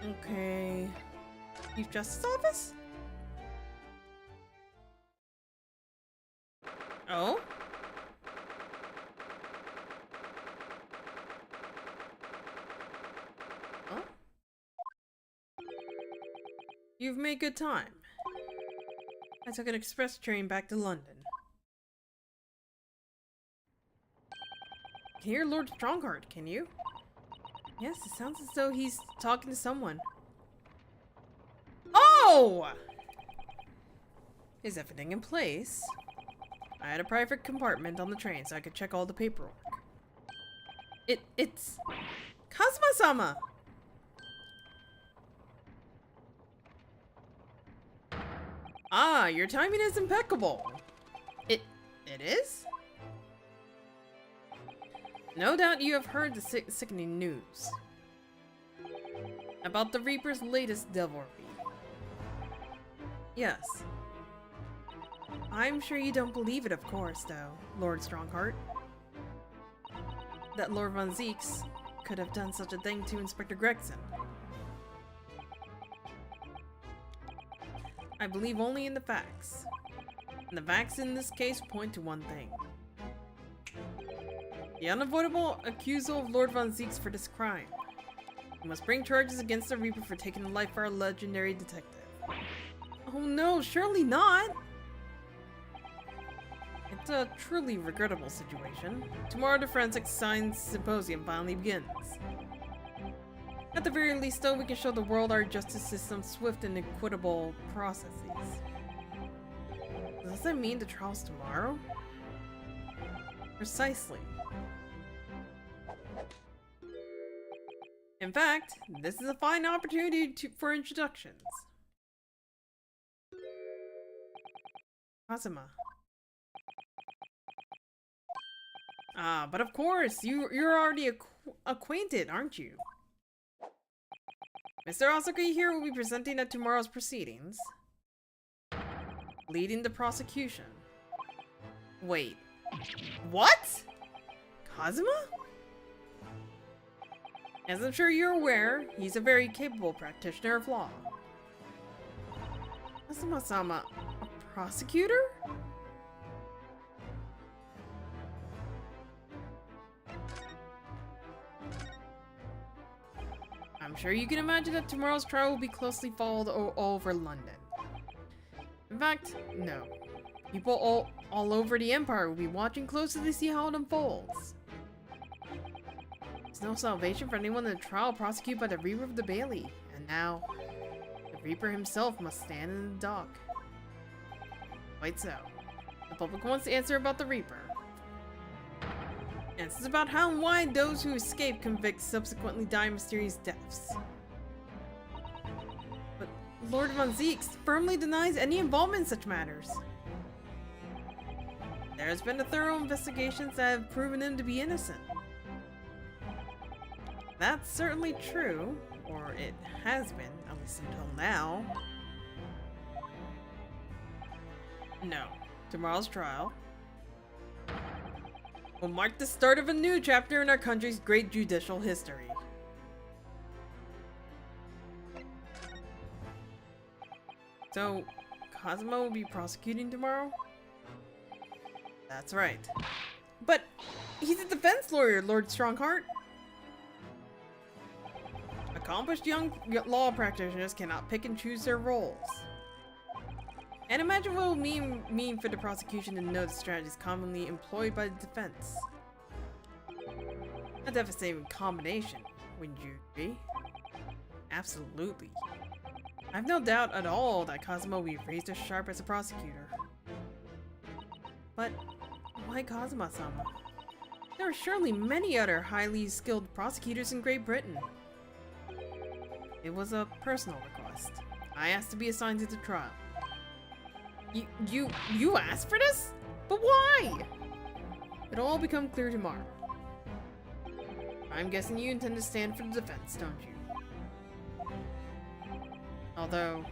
Okay. Chief Justice Office? Oh? Oh? You've made good time. I took an express train back to London. Can hear Lord Strongheart, can you? Yes, it sounds as though he's talking to someone. Oh! Is everything in place? I had a private compartment on the train so I could check all the paperwork. It's... Kazuma-sama! Ah, your timing is impeccable. It is? No doubt you have heard the sickening news about the Reaper's latest devilry. Yes. I'm sure you don't believe it, of course, though, Lord Strongheart. That Lord Von Zeeks could have done such a thing to Inspector Gregson. I believe only in the facts. And the facts in this case point to one thing. The unavoidable accusal of Lord Von Zeeks for this crime. We must bring charges against the Reaper for taking the life of our legendary detective. Oh no, surely not! It's a truly regrettable situation. Tomorrow the forensic science symposium finally begins. At the very least though, we can show the world our justice system's swift and equitable processes. Does that mean the trial's tomorrow? Precisely. In fact, this is a fine opportunity for introductions. Kazuma. Ah, but of course, you're already acquainted, aren't you? Mr. Asaki here will be presenting at tomorrow's proceedings. Leading the prosecution. Wait, What? Kazuma? As I'm sure you're aware, he's a very capable practitioner of law. Kazuma-sama, a prosecutor? I'm sure you can imagine that tomorrow's trial will be closely followed all over London. In fact, no. People all over the Empire will be watching closely to see how it unfolds. There's no salvation for anyone in the trial prosecuted by the Reaper of the Bailey. And now, the Reaper himself must stand in the dock. Quite so. The public wants to answer about the Reaper. Answers about how and why those who escape convict subsequently die mysterious deaths. But Lord Von Zeeks firmly denies any involvement in such matters. There has been a thorough investigations that have proven him to be innocent. That's certainly true, or it has been, at least until now. No. Tomorrow's trial will mark the start of a new chapter in our country's great judicial history. So, Kazuma will be prosecuting tomorrow? That's right. But he's a defense lawyer, Lord Strongheart. Accomplished young law practitioners cannot pick and choose their roles. And imagine what it will mean for the prosecution to know the strategies commonly employed by the defense. A devastating combination, wouldn't you agree? Absolutely. I have no doubt at all that Kazuma will be raised as sharp as a prosecutor. But why Kazuma-sama? There are surely many other highly skilled prosecutors in Great Britain. It was a personal request. I asked to be assigned to the trial. You asked for this? But why? It'll all become clear tomorrow. I'm guessing you intend to stand for the defense, don't you? Although,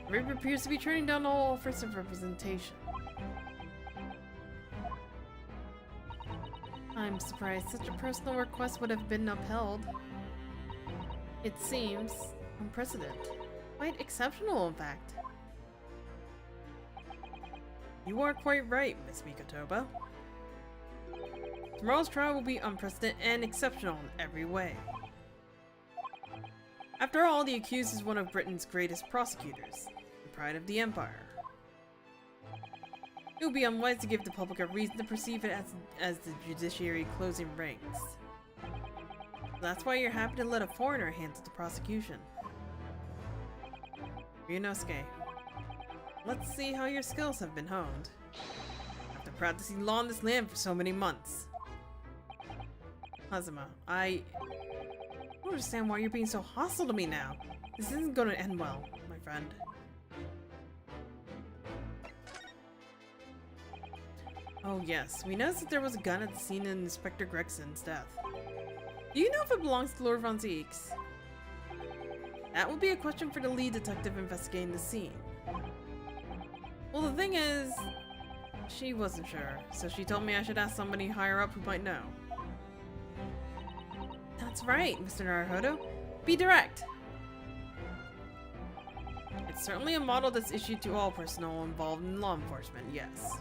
Reaper appears to be turning down all offers of representation. I'm surprised such a personal request would have been upheld. It seems unprecedented. Quite exceptional, in fact. You are quite right, Miss Mikotoba. Tomorrow's trial will be unprecedented and exceptional in every way. After all, the accused is one of Britain's greatest prosecutors, the pride of the Empire. It would be unwise to give the public a reason to perceive it as the judiciary closing ranks. That's why you're happy to let a foreigner handle the prosecution. Ryunosuke, let's see how your skills have been honed. After practicing law in this land for so many months. Kazuma, I don't understand why you're being so hostile to me now. This isn't going to end well, my friend. Oh yes, we noticed that there was a gun at the scene in Inspector Gregson's death. Do you know if it belongs to Lord Von Zeeks? That would be a question for the lead detective investigating the scene. Well, the thing is, she wasn't sure, so she told me I should ask somebody higher up who might know. That's right, Mr. Naruhodo. Be direct! It's certainly a model that's issued to all personnel involved in law enforcement, yes.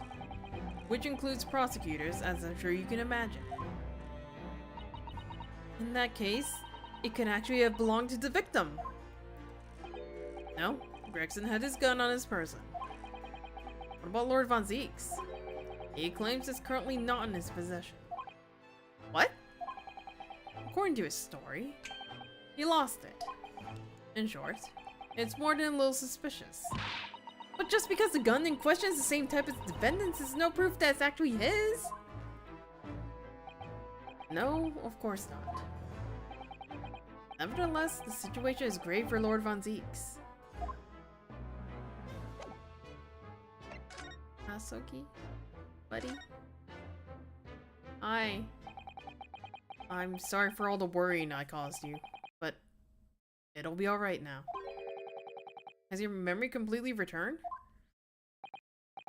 Which includes prosecutors, as I'm sure you can imagine. In that case, it could actually have belonged to the victim. No, Gregson had his gun on his person. What about Lord Von Zeeks? He claims it's currently not in his possession. What? According to his story, he lost it. In short, it's more than a little suspicious. But just because the gun in question is the same type as the defendant's is no proof that it's actually his? No, of course not. Nevertheless, the situation is grave for Lord Von Zeeks. Hasoki? Buddy? I'm sorry for all the worrying I caused you, but it'll be alright now. Has your memory completely returned?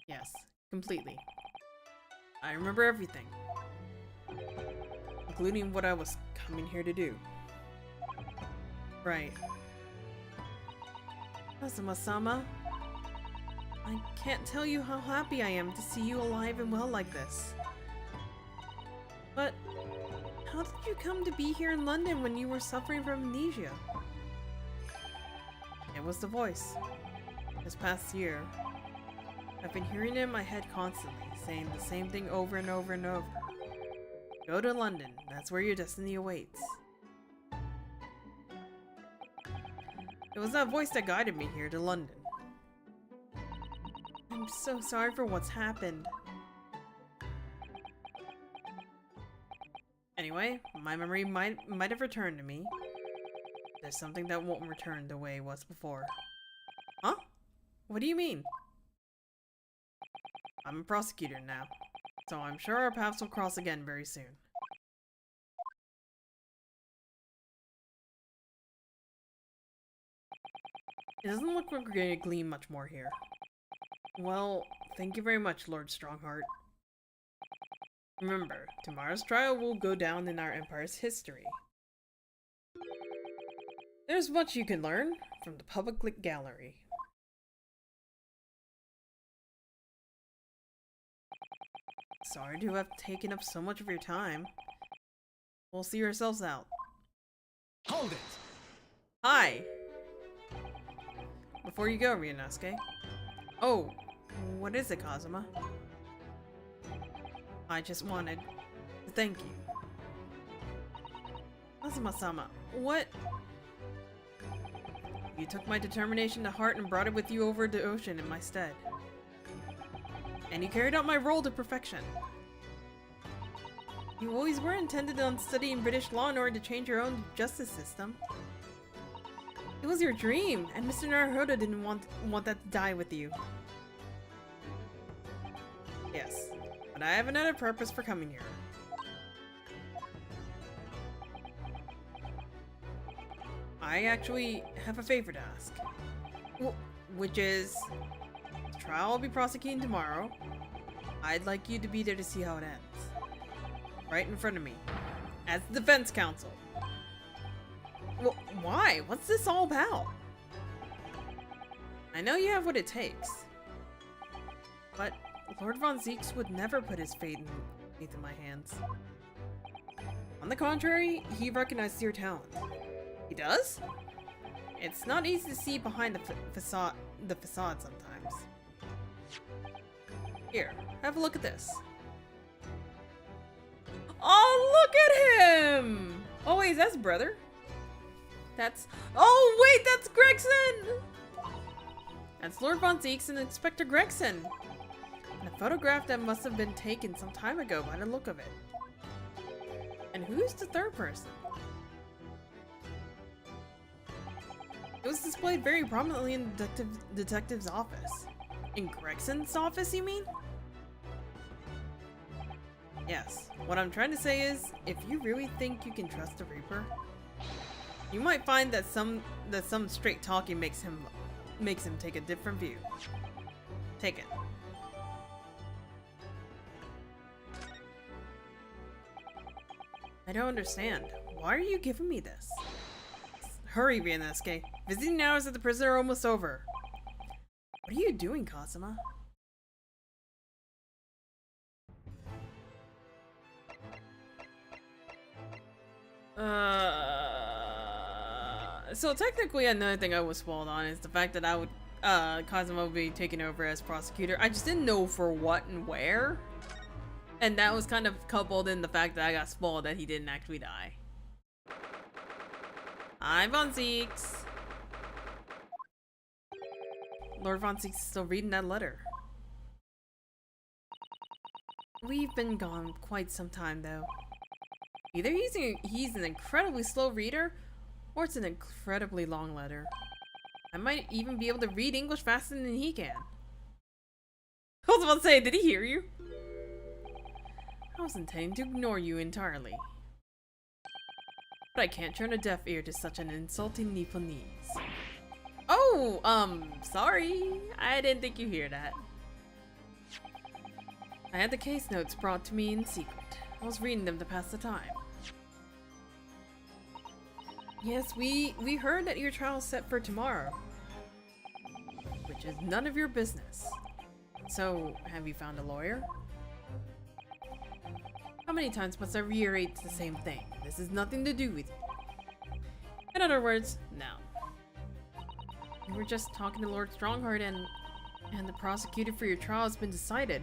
Yes, completely. I remember everything. Including what I was coming here to do. Right. Kazuma-sama, I can't tell you how happy I am to see you alive and well like this. But how did you come to be here in London when you were suffering from amnesia? It was the voice. This past year, I've been hearing it in my head constantly, saying the same thing over and over and over. Go to London, that's where your destiny awaits. It was that voice that guided me here to London. I'm so sorry for what's happened. Anyway, my memory might have returned to me. There's something that won't return the way it was before. Huh? What do you mean? I'm a prosecutor now, so I'm sure our paths will cross again very soon. It doesn't look like we're going to glean much more here. Well, thank you very much, Lord Strongheart. Remember, tomorrow's trial will go down in our Empire's history. There's much you can learn from the public gallery. Sorry to have taken up so much of your time. We'll see yourselves out. Hold it! Hi! Before you go, Ryunosuke. Oh, what is it, Kazuma? I just wanted to thank you. Kazuma-sama, what? You took my determination to heart and brought it with you over the ocean in my stead. And you carried out my role to perfection. You always were intended on studying British law in order to change your own justice system. It was your dream, and Mr. Naruhodo didn't want that to die with you. Yes, but I have another purpose for coming here. I actually have a favor to ask. Which is, the trial I'll be prosecuting tomorrow. I'd like you to be there to see how it ends. Right in front of me. As the defense counsel. Well, why? What's this all about? I know you have what it takes. But Lord Von Zieks would never put his fate into my hands. On the contrary, he recognizes your talent. He does? It's not easy to see behind the facade sometimes. Here, have a look at this. Oh, look at him! Oh wait, that's brother. That's... Oh wait, that's Gregson! That's Lord Von Zieks and Inspector Gregson. And a photograph that must have been taken some time ago by the look of it. And who's the third person? It was displayed very prominently in the detective's office. In Gregson's office, you mean? Yes. What I'm trying to say is, if you really think you can trust the Reaper, you might find that some straight talking makes him take a different view. Take it. I don't understand. Why are you giving me this? Hurry, Ryunosuke. Visiting hours at the prison are almost over. What are you doing, Kazuma? So technically another thing I was spoiled on is the fact that Kazuma would be taking over as prosecutor. I just didn't know for what and where. And that was kind of coupled in the fact that I got spoiled that he didn't actually die. Hi, Von Zieks. Lord Von Zieks is still reading that letter. We've been gone quite some time, though. Either he's an incredibly slow reader, or it's an incredibly long letter. I might even be able to read English faster than he can. I was about to say, did he hear you? I was intending to ignore you entirely. But I can't turn a deaf ear to such an insulting Nipponese. Oh, sorry. I didn't think you hear that. I had the case notes brought to me in secret. I was reading them to pass the time. Yes, we heard that your trial is set for tomorrow. Which is none of your business. So, have you found a lawyer? How many times must I reiterate the same thing? This has nothing to do with you. In other words, no. We were just talking to Lord Strongheart and the prosecutor for your trial has been decided.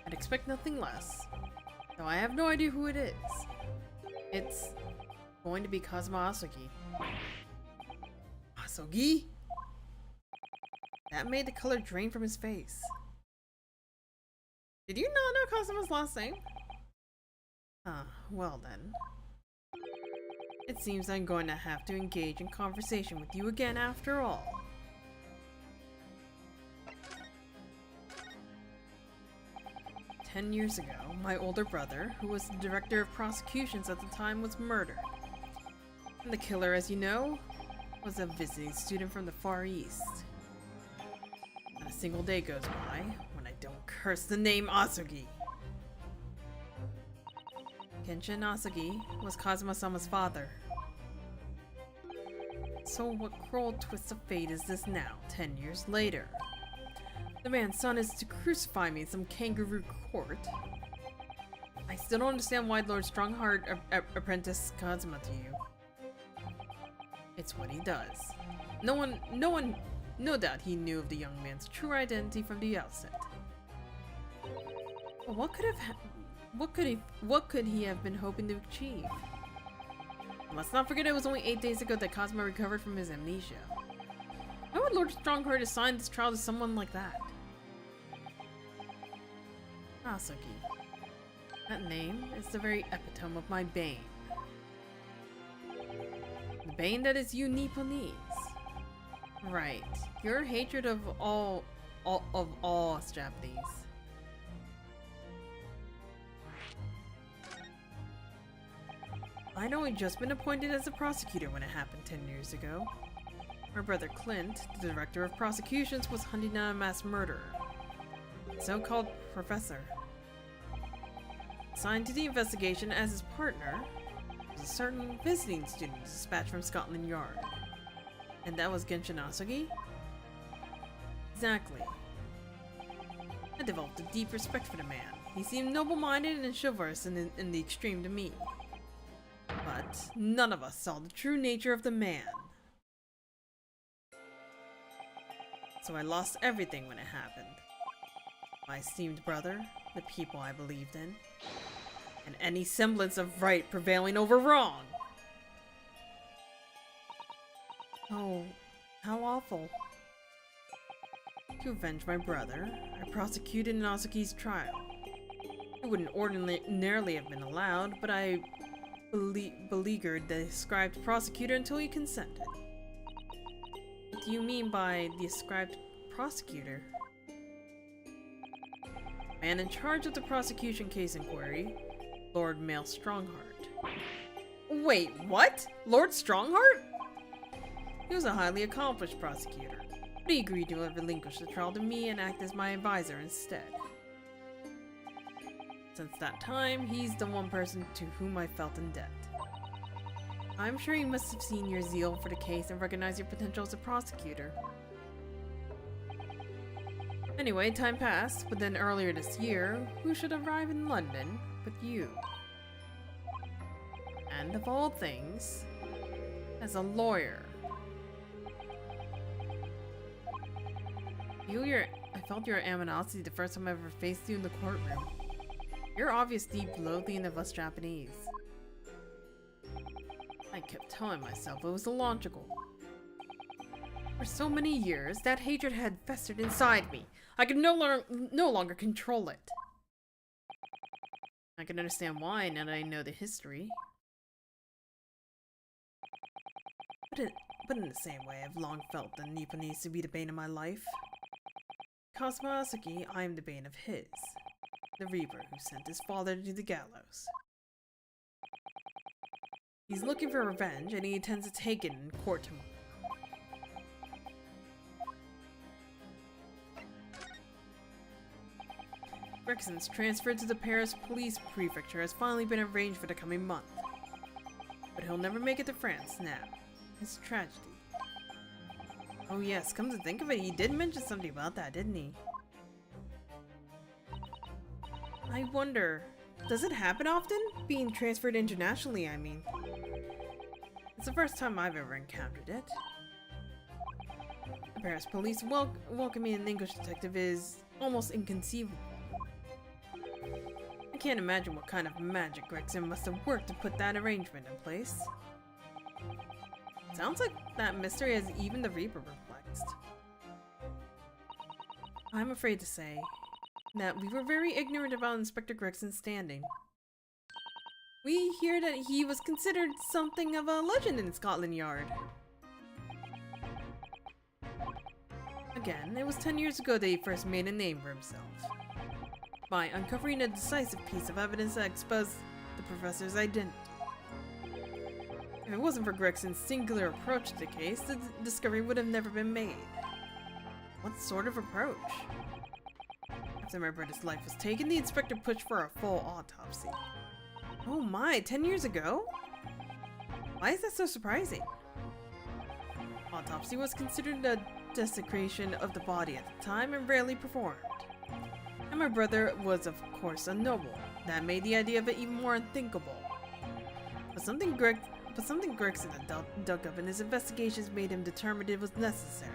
I'd expect nothing less. Though I have no idea who it is. It's going to be Kazuma Asogi. Asogi? That made the color drain from his face. Did you not know Kazuma's last name? Ah, well then. It seems I'm going to have to engage in conversation with you again after all. "10 years ago, my older brother, who was the director of prosecutions at the time, was murdered. And the killer, as you know, was a visiting student from the Far East. Not a single day goes by when I don't curse the name Asogi. Kenshin Asogi was Kazuma-sama's father. So what cruel twist of fate is this now, 10 years later? The man's son is to crucify me in some kangaroo court. I still don't understand why Lord Strongheart apprenticed Kazuma to you. It's what he does. No doubt he knew of the young man's true identity from the outset. But what could he have been hoping to achieve? Let's not forget it was only 8 days ago that Kazuma recovered from his amnesia. Why would Lord Strongheart assign this trial to someone like that? Asogi. That name is the very epitome of my bane. The bane that is you Nipponese. Right. Your hatred of all us Japanese. I'd only just been appointed as a prosecutor when it happened 10 years ago. My brother Clint, the director of prosecutions, was hunting down a mass murderer. The so-called professor. Assigned to the investigation as his partner was a certain visiting student dispatched from Scotland Yard. And that was Genshin Asogi? Exactly. I developed a deep respect for the man. He seemed noble-minded and chivalrous in the extreme to me. But none of us saw the true nature of the man. So I lost everything when it happened. My esteemed brother, the people I believed in, and any semblance of right prevailing over wrong. Oh, how awful. To avenge my brother, I prosecuted Asogi's trial. It wouldn't ordinarily have been allowed, but I beleaguered the ascribed prosecutor until he consented. What do you mean by the ascribed prosecutor? Man in charge of the prosecution case inquiry, Lord Mail Strongheart. Wait, what? Lord Strongheart? He was a highly accomplished prosecutor, but he agreed to relinquish the trial to me and act as my advisor instead. Since that time, he's the one person to whom I felt in debt. I'm sure he must have seen your zeal for the case and recognized your potential as a prosecutor. Anyway, time passed, but then earlier this year, who should arrive in London but you? And of all things, as a lawyer. I felt your animosity the first time I ever faced you in the courtroom. Your obvious deep loathing of us Japanese. I kept telling myself it was illogical. For so many years, that hatred had festered inside me. I could no longer control it. I can understand why now that I know the history. But in the same way, I've long felt the Nipponese to be the bane of my life. Kazuma Asogi, I am the bane of his. The Reaper who sent his father to the gallows. He's looking for revenge, and he intends to take it in court tomorrow. Gregson's transfer to the Paris Police Prefecture has finally been arranged for the coming month. But he'll never make it to France now. It's a tragedy. Oh yes, come to think of it, he did mention something about that, didn't he? I wonder, does it happen often? Being transferred internationally, I mean. It's the first time I've ever encountered it. The Paris police welcoming an English detective is almost inconceivable. I can't imagine what kind of magic Gregson must have worked to put that arrangement in place. Sounds like that mystery has even the Reaper perplexed. I'm afraid to say that we were very ignorant about Inspector Gregson's standing. We hear that he was considered something of a legend in Scotland Yard. Again, it was 10 years ago that he first made a name for himself, by uncovering a decisive piece of evidence that exposed the professor's identity. If it wasn't for Gregson's singular approach to the case, the discovery would have never been made. What sort of approach? After my brother's life was taken, the inspector pushed for a full autopsy. Oh my, 10 years ago? Why is that so surprising? Autopsy was considered a desecration of the body at the time and rarely performed. And my brother was of course a noble. That made the idea of it even more unthinkable. But something Gregson had dug up in his investigations made him determined it was necessary.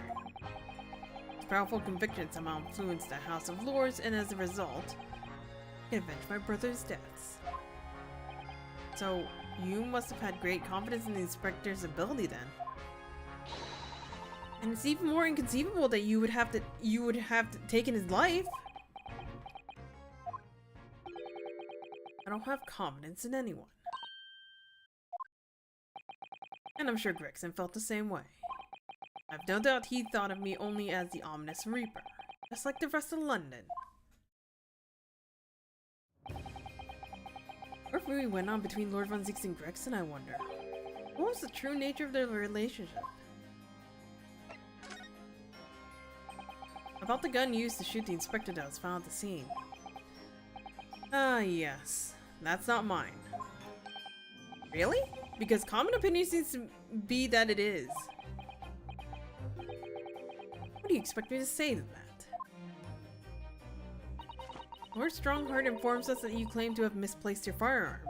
His powerful conviction somehow influenced the House of Lords, and as a result, he avenged my brother's deaths. So, you must have had great confidence in the inspector's ability then. And it's even more inconceivable that you would have taken his life. I don't have confidence in anyone. And I'm sure Gregson felt the same way. I've no doubt he thought of me only as the ominous Reaper, just like the rest of London. What really went on between Lord Von Zieks and Gregson, I wonder? What was the true nature of their relationship? About the gun used to shoot the inspector that was found at the scene. Ah, yes. That's not mine. Really? Because common opinion seems to be that it is. What do you expect me to say to that? Lord Strongheart informs us that you claim to have misplaced your firearm.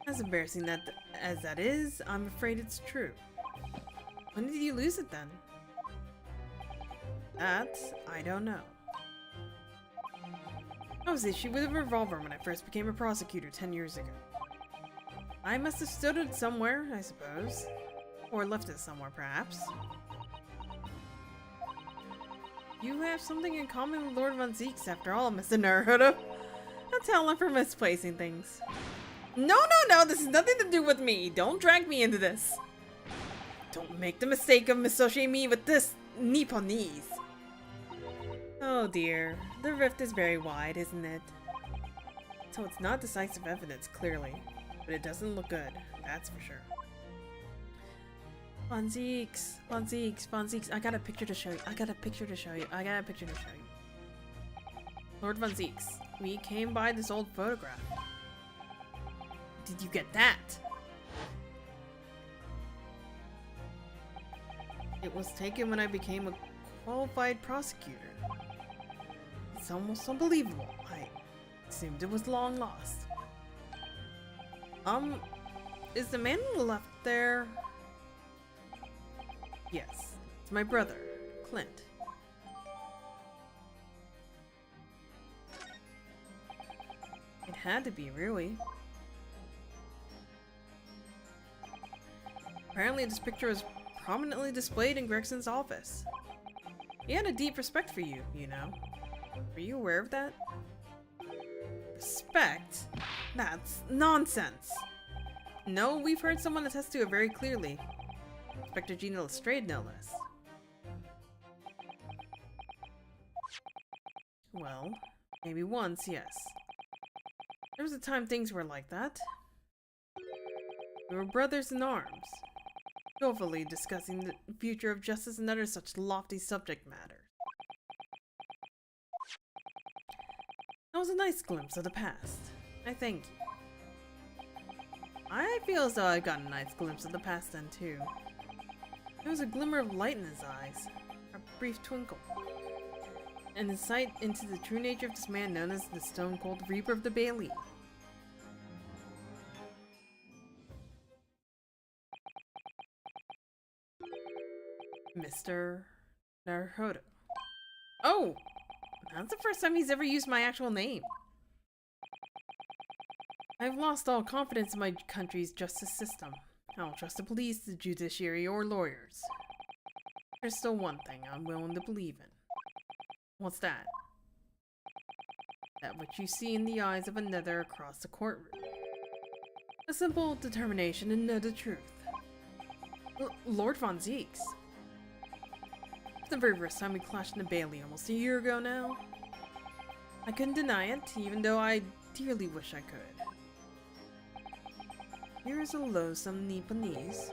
As embarrassing as that is, I'm afraid it's true. When did you lose it then? That, I don't know. I was issued with a revolver when I first became a prosecutor 10 years ago. I must have stood it somewhere, I suppose. Or left it somewhere, perhaps. You have something in common with Lord Von Zieks, after all, Mr. Naruto. A talent for misplacing things. No, this has nothing to do with me. Don't drag me into this. Don't make the mistake of associating me with this Nipponese. Oh dear, the rift is very wide, isn't it? So it's not decisive evidence, clearly. But it doesn't look good, that's for sure. Von Zieks, I got a picture to show you. Lord Von Zieks, we came by this old photograph. Did you get that? It was taken when I became a qualified prosecutor. It's almost unbelievable. I assumed it was long lost. Is the man on the left there? Yes, it's my brother, Clint. It had to be, really. Apparently this picture was prominently displayed in Gregson's office. He had a deep respect for you, you know. Were you aware of that? Respect? That's nonsense! No, we've heard someone attest to it very clearly. Inspector Gina Lestrade, no less. Well, maybe once, yes. There was a time things were like that. We were brothers in arms, skillfully discussing the future of justice and other such lofty subject matter. was a nice glimpse of the past. I thank you. I feel as though I got a nice glimpse of the past then too. There was a glimmer of light in his eyes, a brief twinkle, and insight into the true nature of this man known as the stone-cold Reaper of the Bailey. Mr. Naruhodo. Oh! That's the first time he's ever used my actual name. I've lost all confidence in my country's justice system. I don't trust the police, the judiciary, or lawyers. There's still one thing I'm willing to believe in. What's that? That which you see in the eyes of another across the courtroom. A simple determination to know the truth. Lord Von Zeeks. The very first time we clashed in the Bailey almost a year ago now. I couldn't deny it, even though I dearly wish I could. Here is a loathsome Nipponese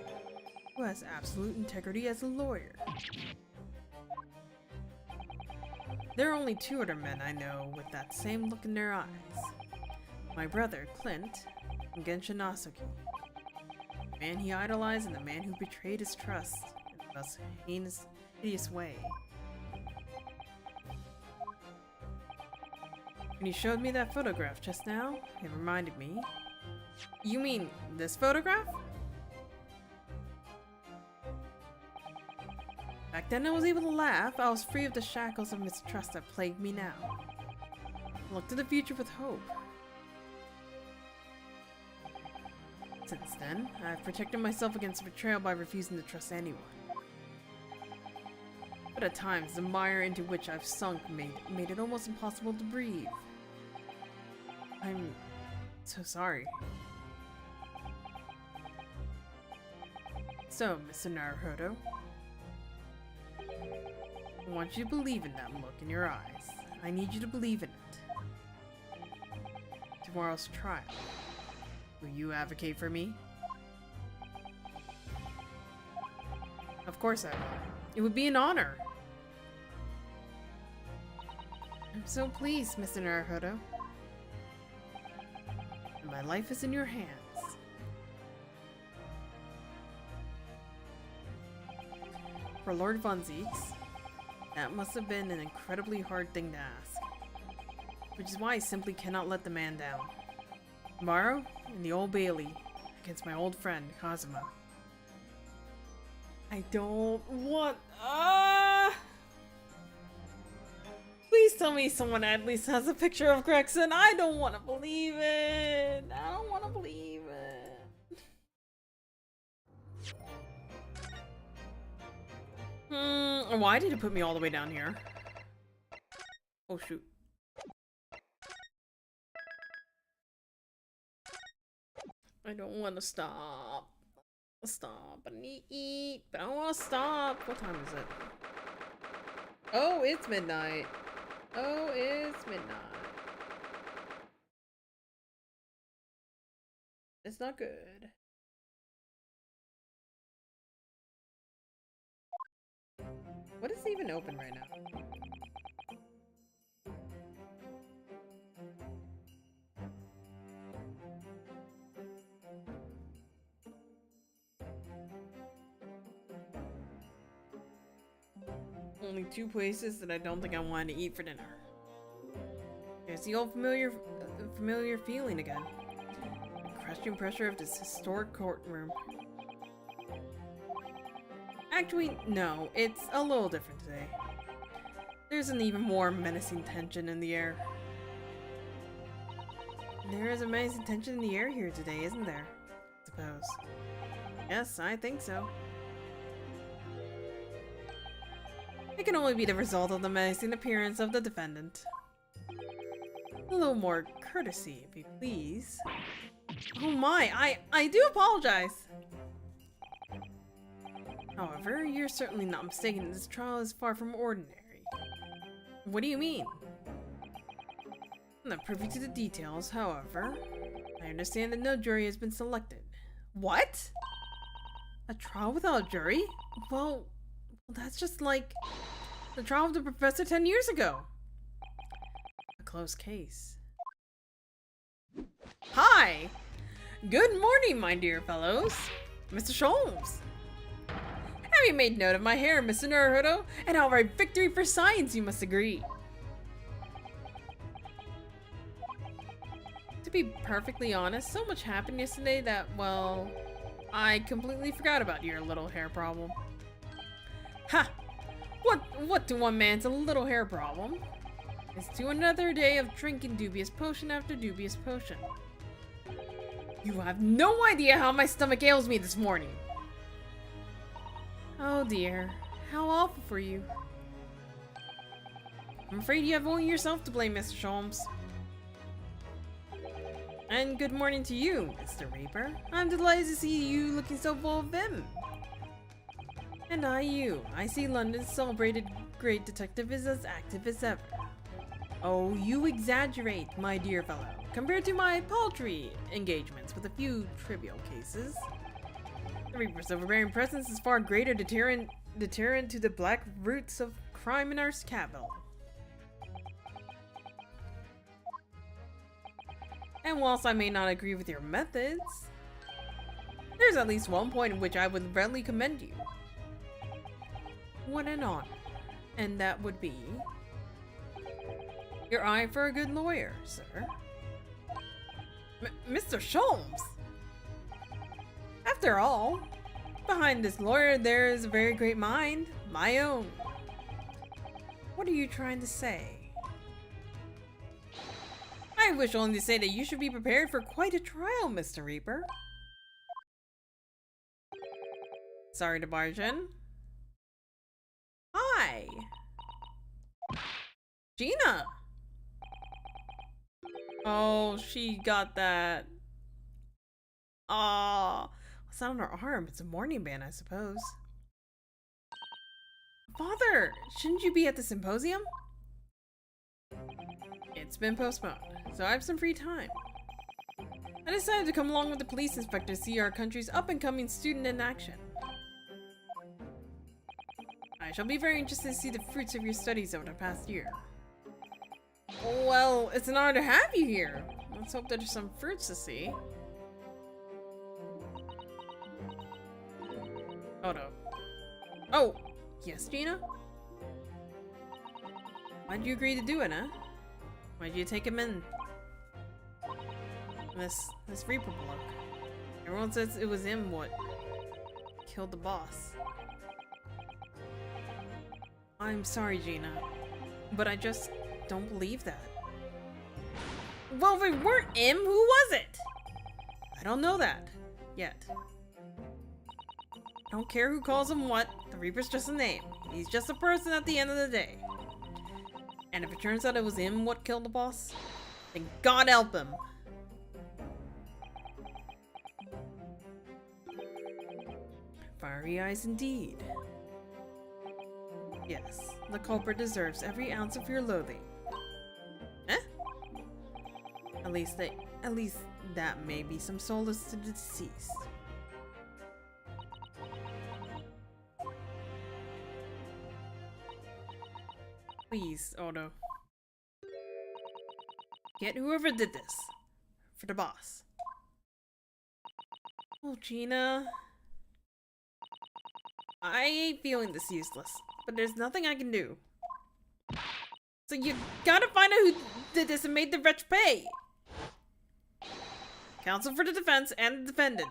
who has absolute integrity as a lawyer. There are only two other men I know with that same look in their eyes. My brother, Clint, and Genshin Nasuki. The man he idolized and the man who betrayed his trust in the most hideous way. When you showed me that photograph just now, it reminded me. You mean this photograph? Back then I was able to laugh. I was free of the shackles of mistrust that plague me now. I looked to the future with hope. Since then, I've protected myself against betrayal by refusing to trust anyone. But at times, the mire into which I've sunk made it almost impossible to breathe. I'm so sorry. So, Mr. Naruhodo, I want you to believe in that look in your eyes. I need you to believe in it. Tomorrow's trial. Will you advocate for me? Of course I will. It would be an honor. I'm so pleased, Mr. Naruhodo. My life is in your hands. For Lord Von Zeeks, that must have been an incredibly hard thing to ask. Which is why I simply cannot let the man down. Tomorrow, in the Old Bailey, against my old friend, Kazuma. I don't want... Please tell me someone at least has a picture of Gregson. I don't want to believe it. I don't want to believe it. Why did it put me all the way down here? Oh shoot. I don't want to stop. Stop. I need to eat, but I don't want to stop. What time is it? Oh, it's midnight. Oh, it's midnight. It's not good. What is even open right now? Only two places that I don't think I want to eat for dinner. There's the old familiar feeling again. The crushing pressure of this historic courtroom. Actually, no, it's a little different today. There's an even more menacing tension in the air. There is a menacing tension in the air here today, isn't there? I suppose. Yes, I think so. It can only be the result of the menacing appearance of the defendant. A little more courtesy, if you please. Oh my, I do apologize! However, you're certainly not mistaken. This trial is far from ordinary. What do you mean? I'm not privy to the details, however. I understand that no jury has been selected. What? A trial without a jury? Well, that's just like the trial of the professor 10 years ago. A closed case. Hi! Good morning, my dear fellows. Mr. Sholmes. Have you made note of my hair, Mr. Naruto? And outright victory for science, you must agree. To be perfectly honest, so much happened yesterday that, well, I completely forgot about your little hair problem. Ha! What to one man's a little hair problem is to another day of drinking dubious potion after dubious potion. You have no idea how my stomach ails me this morning. Oh dear, how awful for you. I'm afraid you have only yourself to blame, Mr. Sholmes. And good morning to you, Mr. Reaper. I'm delighted to see you looking so full of vim. And I see London's celebrated great detective is as active as ever. Oh, you exaggerate, my dear fellow, compared to my paltry engagements with a few trivial cases. The Reaper's overbearing presence is far greater deterrent to the black roots of crime in our capital. And whilst I may not agree with your methods, there's at least one point in which I would readily commend you. What an honor. And that would be your eye for a good lawyer, sir. Mr. Sholmes! After all, behind this lawyer there is a very great mind, my own. What are you trying to say? I wish only to say that you should be prepared for quite a trial, Mr. Reaper. Sorry to barge in. Hi! Gina! Oh, she got that. Aw. What's that on her arm? It's a morning band, I suppose. Father! Shouldn't you be at the symposium? It's been postponed, so I have some free time. I decided to come along with the police inspector to see our country's up-and-coming student in action. I shall be very interested to see the fruits of your studies over the past year. Well, it's an honor to have you here. Let's hope there's some fruits to see. Oh no. Oh! Yes, Gina? Why'd you agree to do it, huh? Why'd you take him in? This Reaper bloke. Everyone says it was him what killed the boss. I'm sorry, Gina, but I just don't believe that. Well, if it weren't him, who was it? I don't know that yet. I don't care who calls him what, the Reaper's just a name. He's just a person at the end of the day. And if it turns out it was him what killed the boss, then God help him. Fiery eyes indeed. Yes, the culprit deserves every ounce of your loathing. Eh? At least that may be some solace to the deceased. Please, Odo. Get whoever did this. For the boss. Oh, Gina. I ain't feeling this useless, but there's nothing I can do. So you gotta find out who did this and made the wretch pay. Counsel for the defense and the defendant.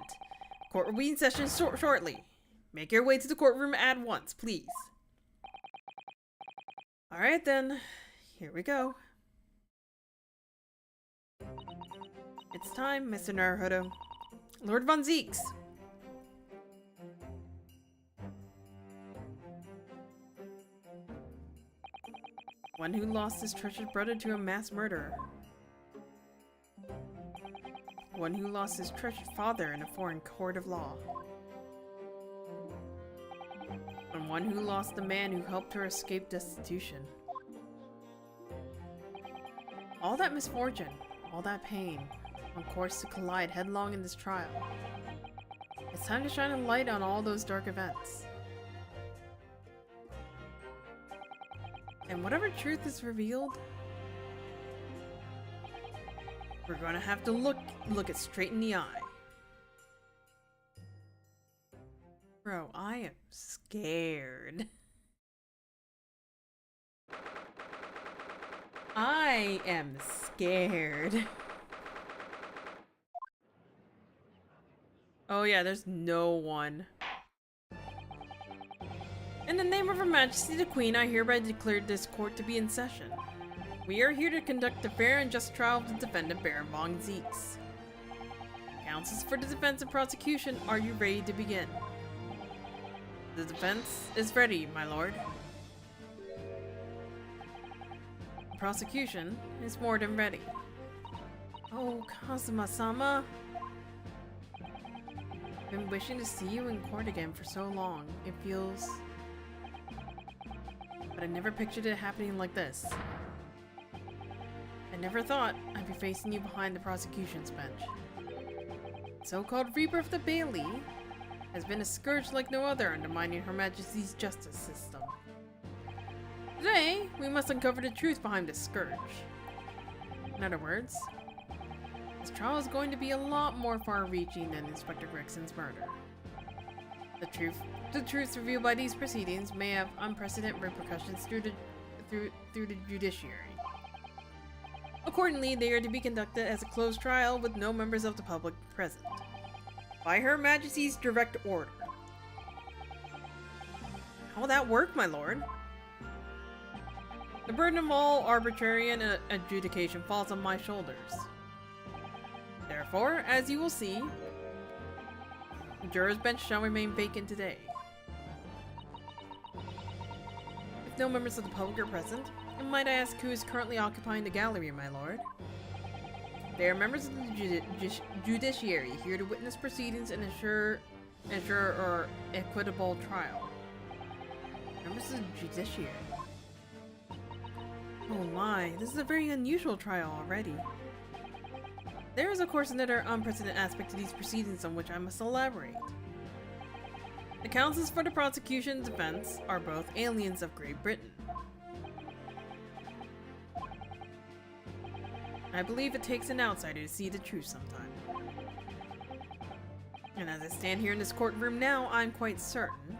Court will be in session shortly. Make your way to the courtroom at once, please. Alright then, here we go. It's time, Mr. Naruto. Lord Von Zeeks. One who lost his treasured brother to a mass murderer. One who lost his treasured father in a foreign court of law. And one who lost the man who helped her escape destitution. All that misfortune, all that pain, on course to collide headlong in this trial. It's time to shine a light on all those dark events. And whatever truth is revealed, We're gonna have to look it straight in the eye. Bro, I am scared. I am scared. Oh yeah, there's no one. In the name of Her Majesty the Queen, I hereby declare this court to be in session. We are here to conduct a fair and just trial of the defendant Baron von Zeeks. Counsels for the defense and prosecution, are you ready to begin? The defense is ready, my lord. The prosecution is more than ready. Oh, Kazuma-sama. I've been wishing to see you in court again for so long. It feels... But I never pictured it happening like this. I never thought I'd be facing you behind the prosecution's bench. So-called Reaper of the Bailey has been a scourge like no other, undermining Her Majesty's justice system. Today, we must uncover the truth behind this scourge. In other words, this trial is going to be a lot more far-reaching than Inspector Gregson's murder. The truths revealed by these proceedings may have unprecedented repercussions through the judiciary. Accordingly, they are to be conducted as a closed trial with no members of the public present. By Her Majesty's direct order. How will that work, my lord? The burden of all arbitrary adjudication falls on my shoulders. Therefore, as you will see, the juror's bench shall remain vacant today. If no members of the public are present, and might I ask who is currently occupying the gallery, my lord? They are members of the judiciary, here to witness proceedings and ensure an equitable trial. Members of the judiciary. Oh my, this is a very unusual trial already. There is of course another unprecedented aspect to these proceedings on which I must elaborate. The counsels for the prosecution and defense are both aliens of Great Britain. I believe it takes an outsider to see the truth sometime. And as I stand here in this courtroom now, I'm quite certain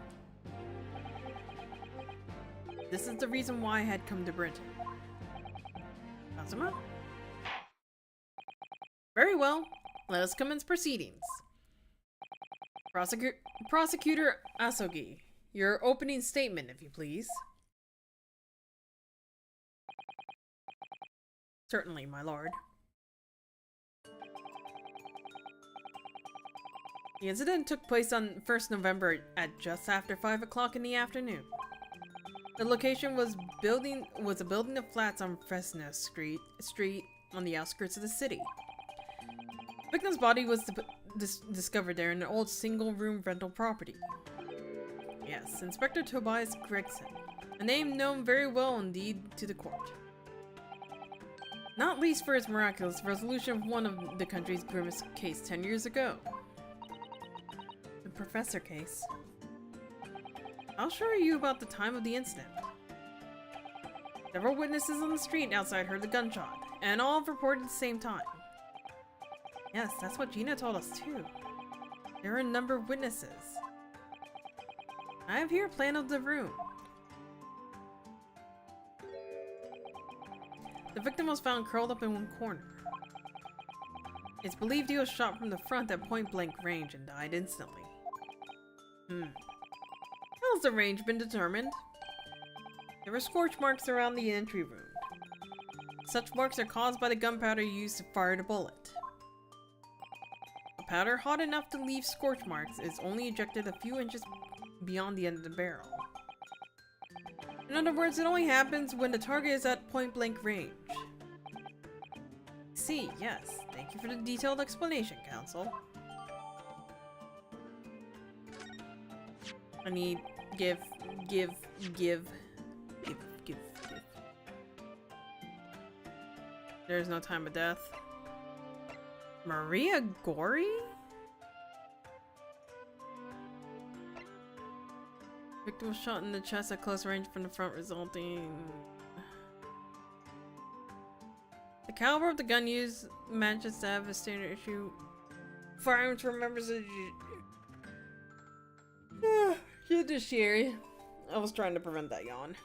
this is the reason why I had come to Britain. Kazuma? Very well, let us commence proceedings. Prosecutor Asogi, your opening statement, if you please. Certainly, my lord. The incident took place on 1st November at just after 5 o'clock in the afternoon. The location was a building of flats on Fresno Street on the outskirts of the city. The victim's body was discovered there in an old single-room rental property. Yes, Inspector Tobias Gregson, a name known very well indeed to the court. Not least for its miraculous resolution of one of the country's grimmest case 10 years ago. The Professor case. I'll show you about the time of the incident. Several witnesses on the street outside heard the gunshot, and all have reported at the same time. Yes, that's what Gina told us too. There are a number of witnesses. I have here a plan of the room. The victim was found curled up in one corner. It's believed he was shot from the front at point-blank range and died instantly. How has the range been determined? There were scorch marks around the entry wound. Such marks are caused by the gunpowder used to fire the bullet. The powder, hot enough to leave scorch marks, is only ejected a few inches beyond the end of the barrel. In other words, it only happens when the target is at point-blank range. See, yes. Thank you for the detailed explanation, Counsel. I need give. There's no time of death. Maria Gori? Victim was shot in the chest at close range from the front, resulting... The caliber of the gun used matches to have a standard issue firearms for members of the judiciary. I was trying to prevent that yawn.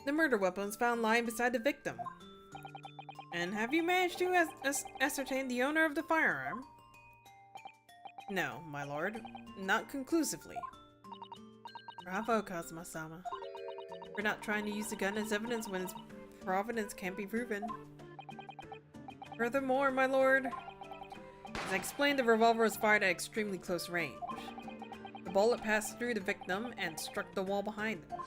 The murder weapon was found lying beside the victim. And have you managed to ascertain the owner of the firearm? No, my lord. Not conclusively. Bravo, Kazuma-sama. We're not trying to use the gun as evidence when its provenance can't be proven. Furthermore, my lord, as I explained, the revolver was fired at extremely close range. The bullet passed through the victim and struck the wall behind them.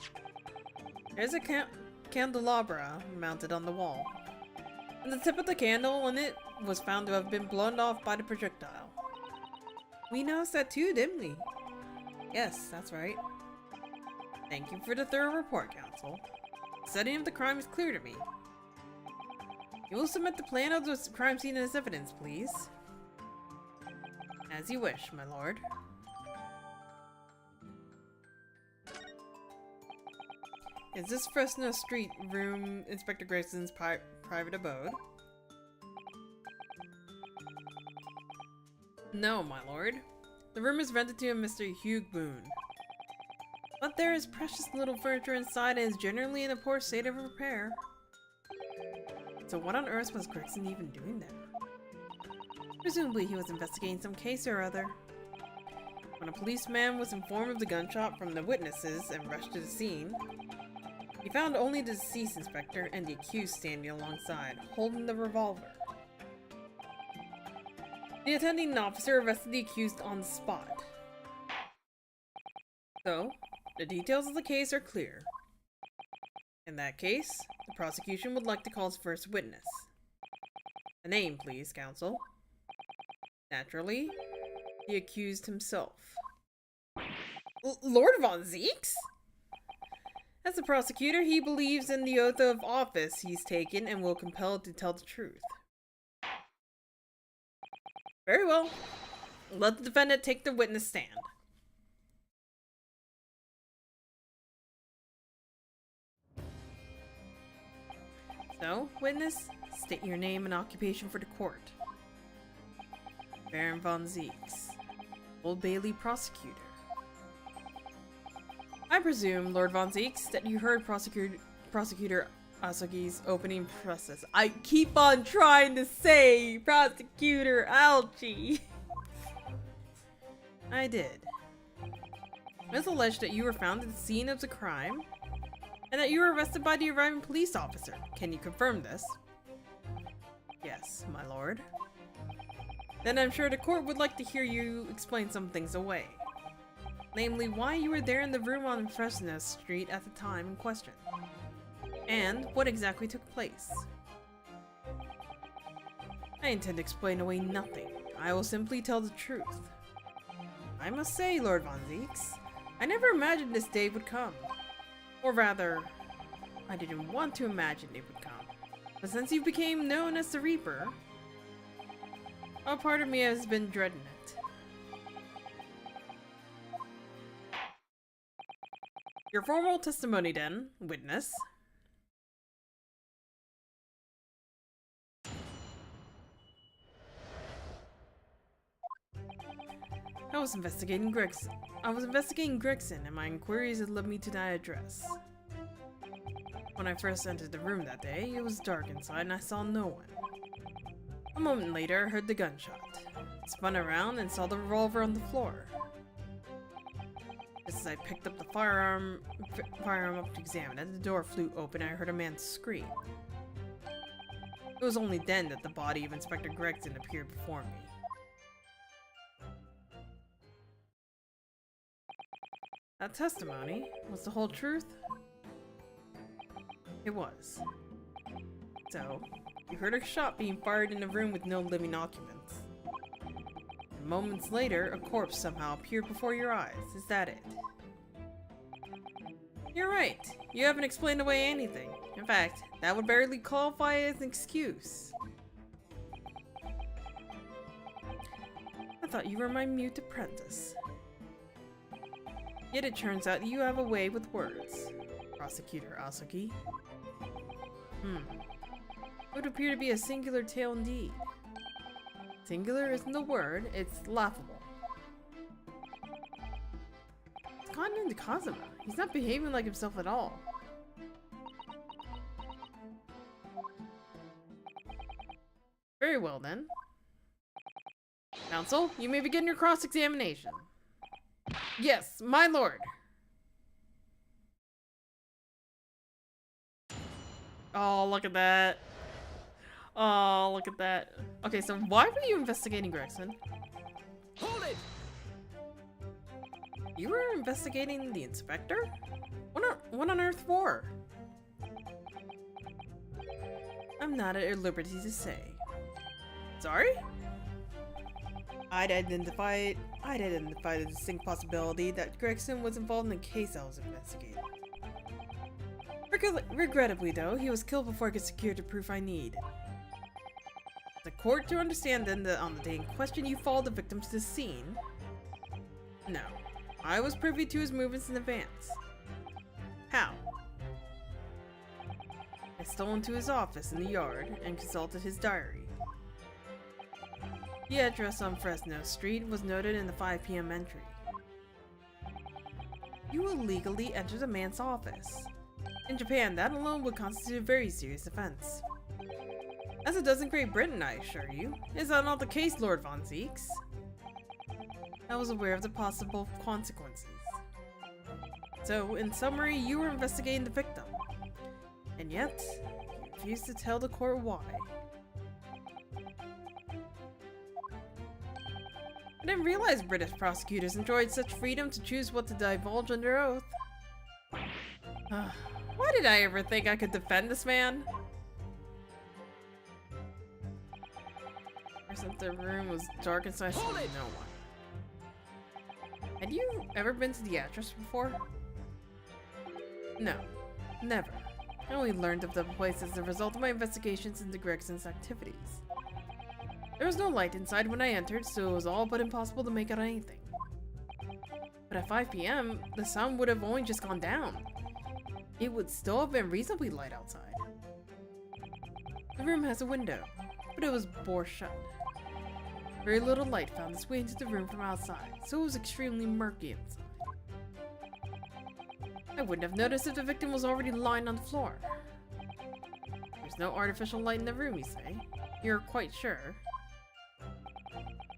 There's a candelabra mounted on the wall, and the tip of the candle in it was found to have been blown off by the projectile. We noticed that too, didn't we? Yes, that's right. Thank you for the thorough report, Counsel. The setting of the crime is clear to me. You will submit the plan of the crime scene as evidence, please. As you wish, my lord. Is this Fresno Street room Inspector Grayson's private abode? No, my lord. The room is rented to a Mr. Hugh Boone. But there is precious little furniture inside and is generally in a poor state of repair. So what on earth was Gregson even doing there? Presumably he was investigating some case or other. When a policeman was informed of the gunshot from the witnesses and rushed to the scene, he found only the deceased inspector and the accused standing alongside, holding the revolver. The attending officer arrested the accused on the spot. So, the details of the case are clear. In that case, the prosecution would like to call its first witness. A name, please, counsel. Naturally, the accused himself. Lord Von Zeeks? As a prosecutor, he believes in the oath of office he's taken and will compel it to tell the truth. Very well. Let the defendant take the witness stand. So, witness, state your name and occupation for the court. Baron Von Zeeks, Old Bailey prosecutor. I presume, Lord Von Zeeks, that you heard Prosecutor Asagi's opening process. I keep on trying to say Prosecutor Algie. I did. It was alleged that you were found at the scene of the crime, and that you were arrested by the arriving police officer. Can you confirm this? Yes, my lord. Then I'm sure the court would like to hear you explain some things away. Namely, why you were there in the room on Fresno Street at the time in question. And what exactly took place. I intend to explain away nothing. I will simply tell the truth. I must say, Lord Von Zeeks, I never imagined this day would come. Or rather, I didn't want to imagine it would come. But since you became known as the Reaper, a part of me has been dreading it. Your formal testimony then, witness. I was investigating Gregson, and my inquiries had led me to that address. When I first entered the room that day, it was dark inside and I saw no one. A moment later, I heard the gunshot, spun around and saw the revolver on the floor. Just as I picked up the firearm up to examine it, the door flew open and I heard a man scream. It was only then that the body of Inspector Gregson appeared before me. That testimony was the whole truth? It was. So, you heard a shot being fired in a room with no living occupants. And moments later, a corpse somehow appeared before your eyes. Is that it? You're right. You haven't explained away anything. In fact, that would barely qualify as an excuse. I thought you were my mute apprentice. Yet it turns out you have a way with words, Prosecutor Asagi. It would appear to be a singular tale indeed. Singular isn't the word, it's laughable. It's gotten into Kazuma. He's not behaving like himself at all. Very well then. Counsel, you may begin your cross-examination. Yes, my lord. Oh, look at that. Oh, look at that. Okay, so why were you investigating Gregson? Hold it! You were investigating the inspector? What on earth for? I'm not at liberty to say. Sorry? I'd identify the distinct possibility that Gregson was involved in the case I was investigating. Regrettably, though, he was killed before I could secure the proof I need. The court to understand then that on the day in question you followed the victim to the scene? No. I was privy to his movements in advance. How? I stole into his office in the yard and consulted his diary. The address on Fresno Street was noted in the 5 p.m. entry. You illegally entered a man's office. In Japan, that alone would constitute a very serious offense. As it does in Great Britain, I assure you. Is that not the case, Lord Von Zeeks? I was aware of the possible consequences. So, in summary, you were investigating the victim. And yet, you refused to tell the court why. I didn't realize British prosecutors enjoyed such freedom to choose what to divulge under oath. Why did I ever think I could defend this man? Since the room was dark inside, so no one. Had you ever been to the address before? No, never. I only learned of the place as a result of my investigations into Gregson's activities. There was no light inside when I entered, so it was all but impossible to make out anything. But at 5 p.m., the sun would have only just gone down. It would still have been reasonably light outside. The room has a window, but it was boarded shut. Very little light found its way into the room from outside, so it was extremely murky inside. I wouldn't have noticed if the victim was already lying on the floor. There's no artificial light in the room, you say? You're quite sure?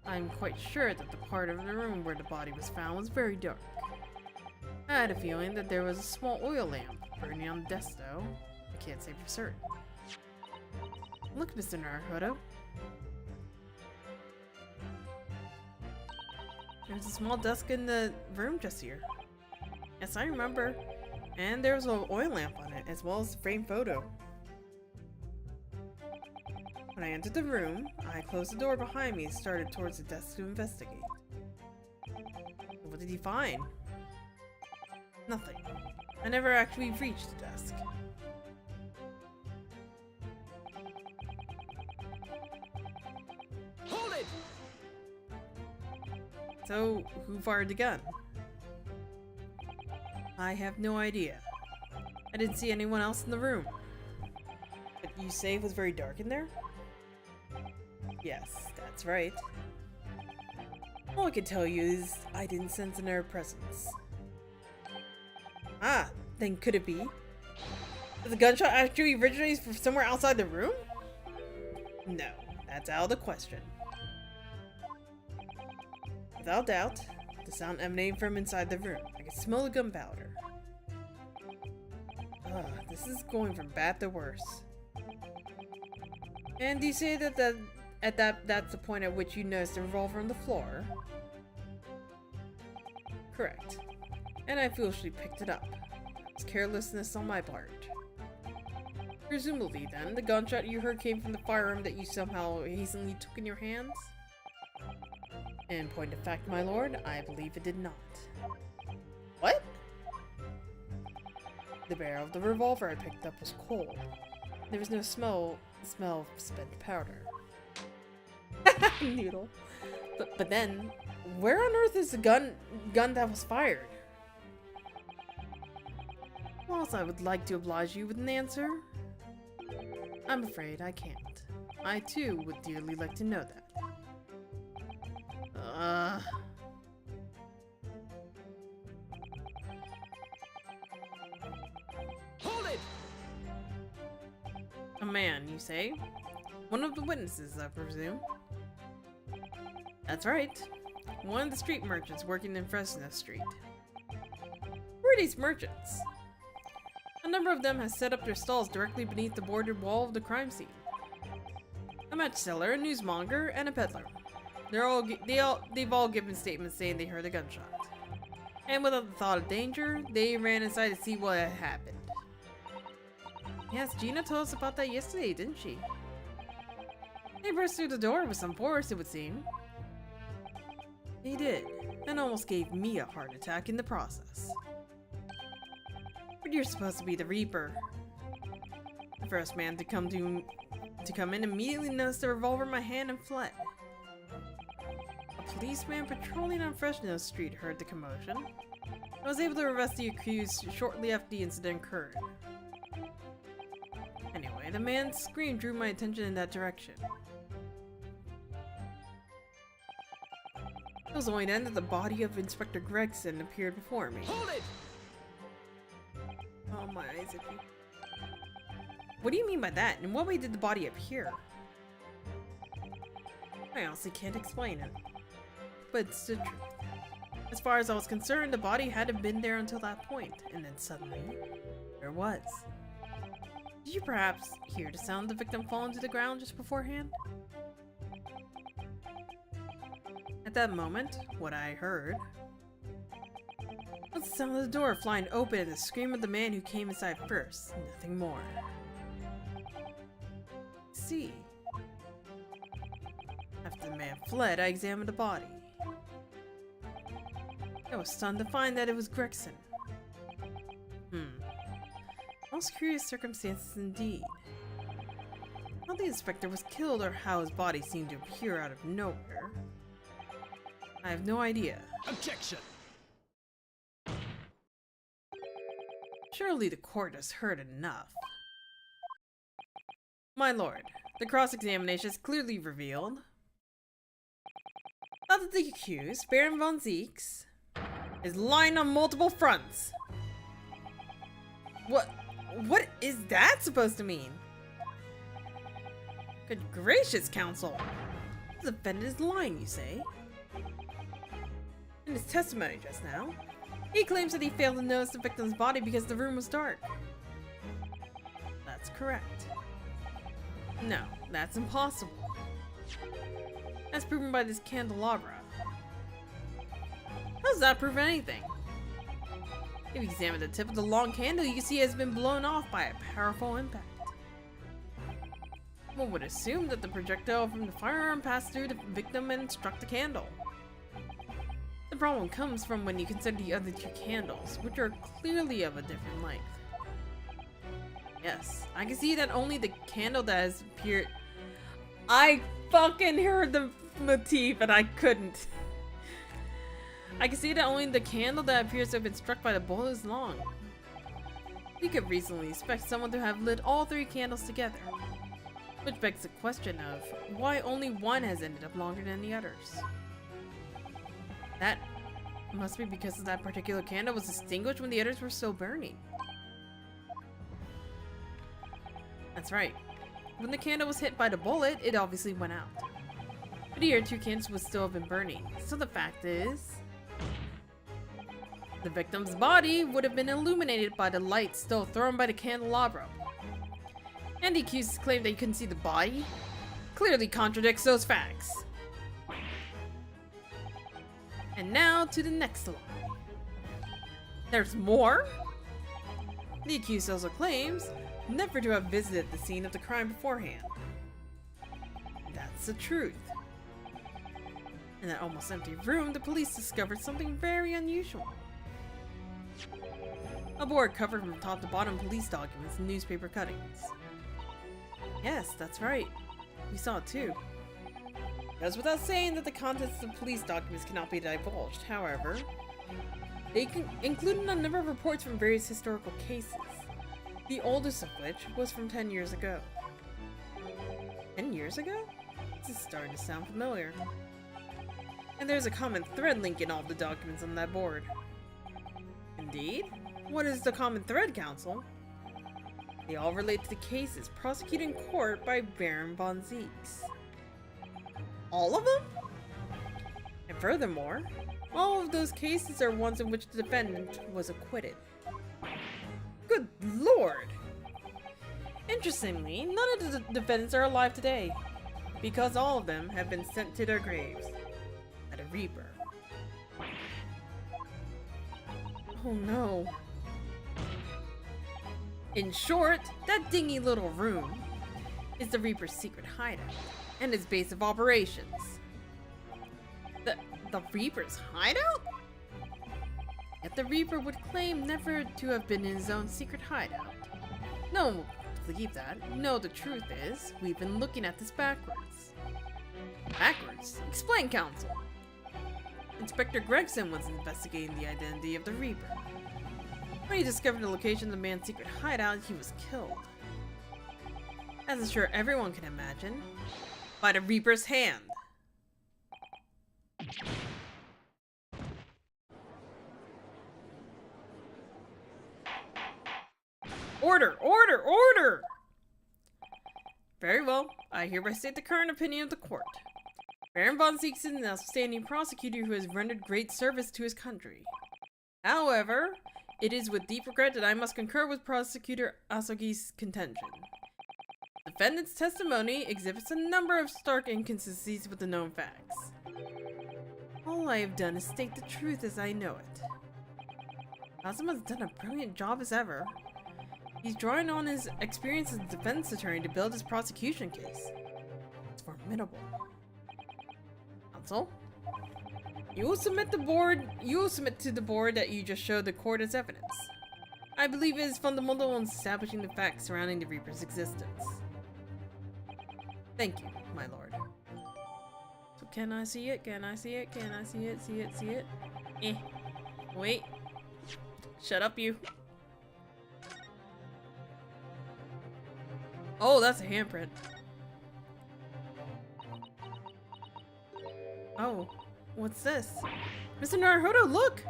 I'm quite sure that the part of the room where the body was found was very dark. I had a feeling that there was a small oil lamp burning on the desk, though. I can't say for certain. Look, Mr. Naruhodo. There's a small desk in the room just here. Yes, I remember. And there was an oil lamp on it, as well as a framed photo. When I entered the room, I closed the door behind me and started towards the desk to investigate. What did you find? Nothing. I never actually reached the desk. Hold it! So, who fired the gun? I have no idea. I didn't see anyone else in the room. But you say it was very dark in there? Yes, that's right. All I can tell you is I didn't sense another presence. Ah, then could it be? Did the gunshot actually originate from somewhere outside the room? No, that's out of the question. Without doubt, the sound emanating from inside the room. I can smell the gunpowder. This is going from bad to worse. And do you say that that's the point at which you noticed the revolver on the floor? Correct. And I foolishly picked it up. It's carelessness on my part. Presumably, then, the gunshot you heard came from the firearm that you somehow hastily took in your hands? In point of fact, my lord, I believe it did not. What? The barrel of the revolver I picked up was cold. There was no smell of spent powder. Noodle. But then, where on earth is the gun that was fired? Whilst I would like to oblige you with an answer, I'm afraid I can't. I too would dearly like to know that. Hold it! A man, you say? One of the witnesses, I presume? That's right. One of the street merchants working in Fresno Street. Who are these merchants? A number of them has set up their stalls directly beneath the boarded wall of the crime scene. A match seller, a newsmonger, and a peddler. They've all given statements saying they heard a gunshot. And without the thought of danger, they ran inside to see what had happened. Yes, Gina told us about that yesterday, didn't she? They burst through the door with some force, it would seem. They did, and almost gave me a heart attack in the process. But you're supposed to be the Reaper. The first man to come in immediately noticed the revolver in my hand and fled. A policeman patrolling on Fresno Street heard the commotion and was able to arrest the accused shortly after the incident occurred. Anyway, the man's scream drew my attention in that direction. It was only then that the body of Inspector Gregson appeared before me. Hold it! Oh, my eyes itchy. What do you mean by that? In what way did the body appear? I honestly can't explain it. But it's the truth. As far as I was concerned, the body hadn't been there until that point, and then suddenly, there was. Did you perhaps hear the sound of the victim falling to the ground just beforehand? At that moment, what I heard was the sound of the door flying open and the scream of the man who came inside first. Nothing more. See. After the man fled, I examined the body. I was stunned to find that it was Gregson. Most curious circumstances indeed. How the inspector was killed or how his body seemed to appear out of nowhere, I have no idea. Objection! Surely the court has heard enough. My lord, the cross-examination has clearly revealed that the accused, Baron von Zeeks, is lying on multiple fronts. What is that supposed to mean? Good gracious, counsel. The defendant is lying, you say? In his testimony just now, he claims that he failed to notice the victim's body because the room was dark. That's correct. No, that's impossible. As proven by this candelabra. How does that prove anything? If you examine the tip of the long candle, you can see it has been blown off by a powerful impact. One would assume that the projectile from the firearm passed through the victim and struck the candle. The problem comes from when you consider the other two candles, which are clearly of a different length. Yes, I can see that only the candle that has appeared— I fucking heard the motif and I couldn't. I can see that only the candle that appears to have been struck by the bullet is long. You could reasonably expect someone to have lit all three candles together. Which begs the question of why only one has ended up longer than the others. That must be because that particular candle was extinguished when the others were still burning. That's right. When the candle was hit by the bullet, it obviously went out. But the other two candles would still have been burning. So the fact is, the victim's body would have been illuminated by the light still thrown by the candelabra. And the accused's claim that he couldn't see the body clearly contradicts those facts. And now to the next lie. There's more? The accused also claims never to have visited the scene of the crime beforehand. That's the truth. In that almost empty room, the police discovered something very unusual. A board covered from top to bottom police documents and newspaper cuttings. Yes, that's right. We saw it too. It goes without saying that the contents of police documents cannot be divulged. However, they included a number of reports from various historical cases, the oldest of which was from 10 years ago. 10 years ago? This is starting to sound familiar. And there's a common thread link in all the documents on that board. Indeed? What is the common thread, Council? They all relate to the cases prosecuted in court by Baron von Zieks. All of them? And furthermore, all of those cases are ones in which the defendant was acquitted. Good lord! Interestingly, none of the defendants are alive today, because all of them have been sent to their graves by the Reaper. Oh no. In short, that dingy little room is the Reaper's secret hideout and its base of operations. The Reaper's hideout? Yet the Reaper would claim never to have been in his own secret hideout. No, believe that. No, the truth is, we've been looking at this backwards. Backwards? Explain, Counsel. Inspector Gregson was investigating the identity of the Reaper. When he discovered the location of the man's secret hideout, he was killed. As I'm sure everyone can imagine, by the Reaper's hand. Order! Order! Order! Very well. I hereby state the current opinion of the court. Baron von Zieks is an outstanding prosecutor who has rendered great service to his country. However, it is with deep regret that I must concur with Prosecutor Asogi's contention. The defendant's testimony exhibits a number of stark inconsistencies with the known facts. All I have done is state the truth as I know it. Kazuma has done a brilliant job as ever. He's drawing on his experience as a defense attorney to build his prosecution case. It's formidable. Counsel? You will submit to the board that you just showed the court as evidence. I believe it is fundamental in establishing the facts surrounding the Reaper's existence. Thank you, my lord. So can I see it? Can I see it? Can I see it? See it? See it? Eh. Wait. Shut up, you. Oh, that's a handprint. Oh, what's this? Mr. Naruhodo, look!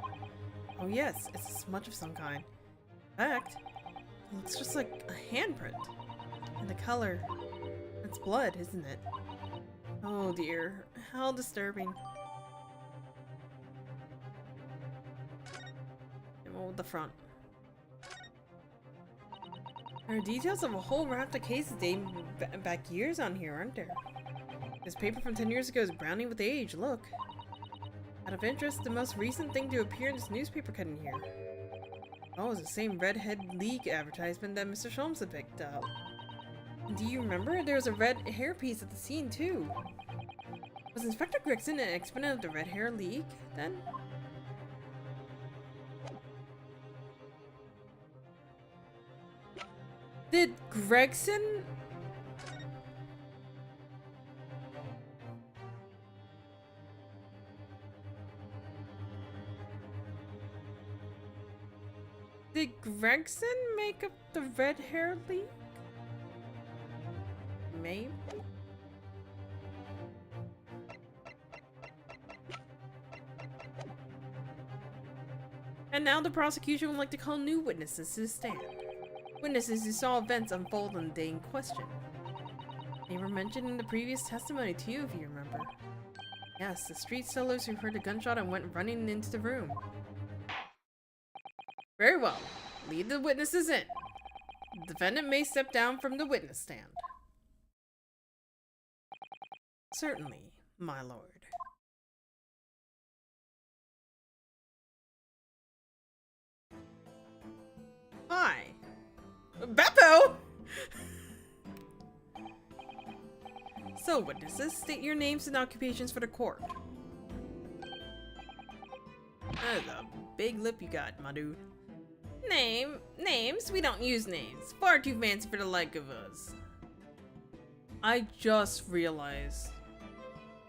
Oh yes, it's a smudge of some kind. In fact, it looks just like a handprint. And the color, it's blood, isn't it? Oh dear, how disturbing. And what with the front? There are details of a whole raft of cases dating back years on here, aren't there? This paper from 10 years ago is browning with age, look. Out of interest, the most recent thing to appear in this newspaper cutting here. Oh, it's the same Redhead League advertisement that Mr. Sholmes had picked up. And do you remember? There was a red hair piece at the scene, too. Was Inspector Gregson an exponent of the Red Hair League, then? Did Gregson... Did Gregson make up the Red Hair League? Maybe? And now the prosecution would like to call new witnesses to the stand. Witnesses who saw events unfold on the day in question. They were mentioned in the previous testimony too, if you remember. Yes, the street sellers who heard a gunshot and went running into the room. Very well. Lead the witnesses in. The defendant may step down from the witness stand. Certainly, my lord. Hi. Beppo! So, witnesses, state your names and occupations for the court. That is a big lip you got, my dude. Names? We don't use names. Far too fancy for the like of us. I just realized.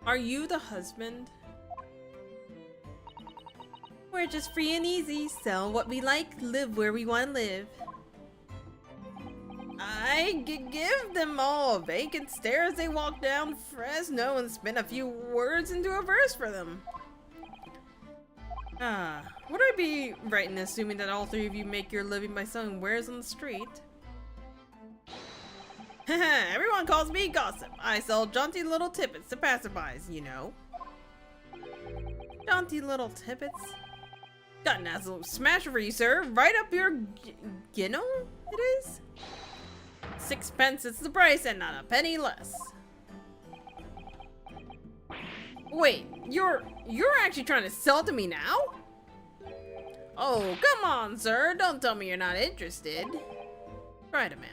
Are you the husband? We're just free and easy. Sell what we like, live where we want to live. give them all a vacant stare as they walk down Fresno and spin a few words into a verse for them. Would I be right in assuming that all three of you make your living by selling wares on the street? Everyone calls me Gossip. I sell jaunty little tippets to passerbys, you know. Jaunty little tippets? Got an absolute smasher for you, sir. Right up your ginno, it is? 6 pence is the price and not a penny less. Wait, you're actually trying to sell to me now? Oh, come on, sir. Don't tell me you're not interested. Try it, man.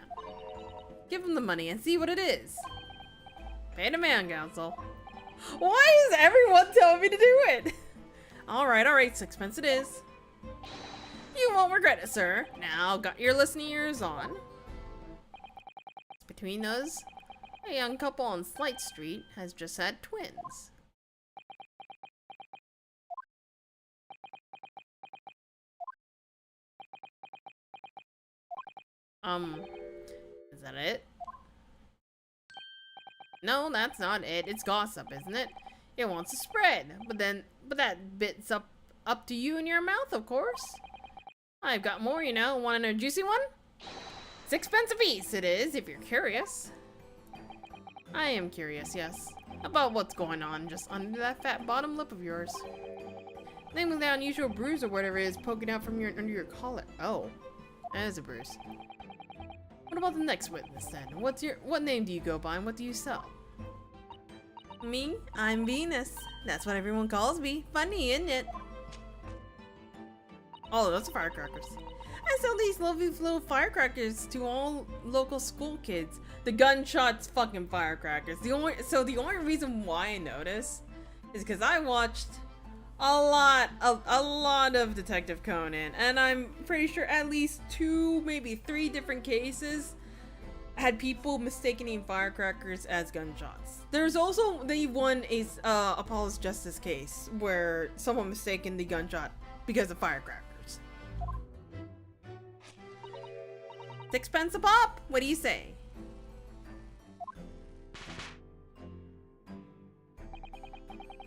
Give him the money and see what it is. Pay the man, counsel. Why is everyone telling me to do it? Alright, 6 pence it is. You won't regret it, sir. Now, got your listening ears on. Between us, a young couple on Slight Street has just had twins. Is that it? No, that's not it. It's gossip, isn't it? It wants to spread, but that bit's up to you and your mouth, of course. I've got more, you know. Want a juicy one? 6 pence apiece it is, if you're curious. I am curious, yes. About what's going on just under that fat bottom lip of yours. Namely the unusual bruise or whatever it is poking out from under your collar. Oh, that is a bruise. What about the next witness then? What name do you go by and what do you sell? Me? I'm Venus. That's what everyone calls me. Funny, isn't it? Oh, those are firecrackers. I sell these lovely little firecrackers to all local school kids. The gunshots fucking firecrackers. The only reason why I noticed is because I watched a lot of Detective Conan, and I'm pretty sure at least 2, maybe 3 different cases had people mistaking firecrackers as gunshots. There's also the one is Apollo's Justice case where someone mistaken the gunshot because of firecrackers. 6 pence a pop? What do you say?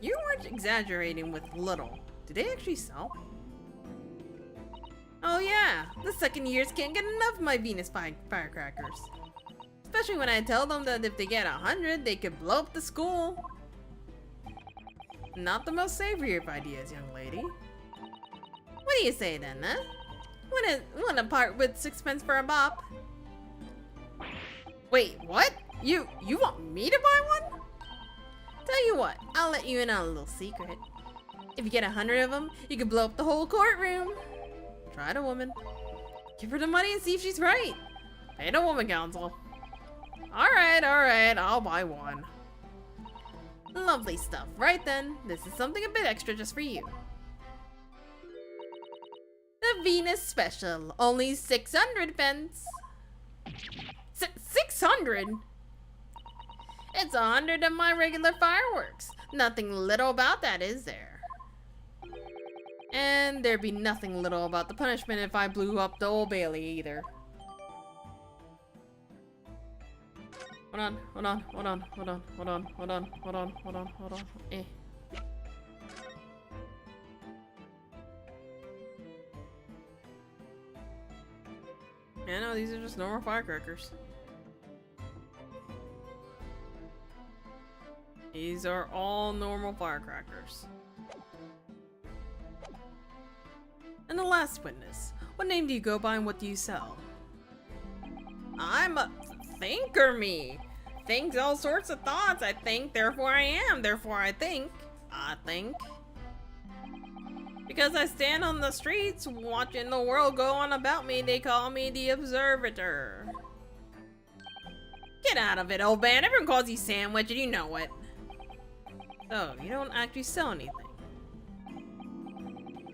You weren't exaggerating with little. Did they actually sell? Oh yeah, the second years can't get enough of my Venus firecrackers. Especially when I tell them that if they get 100, they could blow up the school. Not the most savory of ideas, young lady. What do you say then, huh? Wanna part with 6 pence for a bop? Wait, what? You want me to buy one? Tell you what, I'll let you in on a little secret. If you get 100 of them, you can blow up the whole courtroom. Try the woman. Give her the money and see if she's right. Pay the woman, counsel. Alright, I'll buy one. Lovely stuff. Right then, this is something a bit extra just for you. The Venus Special, only 600 pence. 600? It's 100 of my regular fireworks. Nothing little about that, is there? And there'd be nothing little about the punishment if I blew up the Old Bailey either. Hold on. Eh. Yeah, no, these are just normal firecrackers. These are all normal firecrackers. And the last witness. What name do you go by and what do you sell? I'm a thinker, me. Thinks all sorts of thoughts. I think, therefore I am. Therefore I think. Because I stand on the streets watching the world go on about me, they call me the Observator. Get out of it, old man. Everyone calls you Sandwich and you know it. So, you don't actually sell anything.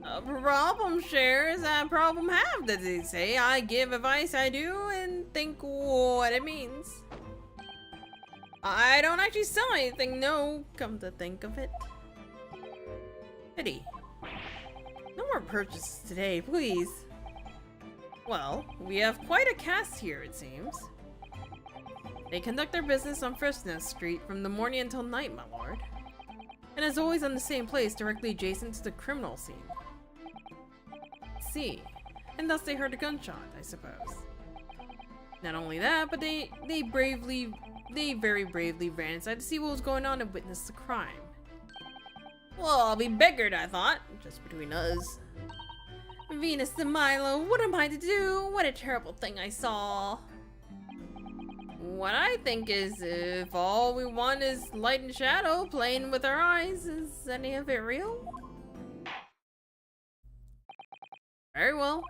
A problem shares, a problem have, does they say. I give advice, I do, and think what it means. I don't actually sell anything, no, come to think of it. Pity. No more purchases today, please. Well, we have quite a cast here, it seems. They conduct their business on Fresno Street from the morning until night, my lord. And is always in the same place directly adjacent to the criminal scene. See, and thus they heard a gunshot, I suppose. Not only that, but they very bravely ran inside to see what was going on and witness the crime. Well, I'll be beggared, I thought, just between us. Venus de Milo, what am I to do? What a terrible thing I saw. What I think is, if all we want is light and shadow playing with our eyes, is any of it real? Very well.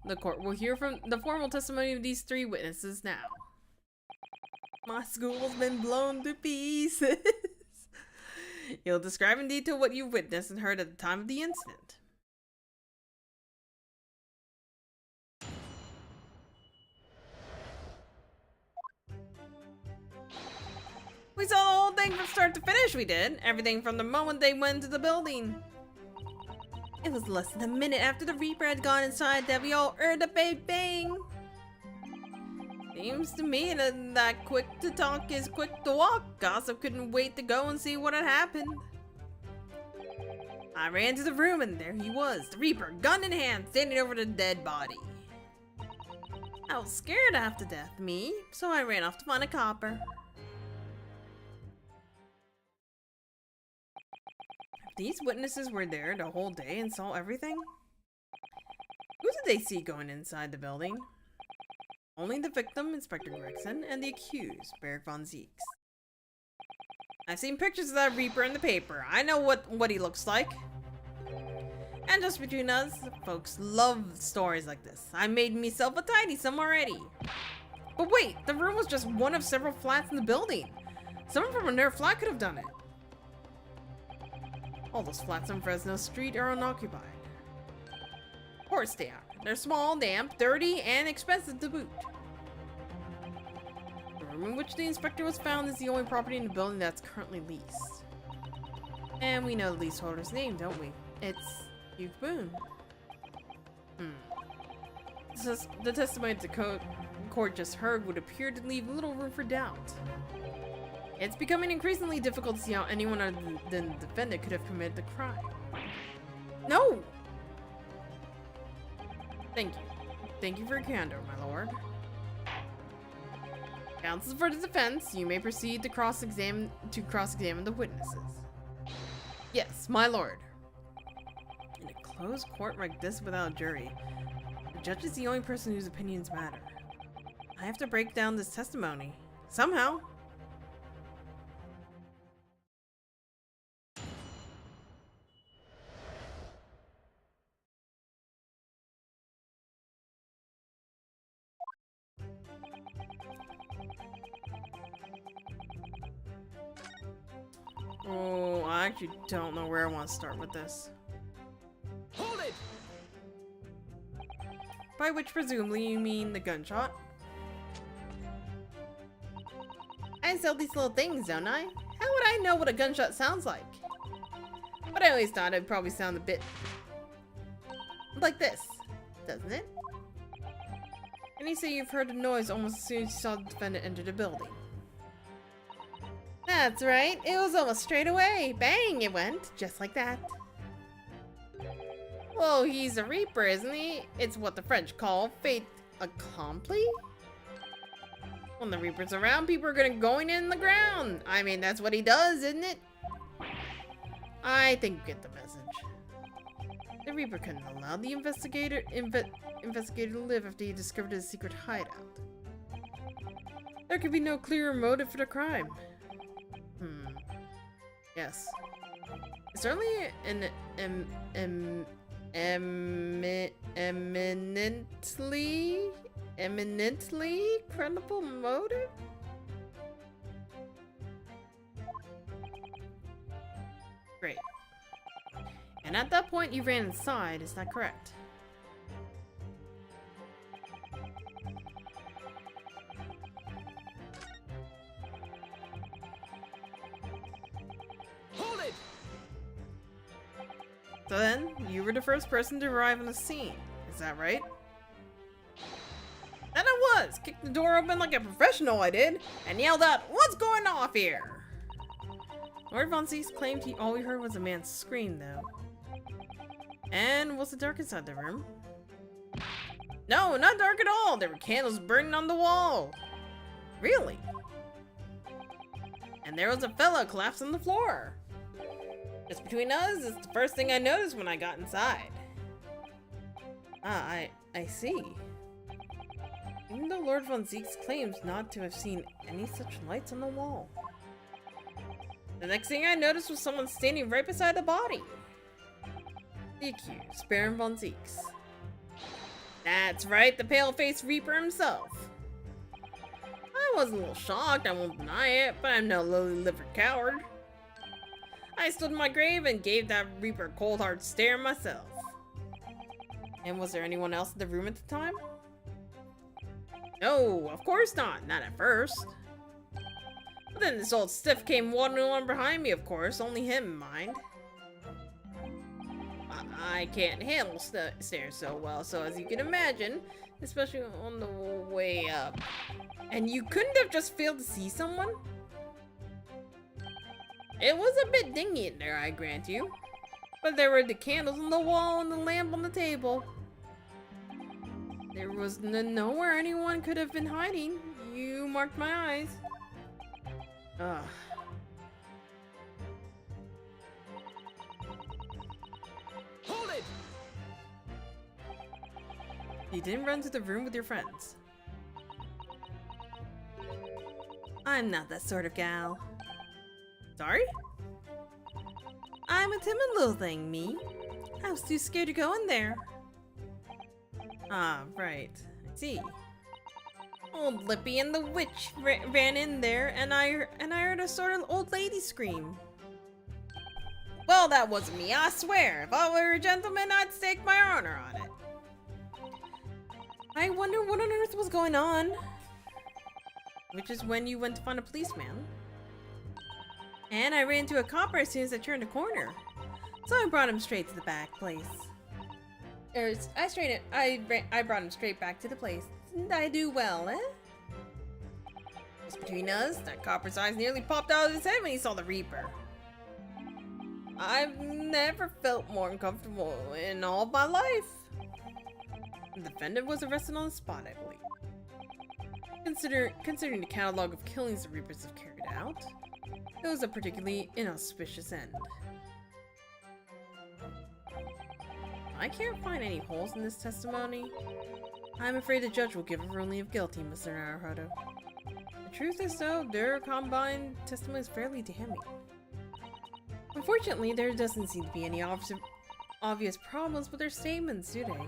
The court will hear from the formal testimony of these 3 witnesses now. My school's been blown to pieces. You'll describe in detail what you witnessed and heard at the time of the incident. We saw the whole thing from start to finish, we did. Everything from the moment they went into the building. It was less than a minute after the Reaper had gone inside that we all heard a bang. Seems to me that quick to talk is quick to walk. Gossip couldn't wait to go and see what had happened. I ran to the room and there he was, the Reaper, gun in hand, standing over the dead body. I was scared half to death, me, so I ran off to find a copper. These witnesses were there the whole day and saw everything? Who did they see going inside the building? Only the victim, Inspector Gregson, and the accused, Beric von Zeeks. I've seen pictures of that Reaper in the paper. I know what he looks like. And just between us, folks love stories like this. I made myself a tidy some already. But wait, the room was just one of several flats in the building. Someone from another flat could have done it. All those flats on Fresno Street are unoccupied. Of course they are. They're small, damp, dirty, and expensive to boot. The room in which the inspector was found is the only property in the building that's currently leased. And we know the leaseholder's name, don't we? It's Hugh Boone. The testimony the court just heard would appear to leave little room for doubt. It's becoming increasingly difficult to see how anyone other than the defendant could have committed the crime. No! Thank you. Thank you for your candor, my lord. Counsel for the defense, you may proceed to cross-examine the witnesses. Yes, my lord. In a closed court like this without a jury, the judge is the only person whose opinions matter. I have to break down this testimony. Somehow. Oh, I actually don't know where I want to start with this. Hold it! By which presumably you mean the gunshot? I sell these little things, don't I? How would I know what a gunshot sounds like? But I always thought it'd probably sound a bit like this, doesn't it? And you say you've heard a noise almost as soon as you saw the defendant enter the building. That's right, it was almost straight away. Bang, it went, just like that. Whoa, he's a Reaper, isn't he? It's what the French call fait accompli. When the Reaper's around, people are going in the ground. I mean, that's what he does, isn't it? I think you get the message. The Reaper couldn't allow the investigator to live after he discovered his secret hideout. There could be no clearer motive for the crime. Yes. It's certainly an eminently credible motive? Great. And at that point you ran inside, is that correct? So then, you were the first person to arrive on the scene, is that right? That I nuts, kicked the door open like a professional I did, and yelled out, "What's going off here?" Lord Von Zieks claimed all he heard was a man's scream, though. And was it dark inside the room? No, not dark at all. There were candles burning on the wall. Really? And there was a fella collapsed on the floor. Just between us, it's the first thing I noticed when I got inside. Ah, I see. Even though Lord Von Zieks claims not to have seen any such lights on the wall. The next thing I noticed was someone standing right beside the body. The accused, Baron Von Zieks. That's right, the pale-faced Reaper himself. I was a little shocked, I won't deny it, but I'm no lily-livered coward. I stood in my grave and gave that Reaper a cold hard stare myself. And was there anyone else in the room at the time? No, of course not at first. But then this old stiff came wandering on behind me, of course, only him in mind. I can't handle stairs so well, so as you can imagine, especially on the way up. And you couldn't have just failed to see someone? It was a bit dingy in there, I grant you. But there were the candles on the wall and the lamp on the table. There was nowhere anyone could have been hiding. You marked my eyes. Ugh. Hold it! You didn't run to the room with your friends. I'm not that sort of gal. Sorry? I'm a timid little thing, me. I was too scared to go in there. Ah, right. I see. Old Lippy and the witch ran in there, and I heard a sort of old lady scream. Well, that wasn't me, I swear. If I were a gentleman, I'd stake my honor on it. I wonder what on earth was going on. Which is when you went to find a policeman. And I ran into a copper as soon as I turned a corner. So I brought him straight to the back place. I brought him straight back to the place. Didn't I do well, eh? Just between us, that copper's eyes nearly popped out of his head when he saw the Reaper. I've never felt more uncomfortable in all my life. The defendant was arrested on the spot, I believe. Considering the catalog of killings the Reapers have carried out, it was a particularly inauspicious end. I can't find any holes in this testimony. I'm afraid the judge will give a ruling of guilty, Mr. Naruhodo. The truth is, though, their combined testimony is fairly damning. Unfortunately, there doesn't seem to be any obvious problems with their statements, do they?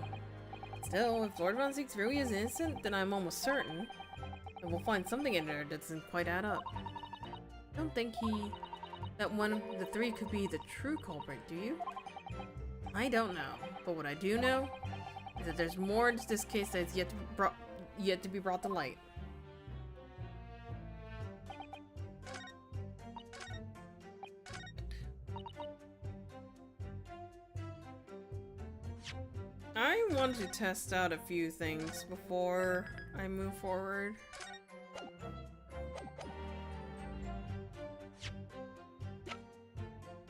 Still, if Lord Von Zieks really is innocent, then I'm almost certain that we'll find something in there that doesn't quite add up. I don't think that one of the three could be the true culprit, do you? I don't know, but what I do know is that there's more to this case that is yet to be brought to light. I want to test out a few things before I move forward.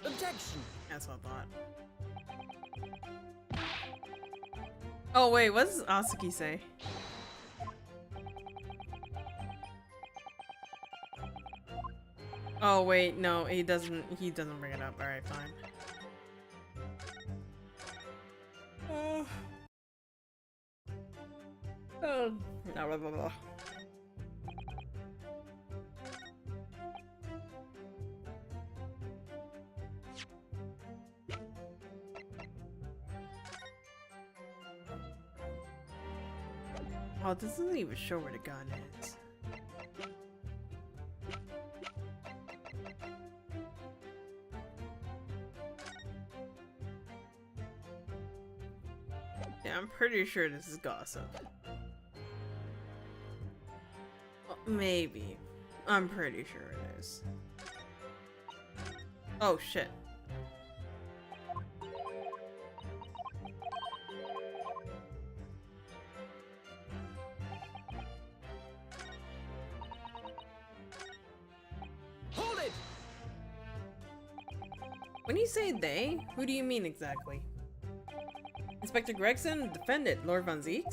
Objection! That's what I thought. Oh wait, what does Asuki say? Oh wait, no, he doesn't bring it up. Alright, fine. Blah, blah, blah, blah. Oh, this doesn't even show where the gun is. Yeah, I'm pretty sure this is gossip. Well, maybe. I'm pretty sure it is. Oh shit. When you say they, who do you mean exactly? Inspector Gregson, defendant, Lord Von Zeeks?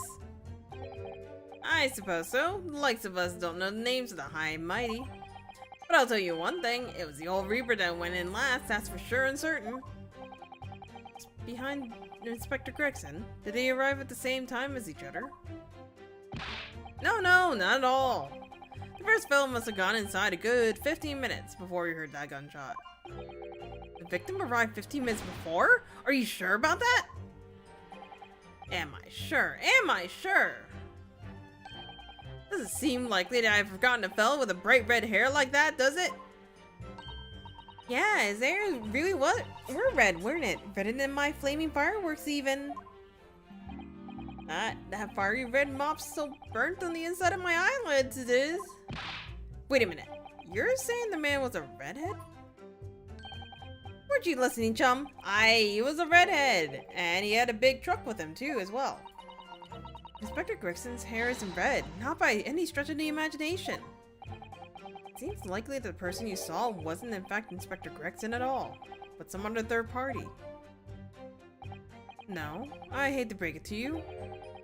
I suppose so. The likes of us don't know the names of the high and mighty. But I'll tell you one thing, it was the old Reaper that went in last, that's for sure and certain. Behind Inspector Gregson, did they arrive at the same time as each other? No, not at all. The first fellow must have gone inside a good 15 minutes before we heard that gunshot. The victim arrived 15 minutes before? Are you sure about that? Am I sure? Am I sure? Doesn't seem likely that I've forgotten a fellow with a bright red hair like that, does it? Yeah, his hair really was. We're red, weren't it? Redder than my flaming fireworks even. That fiery red mop's still burnt on the inside of my eyelids, it is. Wait a minute. You're saying the man was a redhead? Weren't you listening, chum? He was a redhead. And he had a big truck with him, too, as well. Inspector Gregson's hair isn't red, not by any stretch of the imagination. It seems likely that the person you saw wasn't in fact Inspector Gregson at all, but some other third party. No, I hate to break it to you,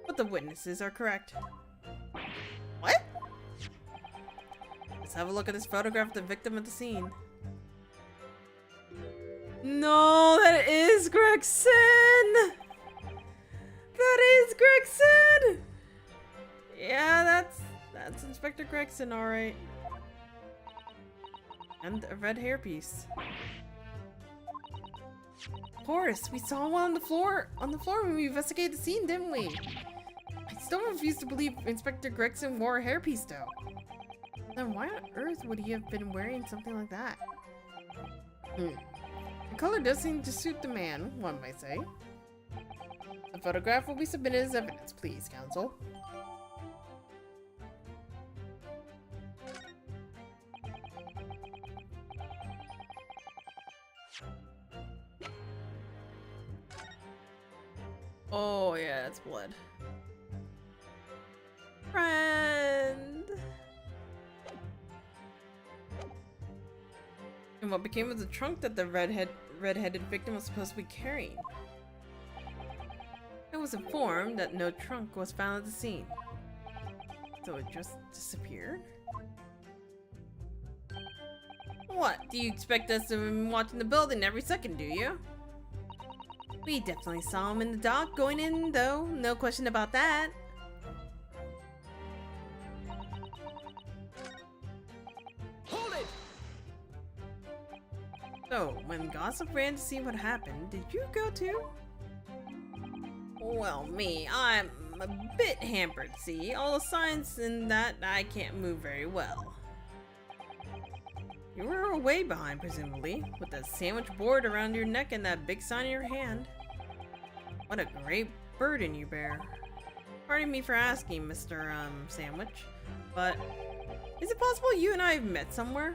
but the witnesses are correct. What? Let's have a look at this photograph of the victim at the scene. No, that is Gregson! That is Gregson! Yeah, that's Inspector Gregson, alright. And a red hairpiece. Horace, we saw one on the floor when we investigated the scene, didn't we? I still refuse to believe Inspector Gregson wore a hairpiece, though. Then why on earth would he have been wearing something like that? The color does seem to suit the man, one might say. The photograph will be submitted as evidence, please, counsel. Oh, yeah, that's blood. Friend! And what became of the trunk that the red-headed victim was supposed to be carrying? I was informed that no trunk was found at the scene. So it just disappeared? What? Do you expect us to be watching the building every second, do you? We definitely saw him in the dock going in, though. No question about that. Hold it! So, when Gossip ran to see what happened, did you go too? Well, I'm a bit hampered, see? All the signs in that I can't move very well. You were way behind, presumably, with that sandwich board around your neck and that big sign in your hand. What a great burden you bear. Pardon me for asking, Mr. Sandwich, but is it possible you and I have met somewhere?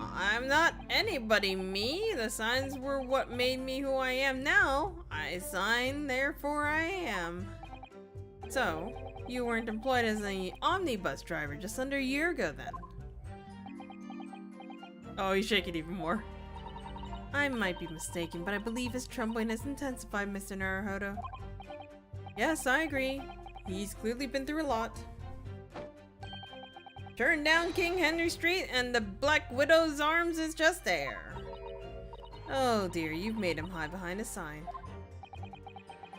I'm not anybody, me. The signs were what made me who I am now. I signed, therefore I am. So, you weren't employed as an omnibus driver just under a year ago then? Oh, he's shaking even more. I might be mistaken, but I believe his trembling has intensified, Mr. Naruhodo. Yes, I agree. He's clearly been through a lot. Turn down King Henry Street and the Black Widow's Arms is just there. Oh dear, you've made him hide behind a sign.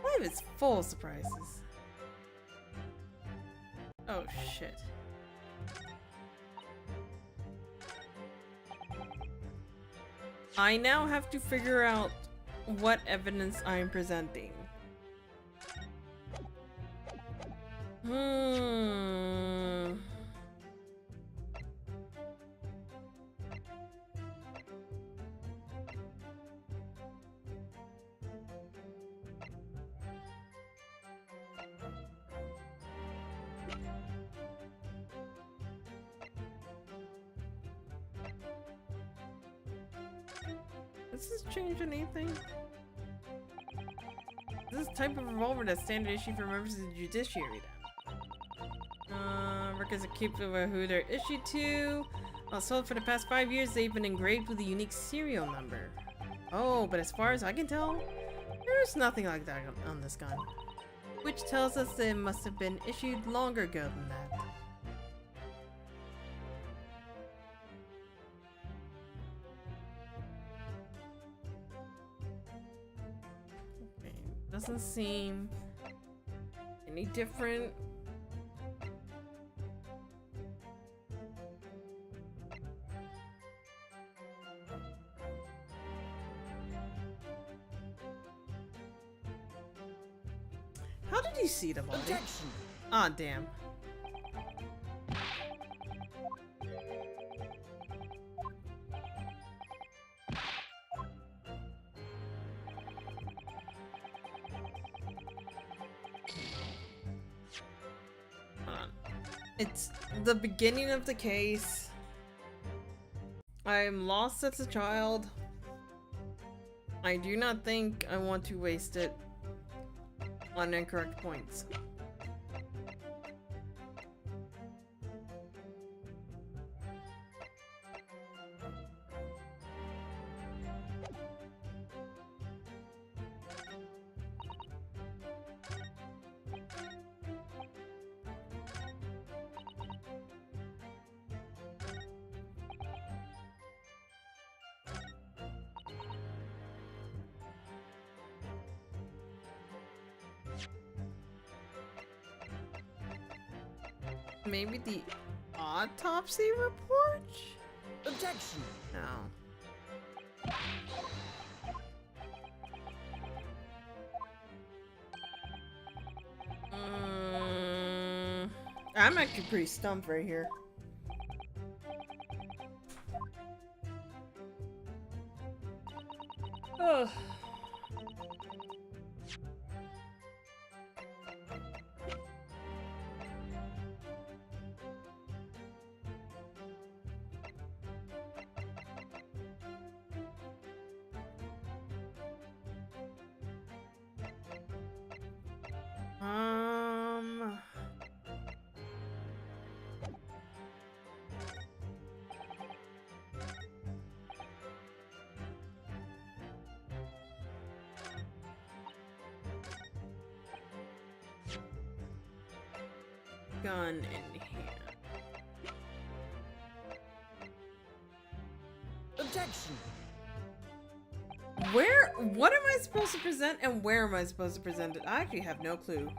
Life is full of surprises. Oh shit. I now have to figure out what evidence I'm presenting. Does this change anything? This type of revolver that's standard issue for members of the judiciary then. Records a keep of who they're issued to. Also, for the past 5 years, they've been engraved with a unique serial number. Oh, but as far as I can tell, there's nothing like that on this gun. Which tells us that it must have been issued longer ago than that. Okay, doesn't seem any different. How did you see the body? Objection! Ah, damn. Hold on. It's the beginning of the case. I'm lost as a child. I do not think I want to waste it on incorrect points. Maybe the autopsy report? Objection! No. I'm actually pretty stumped right here. Ugh. Gun in hand. Objection! What am I supposed to present and where am I supposed to present it? I actually have no clue.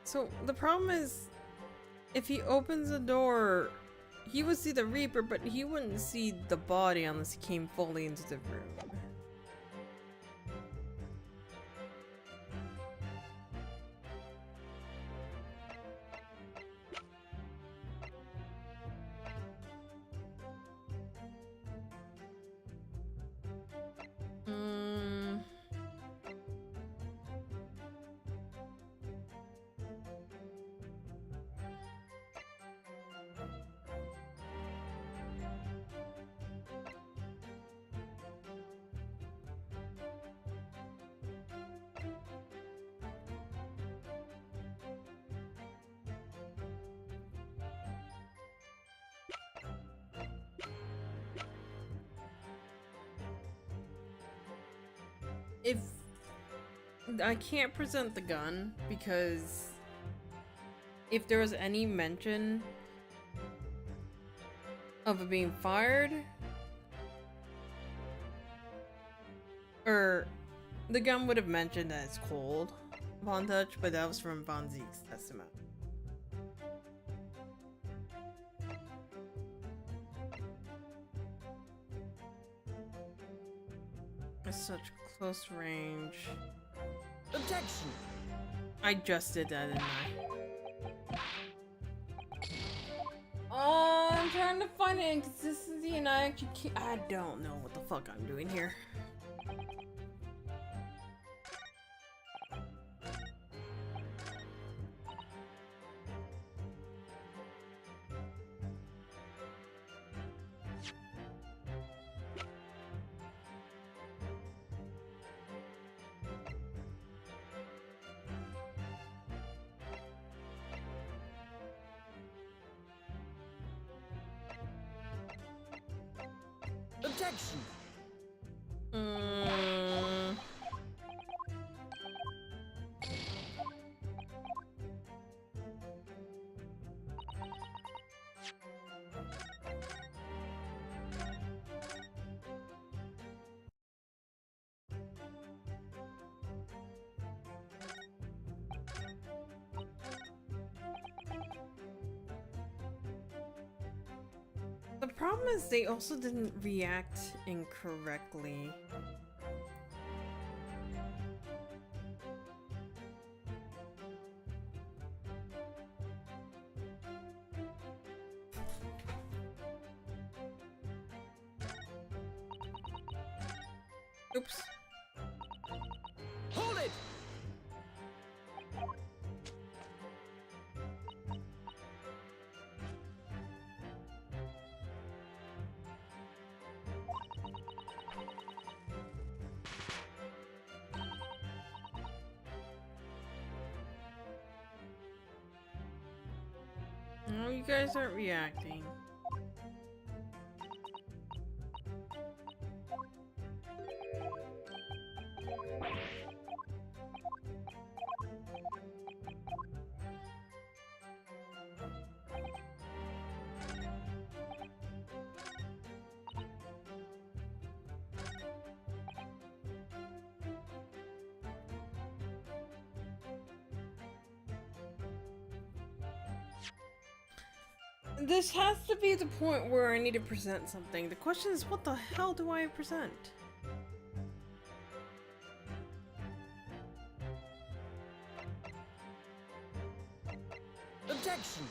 So the problem is, if he opens the door, he would see the Reaper, but he wouldn't see the body unless he came fully into the room. If I can't present the gun because if there was any mention of it being fired, or the gun would have mentioned that it's cold upon touch, but that was from Von Zeke's testament. It's such close range. Objection! I just did that, didn't I? trying to find an inconsistency and I actually can't. I don't know what the fuck I'm doing here. Objection! The problem is they also didn't react incorrectly. Oops. Hold it! No, you guys aren't reacting. This has to be the point where I need to present something. The question is, what the hell do I present? Objection!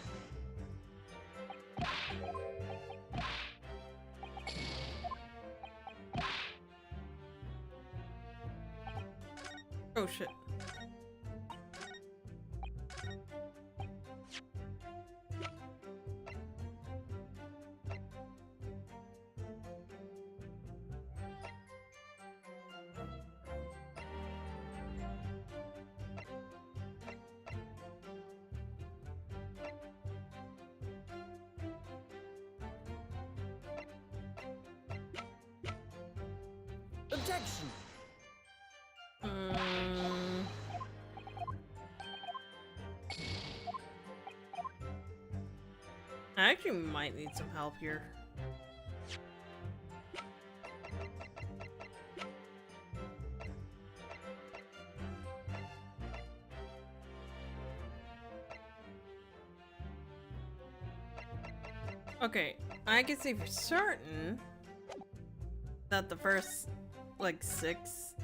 Oh shit. Objection! I actually might need some help here. Okay, I can say for certain that the first, like, six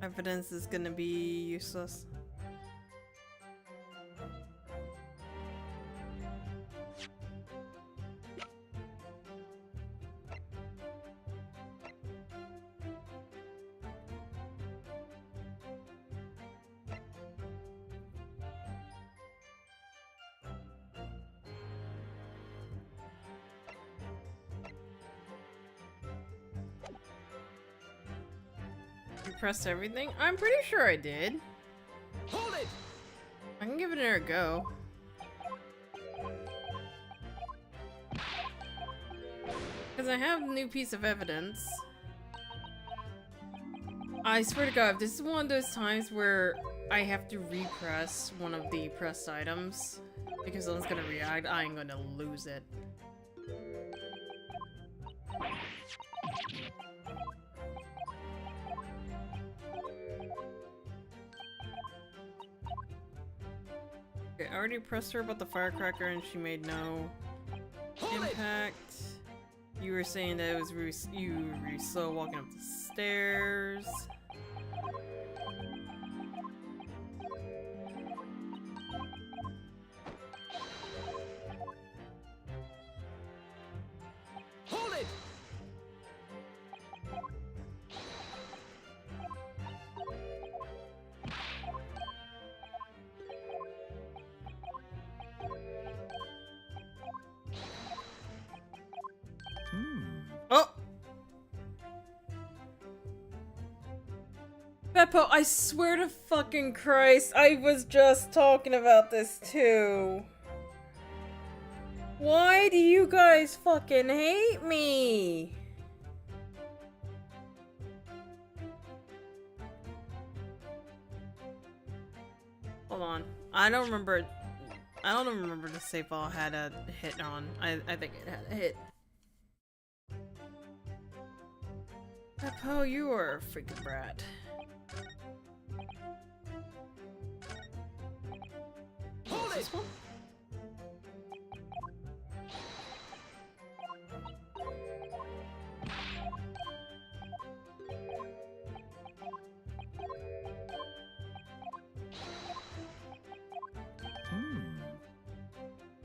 evidence is gonna be useless. You pressed everything? I'm pretty sure I did. Hold it! I can give it another go. Because I have a new piece of evidence. I swear to God, this is one of those times where I have to repress one of the pressed items. Because someone's gonna react, I'm gonna lose it. Okay, I already pressed her about the firecracker and she made no impact. You were saying that it was you were really slow walking up the stairs. Oh! Beppo, I swear to fucking Christ, I was just talking about this too. Why do you guys fucking hate me? Hold on. I don't remember the save file had a hit on. I think it had a hit. Beppo, you are a freaking brat. Hold it! This one?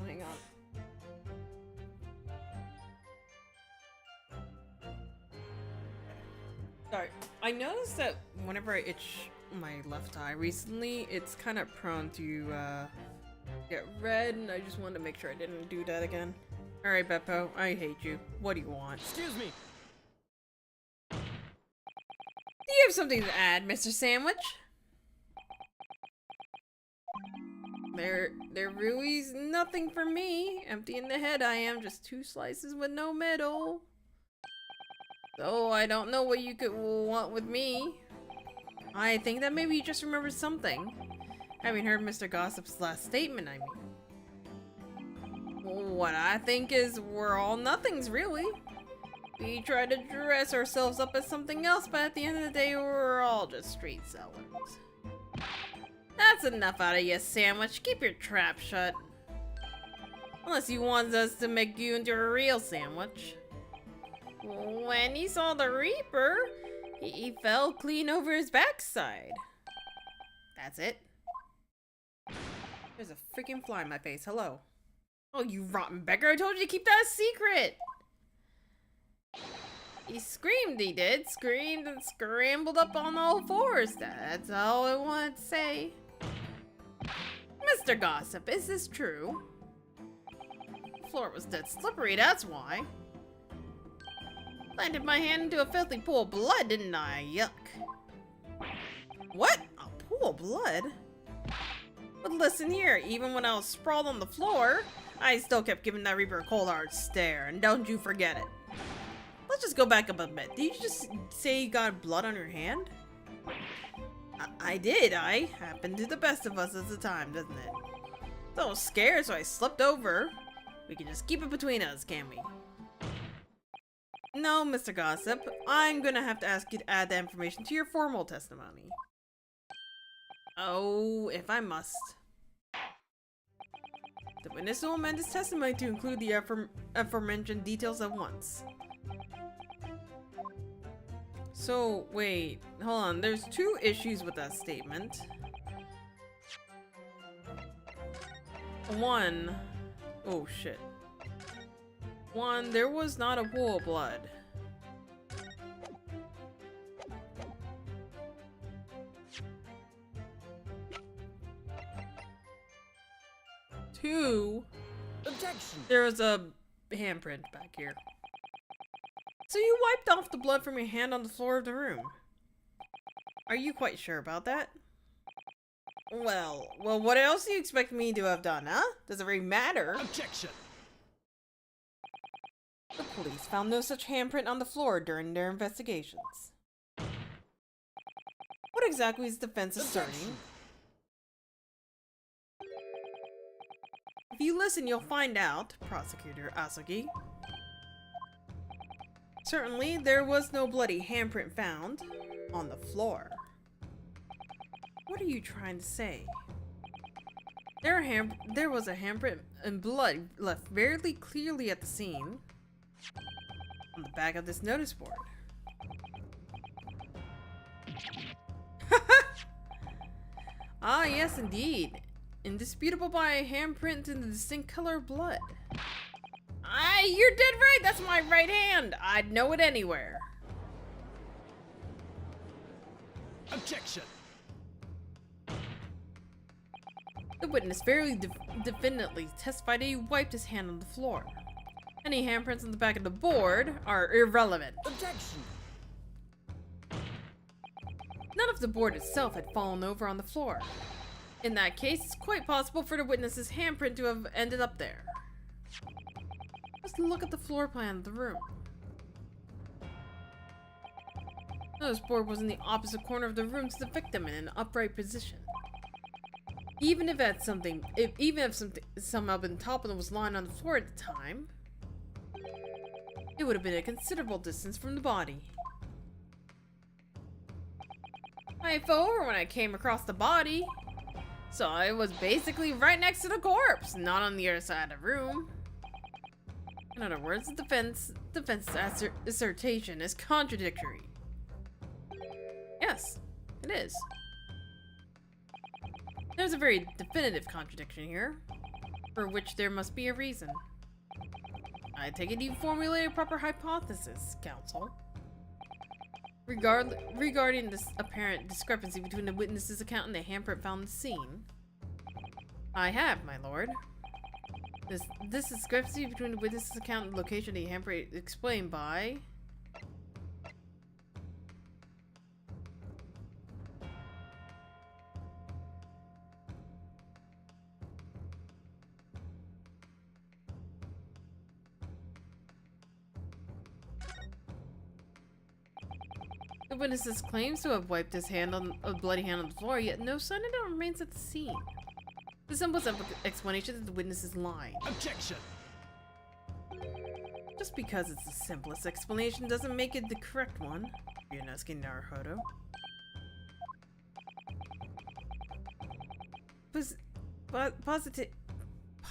Hang on. Sorry. I noticed that whenever I itch my left eye recently, it's kind of prone to get red, and I just wanted to make sure I didn't do that again. Alright, Beppo, I hate you. What do you want? Excuse me. Do you have something to add, Mr. Sandwich? There really is nothing for me. Empty in the head I am, just 2 slices with no middle. So I don't know what you could want with me. I think that maybe you just remembered something. Having heard Mr. Gossip's last statement, I mean. What I think is we're all nothings, really. We try to dress ourselves up as something else, but at the end of the day, we're all just street sellers. That's enough out of you, Sandwich. Keep your trap shut. Unless you want us to make you into a real sandwich. When he saw the Reaper, he fell clean over his backside. That's it. There's a freaking fly in my face. Hello. Oh, you rotten beggar. I told you to keep that a secret. He screamed, he did. Screamed and scrambled up on all fours. That's all I wanted to say. Mr. Gossip, is this true? The floor was dead slippery, that's why. Planted my hand into a filthy pool of blood, didn't I? Yuck. What? A pool of blood? But listen here, even when I was sprawled on the floor, I still kept giving that Reaper a cold hard stare, and don't you forget it. Let's just go back up a bit. Did you just say you got blood on your hand? I did. I happened to the best of us at the time, doesn't it? So I was scared, so I slipped over. We can just keep it between us, can't we? No, Mr. Gossip. I'm gonna have to ask you to add that information to your formal testimony. Oh, if I must. The witness will amend his testimony to include the aforementioned details at once. So, wait, hold on. There's 2 issues with that statement. 1, oh shit. 1, there was not a pool of blood. 2, Objection. there was a handprint back here. So you wiped off the blood from your hand on the floor of the room. Are you quite sure about that? Well, what else do you expect me to have done, huh? Does it really matter? Objection. The police found no such handprint on the floor during their investigations. What exactly is the defense asserting? Objection. If you listen, you'll find out, Prosecutor Asogi. Certainly, there was no bloody handprint found on the floor. What are you trying to say? There was a handprint and blood left very clearly at the scene on the back of this notice board. Ah, yes, indeed. Indisputable by a handprint in the distinct color of blood. You're dead right. That's my right hand. I'd know it anywhere. Objection. The witness very definitely testified that he wiped his hand on the floor. Any handprints on the back of the board are irrelevant. Objection. None of the board itself had fallen over on the floor. In that case, it's quite possible for the witness's handprint to have ended up there. Just look at the floor plan of the room. The notice board was in the opposite corner of the room to the victim in an upright position. Even if something somehow been toppled and was lying on the floor at the time, it would have been a considerable distance from the body. I fell over when I came across the body, so I was basically right next to the corpse, not on the other side of the room. In other words, the defense assertion is contradictory. Yes, it is. There's a very definitive contradiction here, for which there must be a reason. I take it you formulated a proper hypothesis, counsel. Regarding this apparent discrepancy between the witness's account and the handprint found on the scene. I have, my lord. This discrepancy between the witness's account and the location of the handprint explained by... The witness claims to have wiped his hand on a bloody hand on the floor, yet no sign of it remains at the scene. The simplest explanation is the witness is lying. Objection. Just because it's the simplest explanation doesn't make it the correct one. Ryunosuke Naruhodo.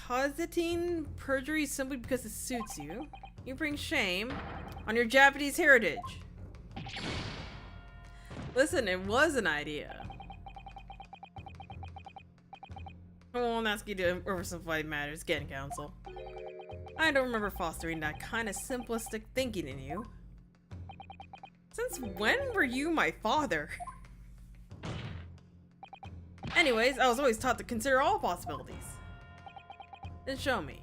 Positing perjury simply because it suits you. You bring shame on your Japanese heritage. Listen, it was an idea. I won't ask you to oversimplify matters again, counsel. I don't remember fostering that kind of simplistic thinking in you. Since when were you my father? Anyways, I was always taught to consider all possibilities. Then show me.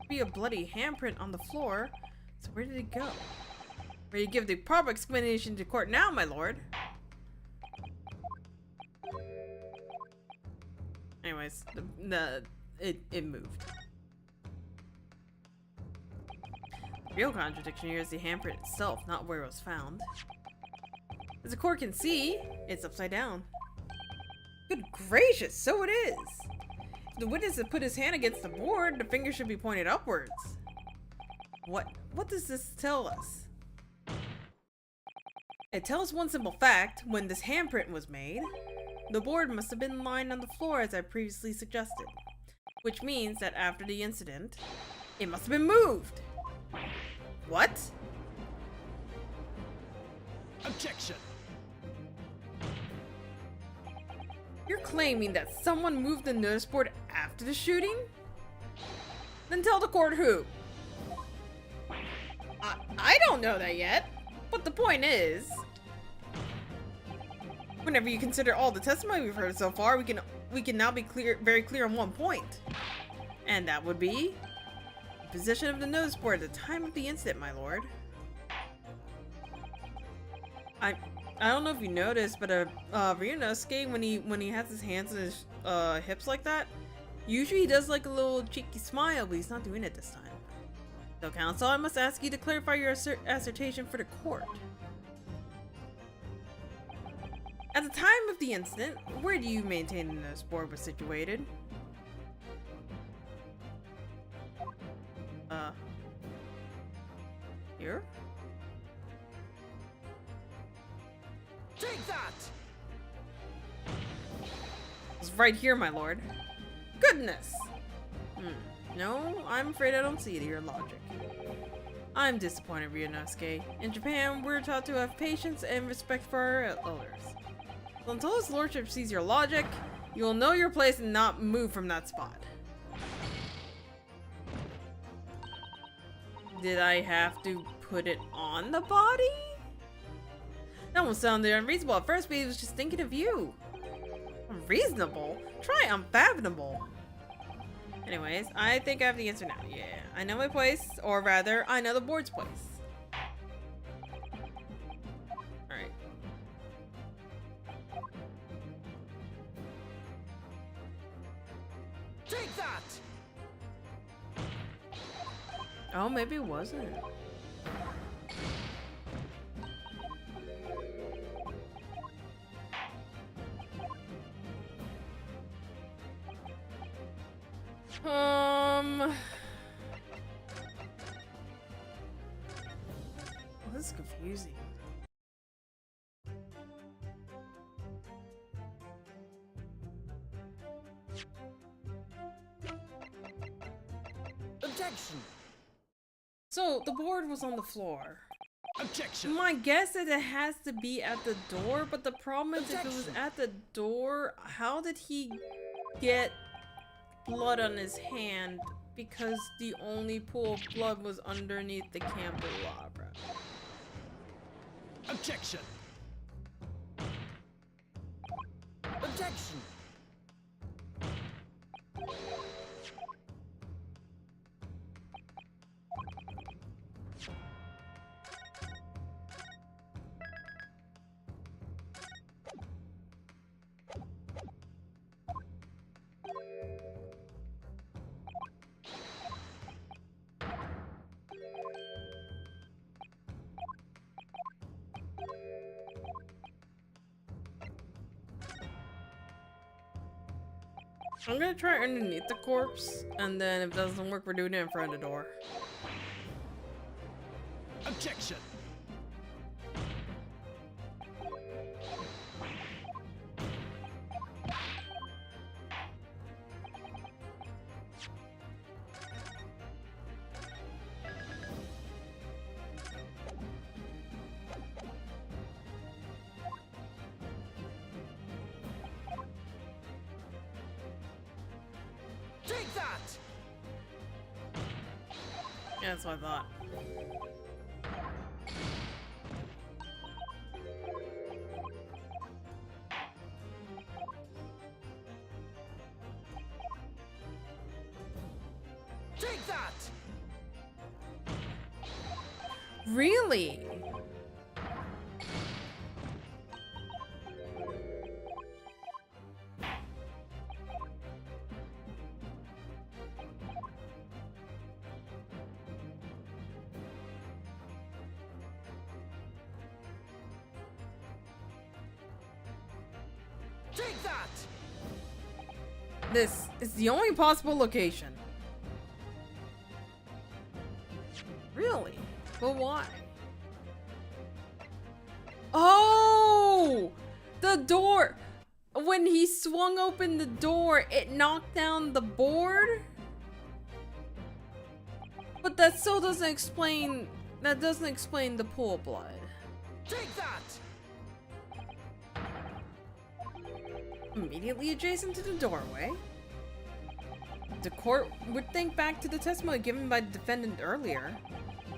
Be a bloody handprint on the floor, so where did it go? Ready to give the proper explanation to court now, my lord. Anyways, it moved. The real contradiction here is the handprint itself, not where it was found. As the court can see, it's upside down. Good gracious, so it is! If the witness has put his hand against the board, the finger should be pointed upwards. What does this tell us? It tells one simple fact: when this handprint was made, the board must have been lying on the floor as I previously suggested. Which means that after the incident, it must have been moved. What? Objection. You're claiming that someone moved the notice board after the shooting? Then tell the court who. I don't know that yet, but the point is, whenever you consider all the testimony we've heard so far, we can now be very clear on one point. And that would be the position of the notice board at the time of the incident, my lord. I don't know if you noticed, but Ryunosuke, when he has his hands on his hips like that, usually he does like a little cheeky smile, but he's not doing it this time. So, counsel, I must ask you to clarify your assertion for the court. At the time of the incident, where do you maintain the notice board was situated? Here? Take that! It's right here, my lord. Goodness! No, I'm afraid I don't see your logic. I'm disappointed, Ryunosuke. In Japan, we're taught to have patience and respect for our elders. So until his lordship sees your logic, you'll know your place and not move from that spot. Did I have to put it on the body? That one sounded unreasonable at first, but he was just thinking of you. Unreasonable? Try unfathomable. Anyways, I think I have the answer now. Yeah, I know my place, or rather, I know the board's place. Alright. Take that! Oh, maybe it wasn't. Well, this is confusing. Objection! So, the board was on the floor. Objection! My guess is it has to be at the door, but the problem is if it was Objection. at the door, how did he get blood on his hand? Because the only pool of blood was underneath the candelabra. Objection! Objection! I'm gonna try underneath the corpse, and then if it doesn't work, we're doing it in front of the door. Objection! Take that! Yeah, that's what I thought. Take that! Really? Take that! This is the only possible location. Really? But why? Oh! The door! When he swung open the door, it knocked down the board? But that still doesn't explain... That doesn't explain the pool of blood. Take that! Immediately adjacent to the doorway. The court would think back to the testimony given by the defendant earlier.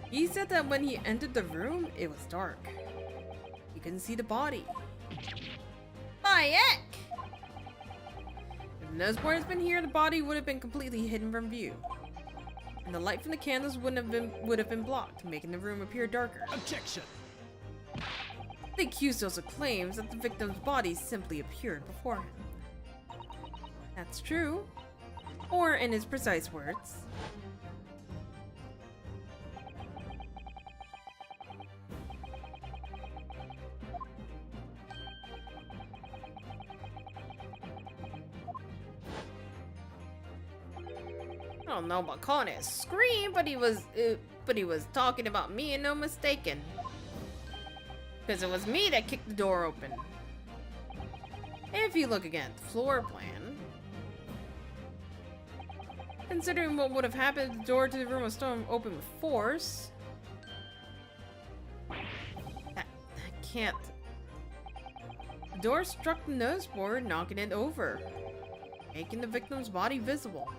He said that when he entered the room, it was dark. He couldn't see the body. Bayek! If the nose board has been here, the body would have been completely hidden from view. And the light from the candles would have been blocked, making the room appear darker. Objection! The accused also claims that the victim's body simply appeared before him. That's true. Or in his precise words, I don't know about calling it a scream, but he was talking about me and no mistaken. Because it was me that kicked the door open. If you look again at the floor plan, considering what would have happened if the door to the room was thrown open with force, that can't. The door struck the nose board, knocking it over, making the victim's body visible.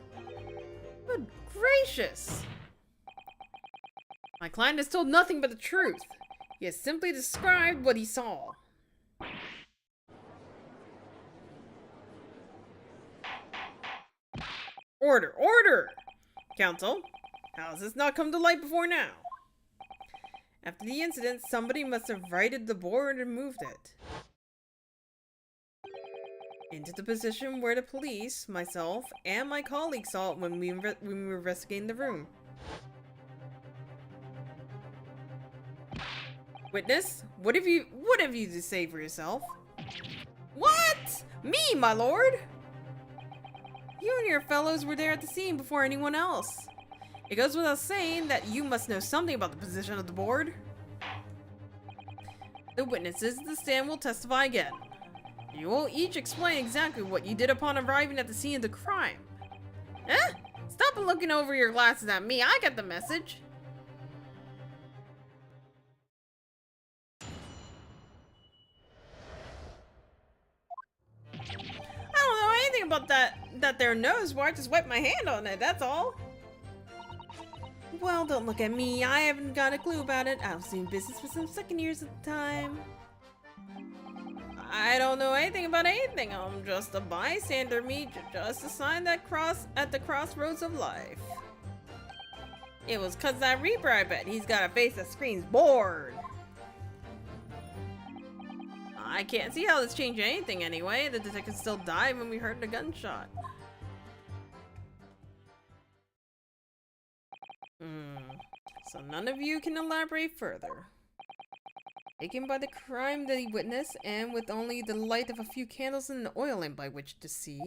Good gracious! My client has told nothing but the truth. He has simply described what he saw. Order! Order! Counsel, how has this not come to light before now? After the incident, somebody must have righted the board and moved it into the position where the police, myself, and my colleagues saw it when we were investigating the room. Witness, what have you to say for yourself? What? Me, my lord? You and your fellows were there at the scene before anyone else. It goes without saying that you must know something about the position of the board. The witnesses at the stand will testify again. You will each explain exactly what you did upon arriving at the scene of the crime. Eh? Stop looking over your glasses at me. I got the message. I don't know anything about that there nose wire. I just wiped my hand on it, that's all. Well, don't look at me. I haven't got a clue about it. I was doing business for some second years at the time. I don't know anything about anything. I'm just a bystander, just a sign that at the crossroads of life. It was 'cause that Reaper, I bet. He's got a face that screams bored. I can't see how this changed anything anyway. The detective still died when we heard the gunshot. So none of you can elaborate further. Taken by the crime that he witnessed, and with only the light of a few candles and an oil lamp by which to see,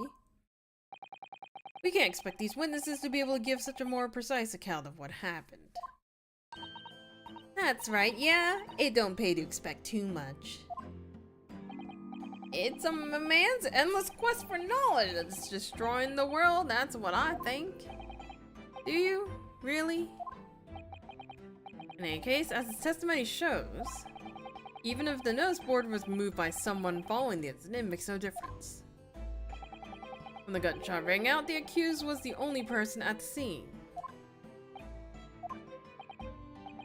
we can't expect these witnesses to be able to give such a more precise account of what happened. That's right, yeah. It don't pay to expect too much. It's a man's endless quest for knowledge that's destroying the world, that's what I think. Do you? Really? In any case, as his testimony shows, even if the notice board was moved by someone following the incident, it makes no difference. When the gunshot rang out, the accused was the only person at the scene.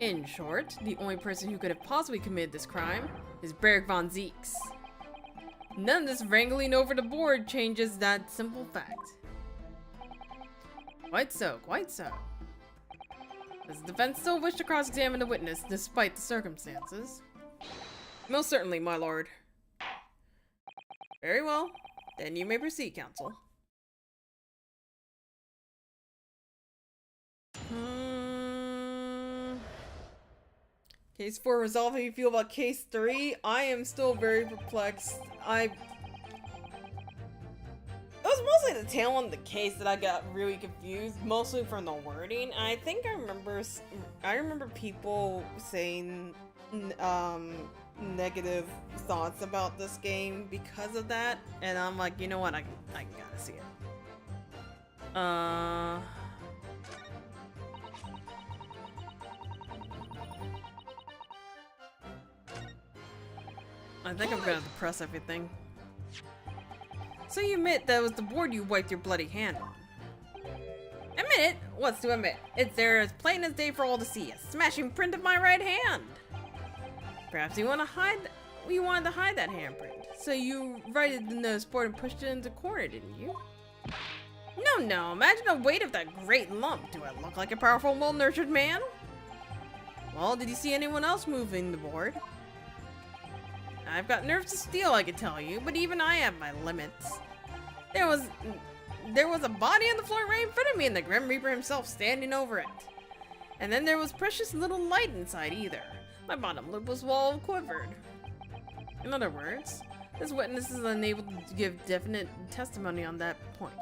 In short, the only person who could have possibly committed this crime is Beric von Zeeks. None of this wrangling over the board changes that simple fact. Quite so, quite so. Does the defense still wish to cross-examine the witness despite the circumstances? Most certainly, my lord. Very well. Then you may proceed, counsel. Case 4 resolved. How you feel about case 3? I am still very perplexed. It was mostly the tail on the case that I got really confused, mostly from the wording. I think I remember people saying negative thoughts about this game because of that, and I'm like, you know what, I gotta see it. I think I'm gonna have to press everything. So you admit that was the board you wiped your bloody hand on? Admit it? What's to admit? It's there as plain as day for all to see. A smashing print of my right hand. Perhaps you wanted to hide that handprint. So you righted the notice board and pushed it into the corner, didn't you? No. Imagine the weight of that great lump. Do I look like a powerful, well-nurtured man? Well, did you see anyone else moving the board? I've got nerves of steel, I can tell you, but even I have my limits. There was a body on the floor right in front of me, and the Grim Reaper himself standing over it. And then there was precious little light inside either. My bottom lip was all quivered. In other words, this witness is unable to give definite testimony on that point.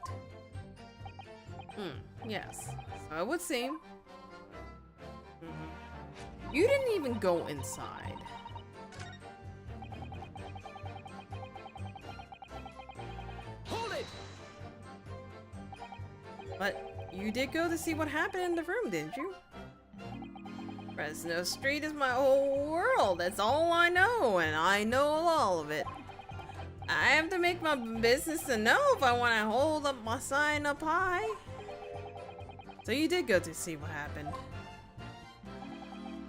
Yes, so it would seem. You didn't even go inside. Hold it! But you did go to see what happened in the room, didn't you? Fresno Street is my whole world. That's all I know, and I know all of it. I have to make my business to know if I want to hold up my sign up high. So you did go to see what happened.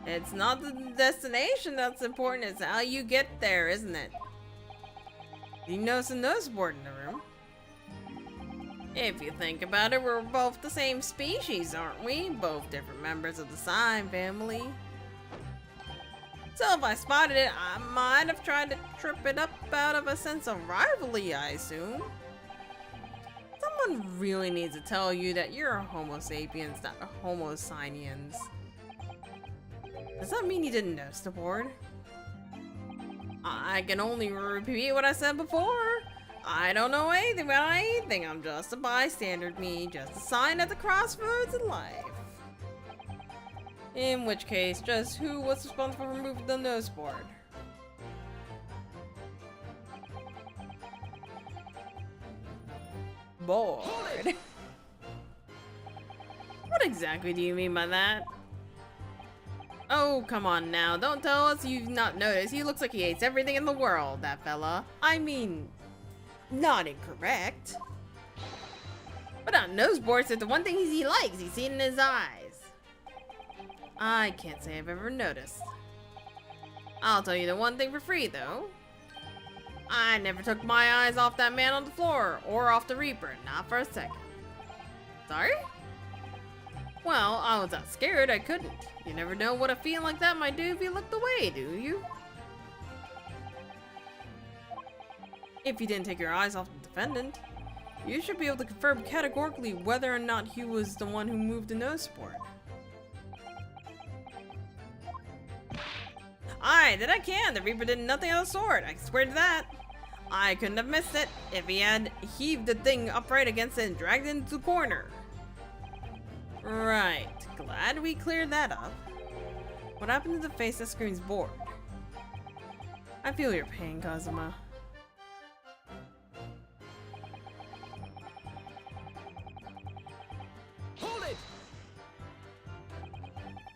It's not the destination that's important, it's how you get there, isn't it? You notice a notice board in the room? If you think about it, we're both the same species, aren't we? Both different members of the sign family. So if I spotted it, I might have tried to trip it up out of a sense of rivalry, I assume. Someone really needs to tell you that you're a Homo sapiens, not a Homo sinians. Does that mean you didn't notice the board? I can only repeat what I said before. I don't know anything about anything. I'm just a bystander, me, just a sign at the crossroads of life. In which case, just who was responsible for moving the nose board? Bored. What exactly do you mean by that? Oh, come on now. Don't tell us you've not noticed. He looks like he hates everything in the world, that fella. I mean, not incorrect. But on noseboards, it's the one thing he likes. He's seen in his eyes. I can't say I've ever noticed. I'll tell you the one thing for free, though. I never took my eyes off that man on the floor, or off the Reaper, not for a second. Sorry? Well, I was that scared I couldn't. You never know what a feeling like that might do if you looked away, do you? If you didn't take your eyes off the defendant, you should be able to confirm categorically whether or not he was the one who moved the nose board. I did I can. The Reaper did nothing of the sort. I swear to that. I couldn't have missed it if he had heaved the thing upright against it and dragged it into the corner. Right. Glad we cleared that up. What happened to the face that screams bored? I feel your pain, Kazuma. Hold it!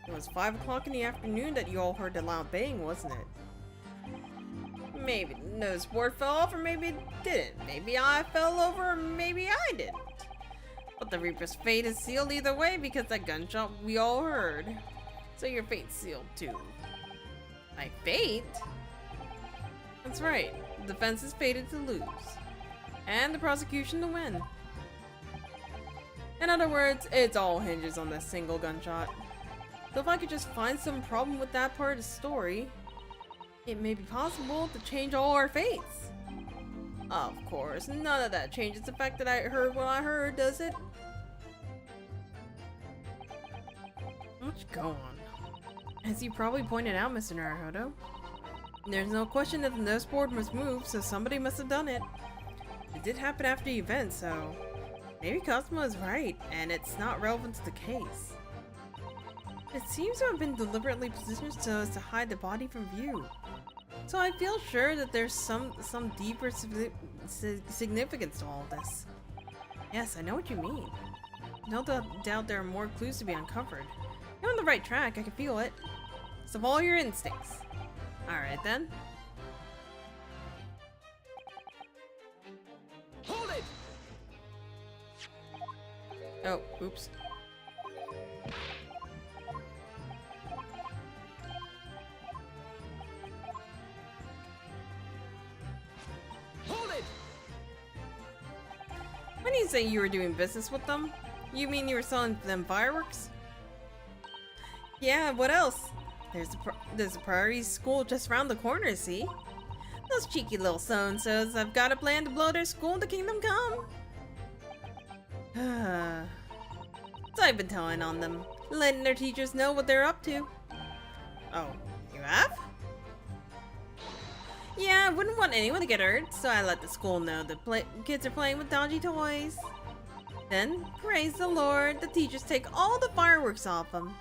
It was 5 o'clock in the afternoon that you all heard the loud bang, wasn't it? Maybe the nose board fell off, or maybe it didn't. Maybe I fell over, or maybe I didn't. But the Reaper's fate is sealed either way because that gunshot we all heard. So your fate's sealed too. My fate? That's right. The defense is fated to lose. And the prosecution to win. In other words, it's all hinges on this single gunshot. So if I could just find some problem with that part of the story, it may be possible to change all our fates. Of course, none of that changes the fact that I heard what I heard, does it? What's going on? As you probably pointed out, Mr. Naruhodo, there's no question that the nose board must move, so somebody must have done it. It did happen after the event, so maybe Cosmo is right, and it's not relevant to the case. It seems to have been deliberately positioned so as to hide the body from view. So I feel sure that there's some deeper significance to all this. Yes, I know what you mean. No doubt there are more clues to be uncovered. You're on the right track, I can feel it. So follow your instincts. Alright then. Hold it! Oh, oops. Hold it! When you say you were doing business with them, you mean you were selling them fireworks? Yeah, what else? There's a priority school just around the corner, see? Those cheeky little so-and-sos have got a plan to blow their school into Kingdom Come. So I've been telling on them, letting their teachers know what they're up to. Oh, you have? Yeah, I wouldn't want anyone to get hurt, so I let the school know the kids are playing with dodgy toys. Then, praise the Lord, the teachers take all the fireworks off them.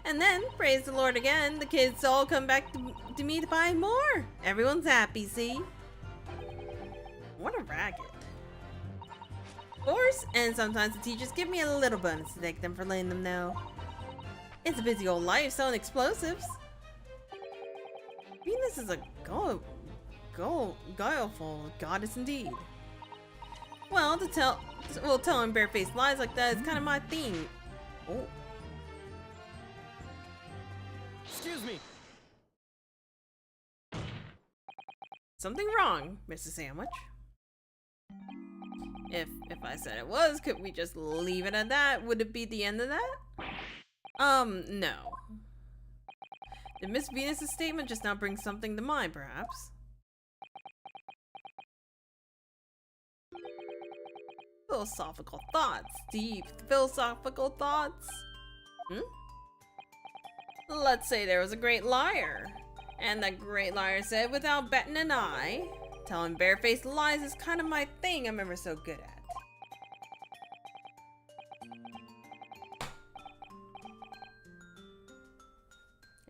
And then, praise the Lord again, the kids all come back to me to buy more. Everyone's happy, see? What a racket. Of course, and sometimes the teachers give me a little bonus to thank them for letting them know. It's a busy old life selling explosives. Venus is a guileful goddess indeed. Well, telling barefaced lies like that is kind of my theme. Oh. Excuse me. Something wrong, Mr. Sandwich? If I said it was, could we just leave it at that? Would it be the end of that? No. Did Miss Venus's statement just now bring something to mind, perhaps? Philosophical thoughts. Deep philosophical thoughts. Let's say there was a great liar. And that great liar said, without batting an eye, telling barefaced lies is kind of my thing I'm ever so good at.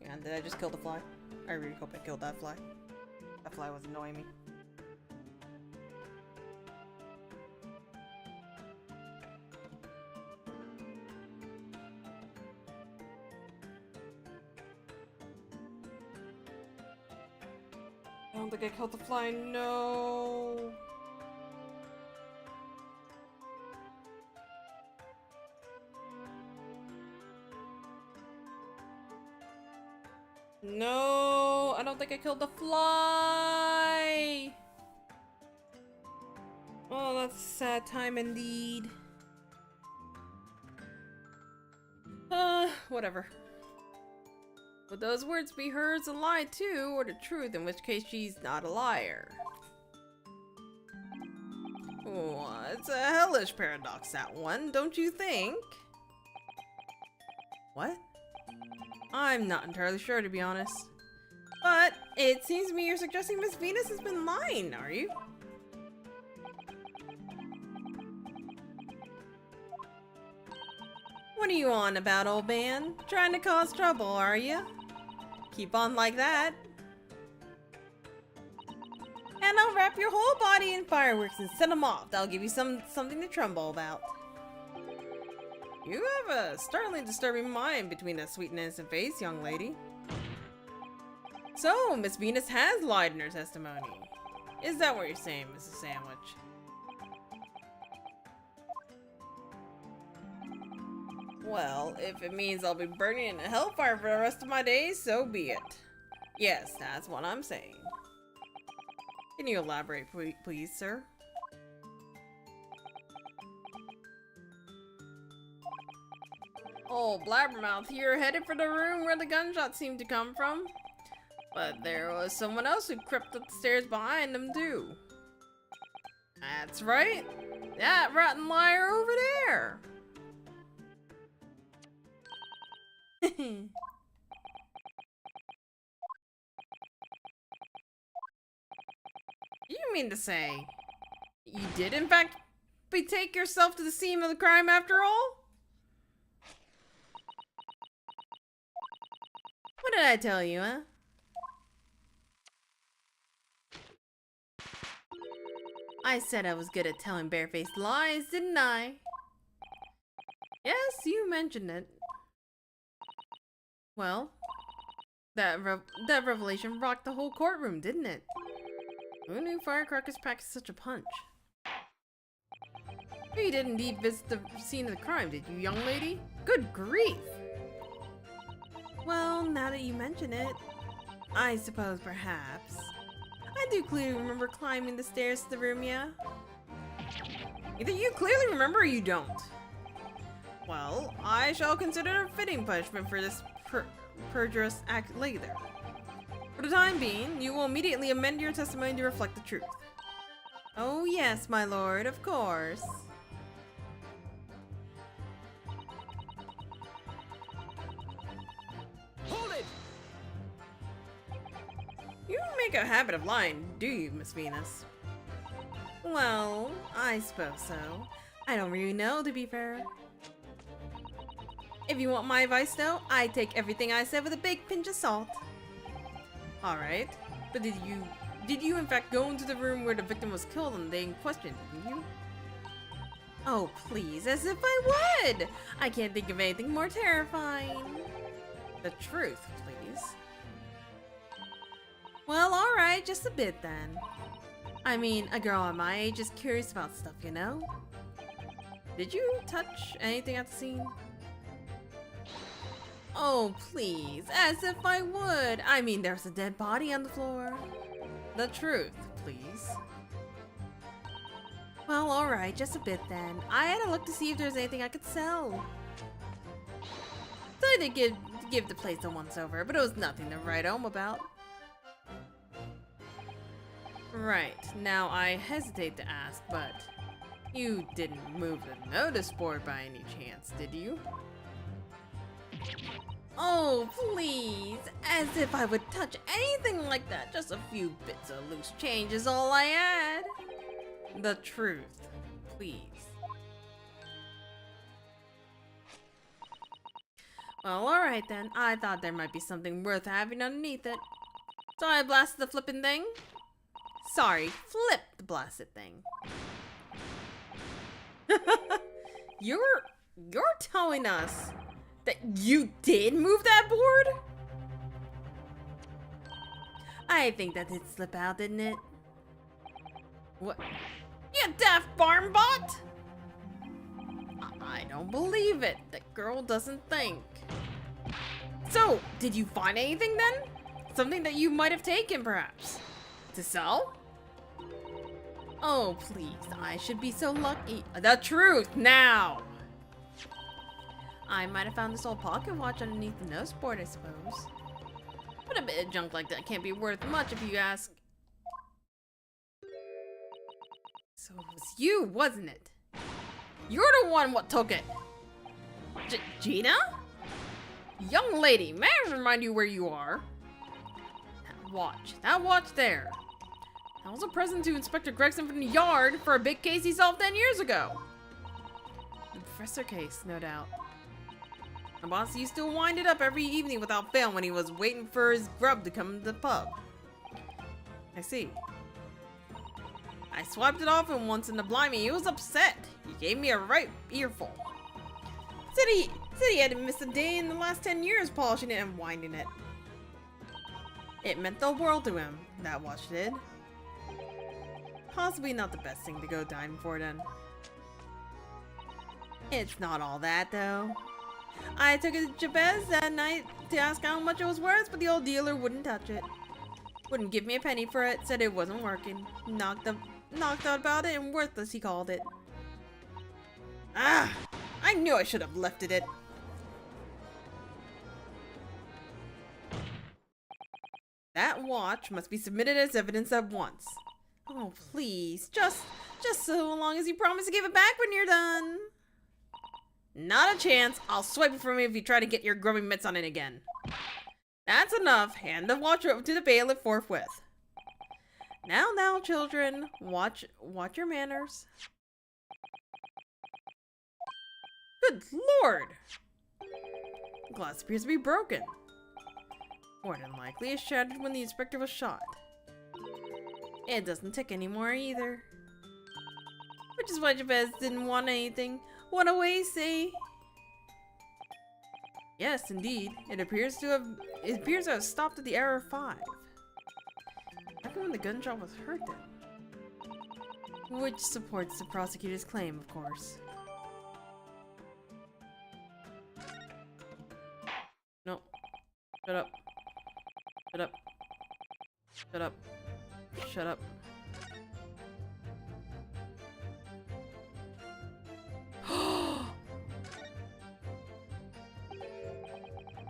Hang on, did I just kill the fly? I really hope I killed that fly. That fly was annoying me. I don't think I killed the fly, no. No, I don't think I killed the fly. Oh, that's a sad time indeed. Whatever. Would those words be hers a lie too, or the truth, in which case she's not a liar? Oh, it's a hellish paradox, that one, don't you think? What? I'm not entirely sure, to be honest. But it seems to me you're suggesting Miss Venus has been lying, are you? What are you on about, old man? Trying to cause trouble, are you? Keep on like that. And I'll wrap your whole body in fireworks and set them off. That'll give you something to tremble about. You have a startlingly disturbing mind between that sweet and innocent face, young lady. So, Miss Venus has lied in her testimony. Is that what you're saying, Mrs. Sandwich? Well, if it means I'll be burning in a hellfire for the rest of my days, so be it. Yes, that's what I'm saying. Can you elaborate, please, sir? Old Blabbermouth here headed for the room where the gunshots seemed to come from. But there was someone else who crept up the stairs behind them, too. That's right. That rotten liar over there. You mean to say you did in fact betake yourself to the scene of the crime after all? What did I tell you, huh? I said I was good at telling barefaced lies, didn't I? Yes, you mentioned it. Well, that revelation rocked the whole courtroom, didn't it? Who knew firecrackers packed such a punch? You didn't indeed visit the scene of the crime, did you, young lady? Good grief! Well, now that you mention it, I suppose perhaps. I do clearly remember climbing the stairs to the room, yeah? Either you clearly remember or you don't. Well, I shall consider it a fitting punishment for this perjurious act later. For the time being, you will immediately amend your testimony to reflect the truth. Oh yes, my lord, of course. Hold it! You don't make a habit of lying, do you, Miss Venus? Well, I suppose so. I don't really know, to be fair. If you want my advice, though, I take everything I said with a big pinch of salt. Alright, but did you in fact go into the room where the victim was killed on the day in question, didn't you? Oh, please, as if I would! I can't think of anything more terrifying. The truth, please. Well, alright, just a bit then. I mean, a girl at my age is curious about stuff, you know? Did you touch anything at the scene? Oh, please, as if I would. I mean, there's a dead body on the floor. The truth, please. Well, alright, just a bit then. I had to look to see if there's anything I could sell. So I did give the place a once-over, but it was nothing to write home about. Right, now I hesitate to ask, but you didn't move the notice board by any chance, did you? Oh, please! As if I would touch anything like that. Just a few bits of loose change is all I had. The truth, please. Well, alright then. I thought there might be something worth having underneath it. So I blasted the flippin' thing. Sorry, flip the blasted thing. You're telling us that you did move that board? I think that did slip out, didn't it? What? You daft barn bot! I don't believe it. That girl doesn't think. So, did you find anything then? Something that you might have taken, perhaps? To sell? Oh, please. I should be so lucky. The truth, now! I might have found this old pocket watch underneath the notice board, I suppose. But a bit of junk like that can't be worth much if you ask. So it was you, wasn't it? You're the one what took it. Gina? Young lady, may I remind you where you are? That watch there. That was a present to Inspector Gregson from the yard for a big case he solved 10 years ago. The professor case, no doubt. My boss used to wind it up every evening without fail when he was waiting for his grub to come to the pub. I see. I swiped it off him once and the blimey, he was upset. He gave me a right earful. Said he hadn't missed a day in the last 10 years polishing it and winding it. It meant the world to him, that watch did. Possibly not the best thing to go diving for then. It's not all that though. I took it to Jabez that night to ask how much it was worth, but the old dealer wouldn't touch it. Wouldn't give me a penny for it, said it wasn't working. Knocked out about it and worthless, he called it. Ah! I knew I should have lifted it. That watch must be submitted as evidence at once. Oh, please. Just so long as you promise to give it back when you're done. Not a chance. I'll swipe it from you if you try to get your grubby mitts on it again. That's enough. Hand the watch over to the bailiff forthwith. Now, children. Watch your manners. Good lord! The glass appears to be broken. More than likely, it shattered when the inspector was shot. It doesn't tick anymore either. Which is why Jabez didn't want anything. What a waste, eh? Yes, indeed. It appears to have stopped at the error of 5. Even when the gunshot was heard then. Which supports the prosecutor's claim, of course. No. Shut up. Shut up. Shut up. Shut up.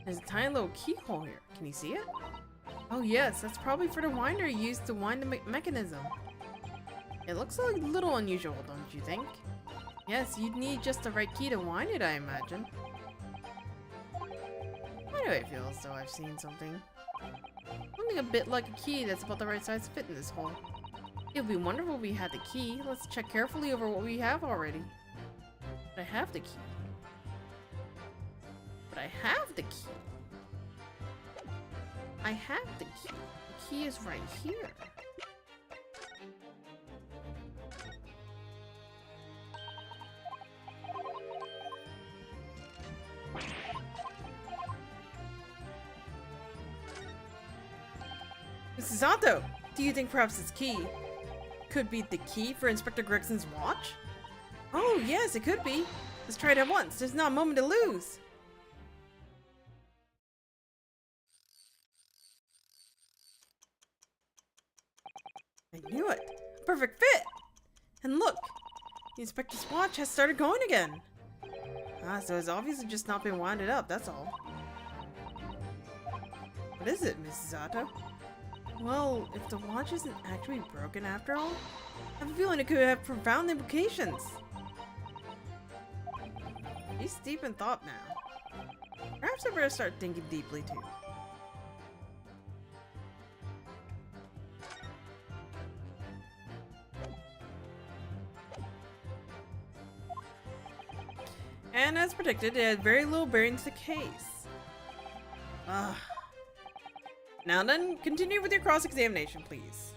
There's a tiny little keyhole here. Can you see it? Oh yes, that's probably for the winder used to wind the mechanism. It looks a little unusual, don't you think? Yes, you'd need just the right key to wind it, I imagine. Why do I feel as though I've seen something? Something a bit like a key that's about the right size to fit in this hole. It would be wonderful if we had the key. Let's check carefully over what we have already. But I have the key. But I have the key. I have the key. The key is right here. Mrs. Otto, do you think perhaps this key could be the key for Inspector Gregson's watch? Oh, yes, it could be. Let's try it at once. There's not a moment to lose. I knew it. Perfect fit. And look, The inspector's watch has started going again. Ah, so it's obviously just not been winded up, that's all. What is it, Mrs. Zato? Well, if the watch isn't actually broken after all, I have a feeling it could have profound implications. He's deep in thought now. Perhaps I better start thinking deeply too. And as predicted, it had very little bearing to the case. Ugh. Now then, continue with your cross-examination, please.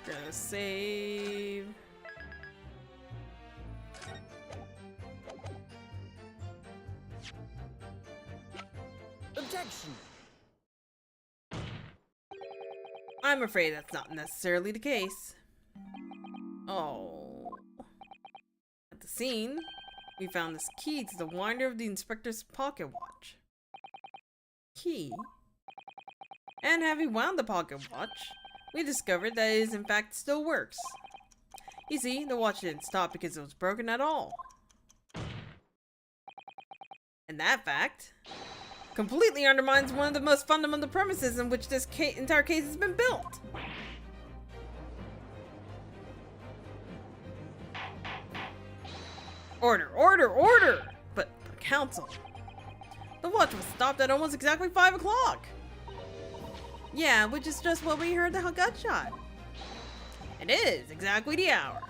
Gonna save. Objection! I'm afraid that's not necessarily the case. Oh. At the scene, we found this key to the winder of the inspector's pocket watch. Key? And having wound the pocket watch, we discovered that it is in fact still works. You see, the watch didn't stop because it was broken at all. And that fact completely undermines one of the most fundamental premises in which this entire case has been built. Order, order, order! But counsel, the watch was stopped at almost exactly 5 o'clock. Yeah, which is just what we heard the gunshot. It is exactly the hour.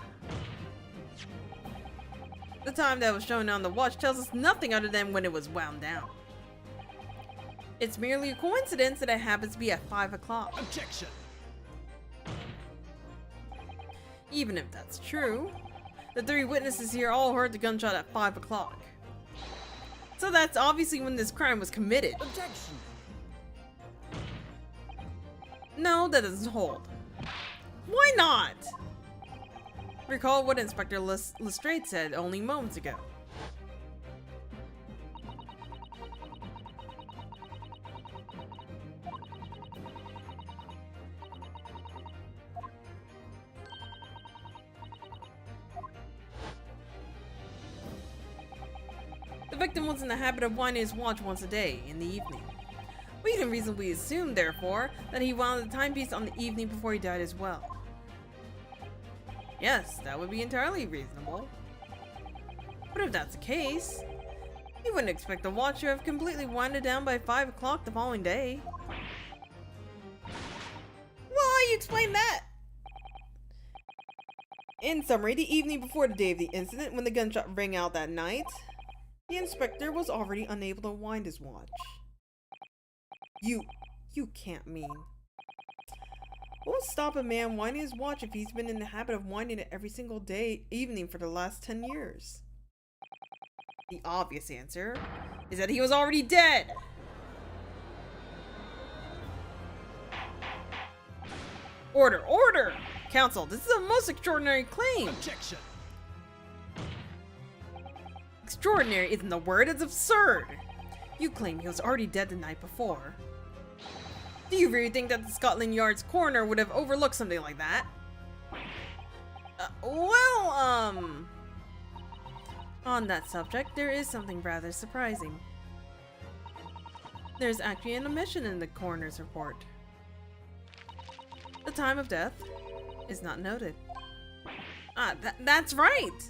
The time that was shown on the watch tells us nothing other than when it was wound down. It's merely a coincidence that it happens to be at 5 o'clock. Objection! Even if that's true, the 3 witnesses here all heard the gunshot at 5 o'clock. So that's obviously when this crime was committed. Objection! No, that doesn't hold. Why not? Recall what Inspector Lestrade said only moments ago. The victim was in the habit of winding his watch once a day, in the evening. We can reasonably assume, therefore, that he wound the timepiece on the evening before he died as well. Yes, that would be entirely reasonable. But if that's the case, you wouldn't expect the watch to have completely winded down by 5 o'clock the following day. Well, how you explain that? In summary, the evening before the day of the incident, when the gunshot rang out that night, the inspector was already unable to wind his watch. You can't mean. What would stop a man winding his watch if he's been in the habit of winding it every single evening for the last 10 years? The obvious answer is that he was already dead! Order, order! Counsel, this is a most extraordinary claim! Objection! Extraordinary isn't the word, it's absurd! You claim he was already dead the night before. Do you really think that the Scotland Yard's coroner would have overlooked something like that? On that subject, there is something rather surprising. There's actually an omission in the coroner's report. The time of death is not noted. That's right!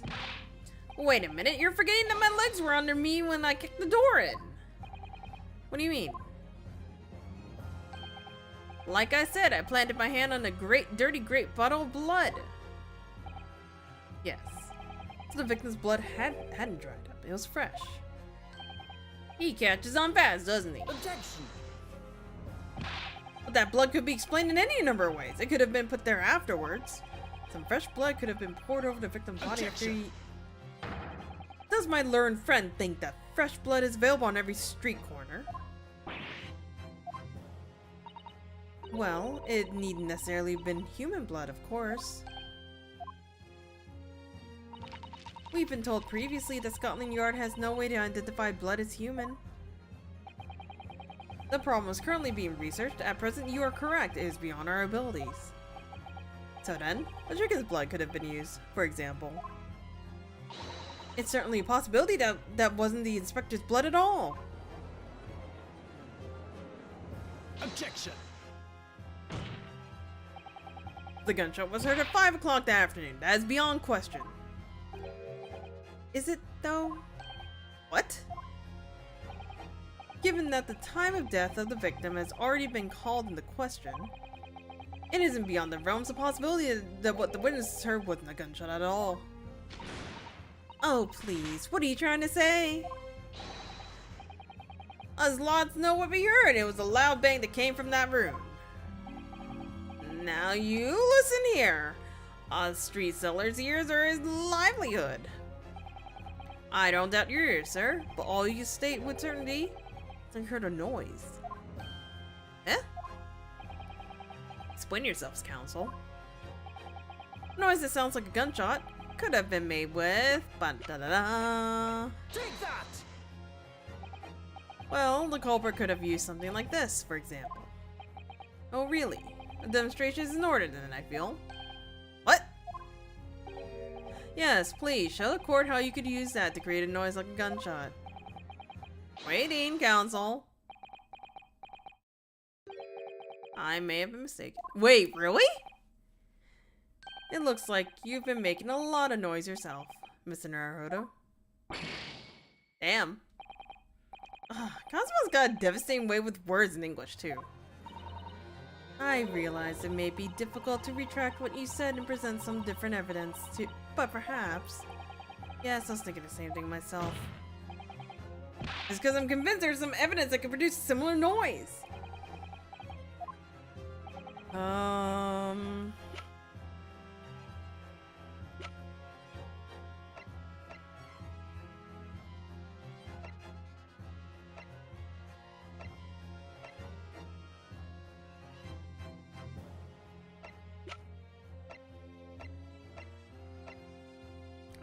Wait a minute, you're forgetting that my legs were under me when I kicked the door in. What do you mean? Like I said, I planted my hand on a dirty great bottle of blood. Yes. So the victim's blood hadn't dried up. It was fresh. He catches on fast, doesn't he? Objection! But that blood could be explained in any number of ways. It could have been put there afterwards. Some fresh blood could have been poured over the victim's body after he... Does my learned friend think that fresh blood is available on every street corner? Well, it needn't necessarily have been human blood, of course. We've been told previously that Scotland Yard has no way to identify blood as human. The problem is currently being researched. At present, you are correct. It is beyond our abilities. So then, a chicken's blood could have been used, for example. It's certainly a possibility that that wasn't the inspector's blood at all. Objection! The gunshot was heard at 5 o'clock that afternoon. That is beyond question. Is it, though? What? Given that the time of death of the victim has already been called into question, it isn't beyond the realms of possibility that what the witnesses heard wasn't a gunshot at all. Oh, please, what are you trying to say? Us lots know what we heard. It was a loud bang that came from that room. Now you listen here. A street seller's ears are his livelihood. I don't doubt your ears, sir, but all you state with certainty is I heard a noise. Eh? Explain yourselves, counsel. A noise that sounds like a gunshot could have been made with... Ba-da-da-da. Take that! Well, the culprit could have used something like this, for example. Oh, really? A demonstration is in order then, I feel. What? Yes, please, show the court how you could use that to create a noise like a gunshot. Waiting, counsel. I may have been mistaken. Wait, really? It looks like you've been making a lot of noise yourself, Mr. Naruhodo. Damn. Cosmo's got a devastating way with words in English, too. I realize it may be difficult to retract what you said and present some different evidence to, but perhaps... Yes, I was thinking the same thing myself. Just because I'm convinced there's some evidence that could produce similar noise.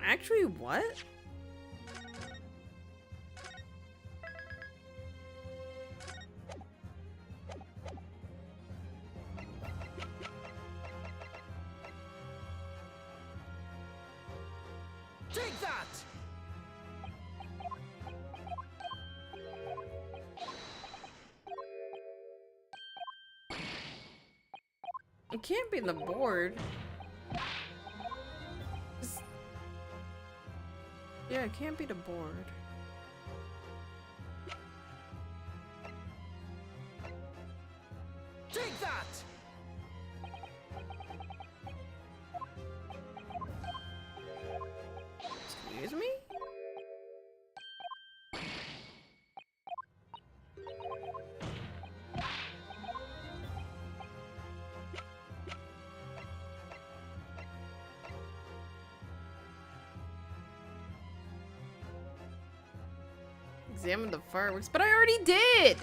Actually, what? Take that! It can't be in the board. Yeah, it can't be the board. Take that! Excuse me? Examine the fireworks, but I already did!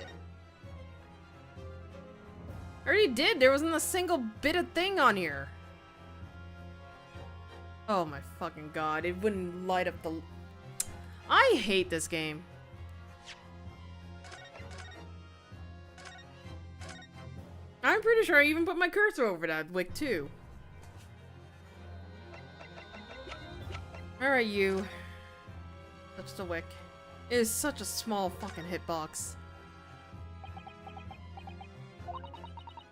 I already did! There wasn't a single bit of thing on here. Oh my fucking god, it wouldn't light up the... I hate this game. I'm pretty sure I even put my cursor over that wick too. Alright, you. Touch the wick. It is such a small fucking hitbox.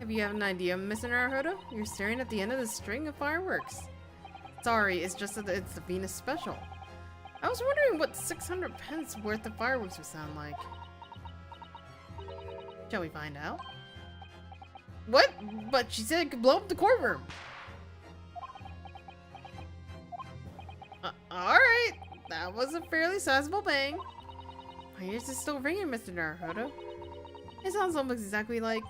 Have you have an idea, Mr. Naruhodo? You're staring at the end of the string of fireworks. Sorry, it's just that it's the Venus special. I was wondering what 600 pence worth of fireworks would sound like. Shall we find out? What? But she said it could blow up the courtroom. Alright. That was a fairly sizable bang. My ears is still ringing, Mr. Naruhodo. It sounds almost exactly like...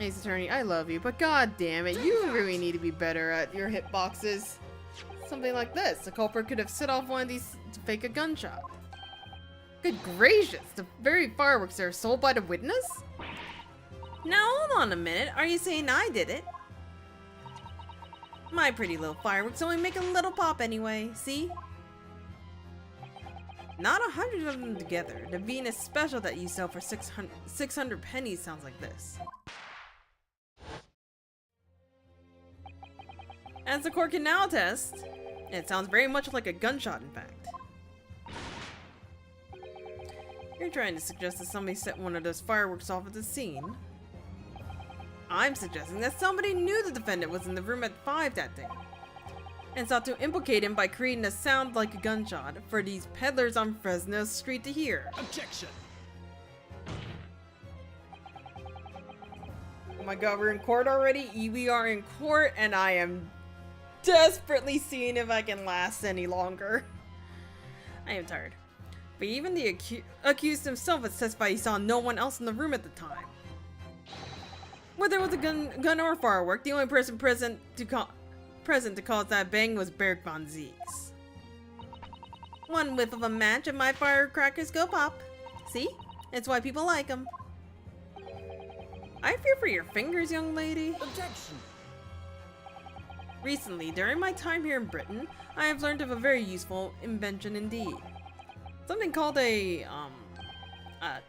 Ace Attorney, I love you, but god damn it, you really need to be better at your hitboxes. Something like this. The culprit could have set off one of these to fake a gunshot. Good gracious, the very fireworks are sold by the witness? Now hold on a minute, are you saying I did it? My pretty little fireworks only make a little pop anyway, see? Not 100 of them together. The Venus special that you sell for 600 pennies sounds like this. As the court can now attest, it sounds very much like a gunshot, in fact. You're trying to suggest that somebody set one of those fireworks off at the scene. I'm suggesting that somebody knew the defendant was in the room at 5 that day and sought to implicate him by creating a sound like a gunshot for these peddlers on Fresno Street to hear. Objection! Oh my god, we're in court already? We are in court, and I am desperately seeing if I can last any longer. I am tired. But even the accused himself has testified he saw no one else in the room at the time. Whether it was a gun or a firework, the only person present to cause that bang was Berg von Zieks. One whiff of a match and my firecrackers go pop. See? It's why people like them. I fear for your fingers, young lady. Objection! Recently, during my time here in Britain, I have learned of a very useful invention indeed. Something called a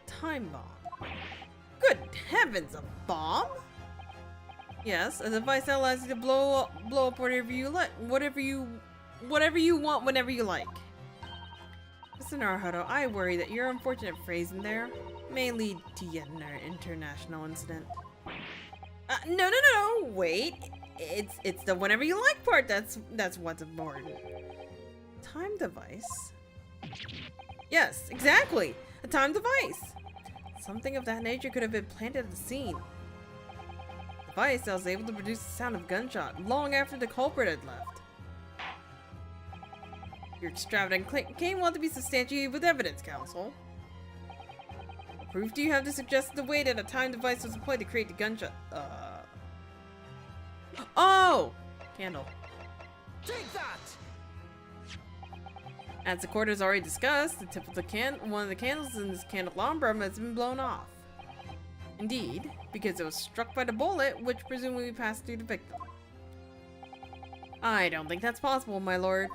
time bomb. Good heavens, a bomb? Yes, a device that allows you to blow up whatever you like, whatever you want, whenever you like. Mr. Naruhodo, I worry that your unfortunate phrasing there may lead to yet another international incident. No, wait. It's the whenever you like part that's what's important. Time device? Yes, exactly. A time device. Something of that nature could have been planted at the scene. The device that was able to produce the sound of gunshot long after the culprit had left. Your extravagant claim will have to be substantiated with evidence, counsel. What proof do you have to suggest the way that a time device was employed to create the gunshot? Oh! Candle. Take that! As the court has already discussed, the tip of one of the candles in this candelabrum has been blown off. Indeed, because it was struck by the bullet, which presumably passed through the victim. I don't think that's possible, my lord.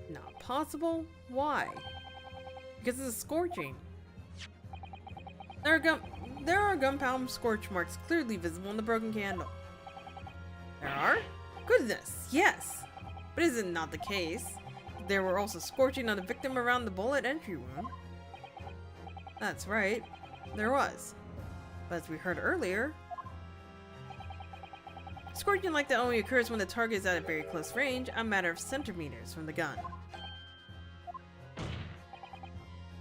Not possible? Why? Because of the scorching. There are gunpowder scorch marks clearly visible in the broken candle. There are? Goodness, yes! But is it not the case? There were also scorching on the victim around the bullet entry wound. That's right, there was. But as we heard earlier, scorching like that only occurs when the target is at a very close range, a matter of centimeters from the gun.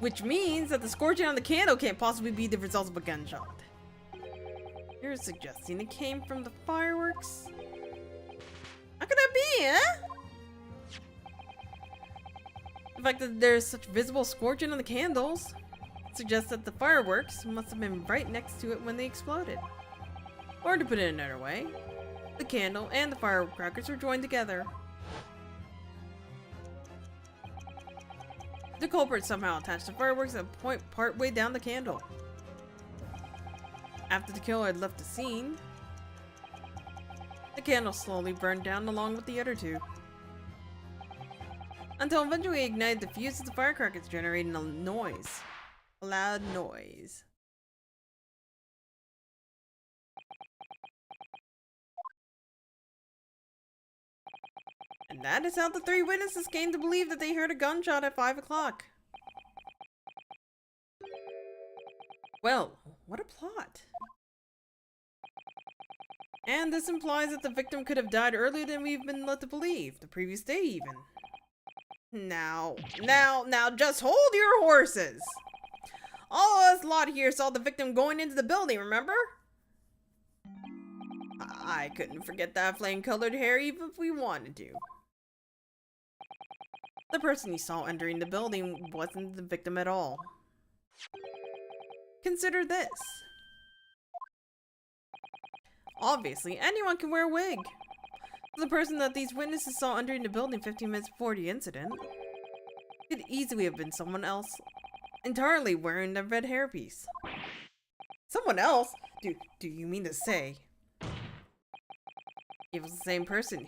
Which means that the scorching on the candle can't possibly be the result of a gunshot. You're suggesting it came from the fireworks? How could that be, eh? The fact that there's such visible scorching on the candles suggests that the fireworks must have been right next to it when they exploded. Or to put it another way, the candle and the firecrackers were joined together. The culprit somehow attached the fireworks at a point partway down the candle. After the killer had left the scene, the candle slowly burned down along with the other two. Until eventually it ignited the fuse of the firecrackers, generating a noise. A loud noise. And that is how the three witnesses came to believe that they heard a gunshot at 5 o'clock. Well, what a plot. And this implies that the victim could have died earlier than we've been led to believe, the previous day even. Now, just hold your horses! All of us lot here saw the victim going into the building, remember? I couldn't forget that flame-colored hair even if we wanted to. The person you saw entering the building wasn't the victim at all. Consider this. Obviously, anyone can wear a wig. The person that these witnesses saw entering the building 15 minutes before the incident could easily have been someone else entirely wearing the red hairpiece. Someone else? Do you mean to say it was the same person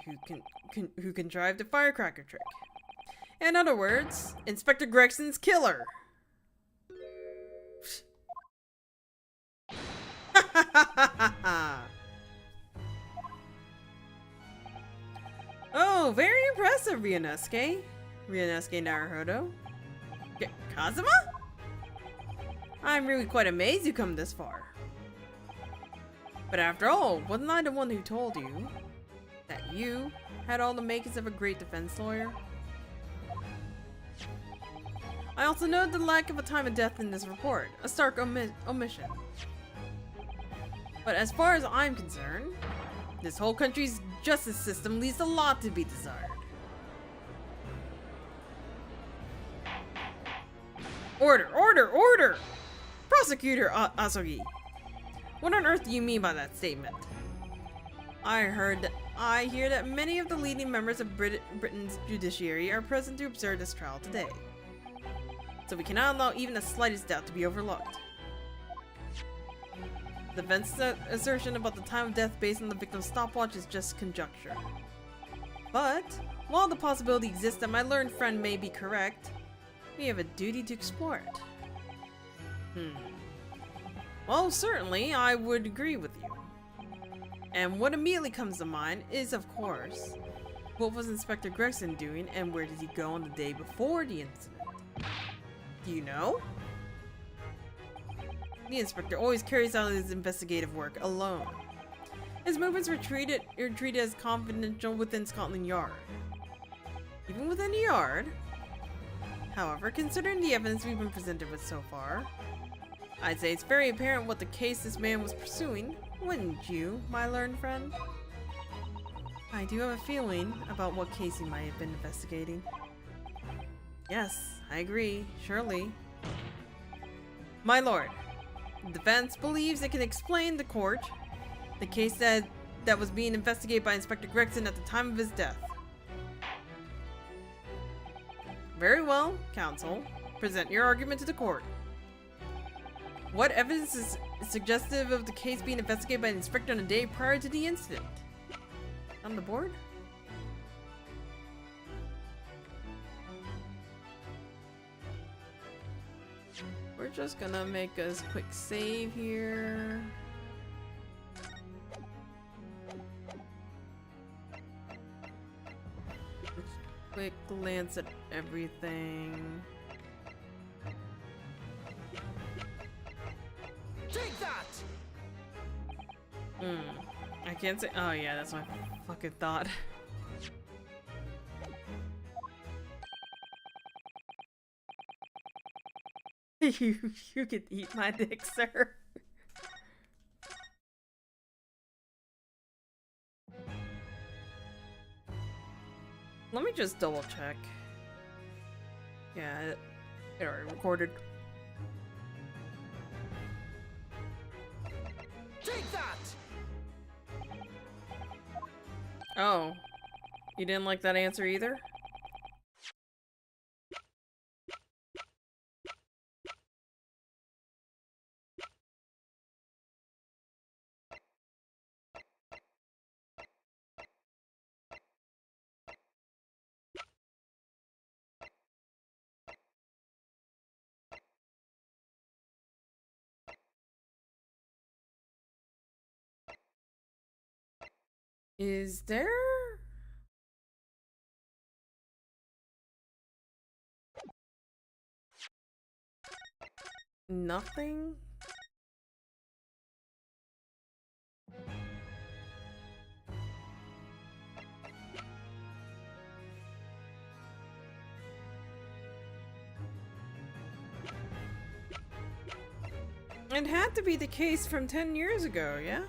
who contrived the firecracker trick? In other words, Inspector Gregson's killer. Oh, very impressive, Ryunosuke. Ryunosuke Naruhodo. Kazuma? I'm really quite amazed you come this far. But after all, wasn't I the one who told you that you had all the makings of a great defense lawyer? I also note the lack of a time of death in this report, a stark omission. But as far as I'm concerned, this whole country's justice system leaves a lot to be desired. Order! Order! Order! Prosecutor Asogi, what on earth do you mean by that statement? I hear that many of the leading members of Britain's judiciary are present to observe this trial today. So we cannot allow even the slightest doubt to be overlooked. The defense's assertion about the time of death based on the victim's stopwatch is just conjecture. But, while the possibility exists that my learned friend may be correct, we have a duty to explore it. Well, certainly, I would agree with you. And what immediately comes to mind is, of course, what was Inspector Gregson doing and where did he go on the day before the incident? Do you know? The inspector always carries out his investigative work alone. His movements are treated as confidential within Scotland Yard. Even within the Yard? However, considering the evidence we've been presented with so far, I'd say it's very apparent what the case this man was pursuing, wouldn't you, my learned friend? I do have a feeling about what case he might have been investigating. Yes, I agree, surely. My lord, the defense believes it can explain the court the case that was being investigated by Inspector Gregson at the time of his death. Very well, counsel. Present your argument to the court. What evidence is suggestive of the case being investigated by the inspector on the day prior to the incident? On the board? We're just gonna make a quick save here. Quick glance at everything. Take that! I can't say. Oh yeah, that's my fucking thought. you could eat my dick, sir. Let me just double check. Yeah, it already recorded. Take that! Oh, you didn't like that answer either? Is there? Nothing? It had to be the case from 10 years ago, yeah?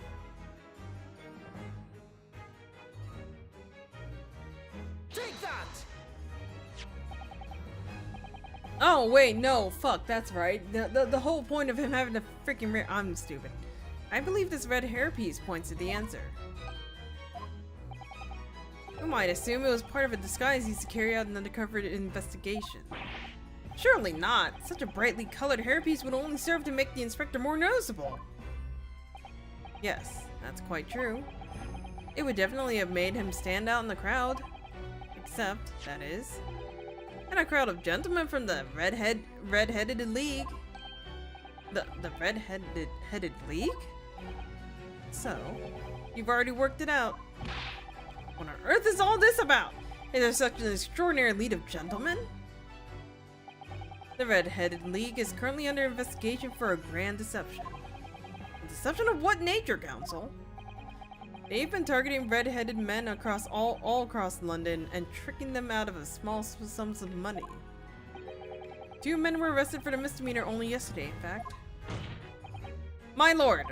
Take that! Oh, wait, no, fuck, that's right. The whole point of him having a freaking I'm stupid. I believe this red hairpiece points to the answer. You might assume it was part of a disguise used to carry out an undercover investigation. Surely not. Such a brightly colored hairpiece would only serve to make the inspector more noticeable. Yes, that's quite true. It would definitely have made him stand out in the crowd. Except, that is, in a crowd of gentlemen from the red-headed league. The red-headed league? So, you've already worked it out. What on earth is all this about? Is there such an extraordinary league of gentlemen? The Red-Headed League is currently under investigation for a grand deception. A deception of what nature, Council? They've been targeting red-headed men across all across London and tricking them out of a small sums of money. 2 men were arrested for the misdemeanor only yesterday, in fact. My lord,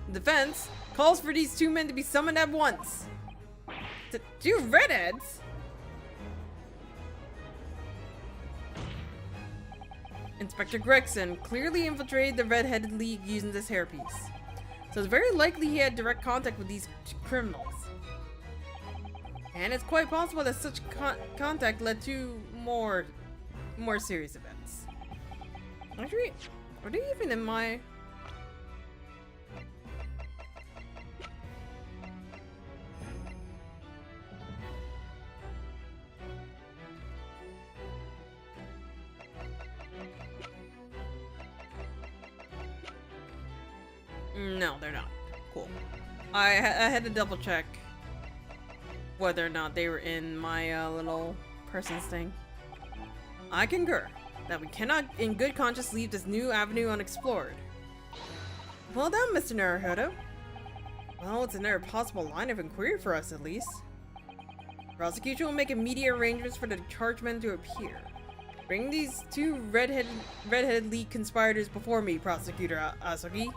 the defense calls for these 2 men to be summoned at once. 2 redheads? Inspector Gregson clearly infiltrated the Red-Headed League using this hairpiece. So it's very likely he had direct contact with these criminals. And it's quite possible that such contact led to more serious events. Actually, are they even in my... No, they're not. Cool. I had to double check whether or not they were in my little person's thing. I concur that we cannot in good conscience leave this new avenue unexplored. Well done, Mr. Naruhodo. Well, it's another possible line of inquiry for us, at least. Prosecution will make immediate arrangements for the charged men to appear. Bring these 2 Red-Headed League conspirators before me, Prosecutor Asogi.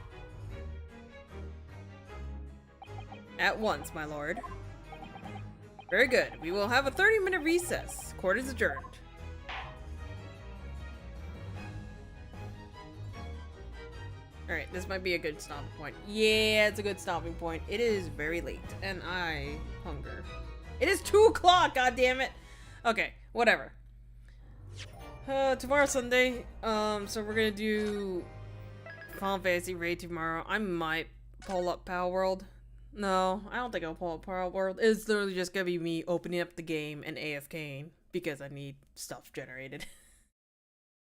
At once, my lord. Very good. We will have a 30-minute recess. Court is adjourned. Alright, this might be a good stopping point. Yeah, it's a good stopping point. It is very late, and I hunger. It is 2 o'clock, goddammit! Okay, whatever. Tomorrow's Sunday, so we're gonna do Final Fantasy Raid tomorrow. I might pull up Power World. No, I don't think I'll pull up Power World. It's literally just gonna be me opening up the game and AFKing because I need stuff generated.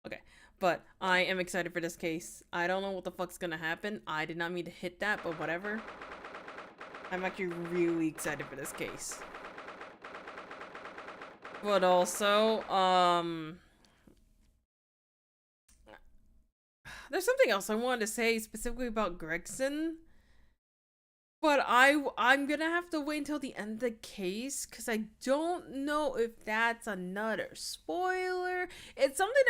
Okay, but I am excited for this case. I don't know what the fuck's gonna happen. I did not mean to hit that, but whatever. I'm actually really excited for this case. But also, there's something else I wanted to say specifically about Gregson. But I'm gonna have to wait until the end of the case because I don't know if that's another spoiler. It's something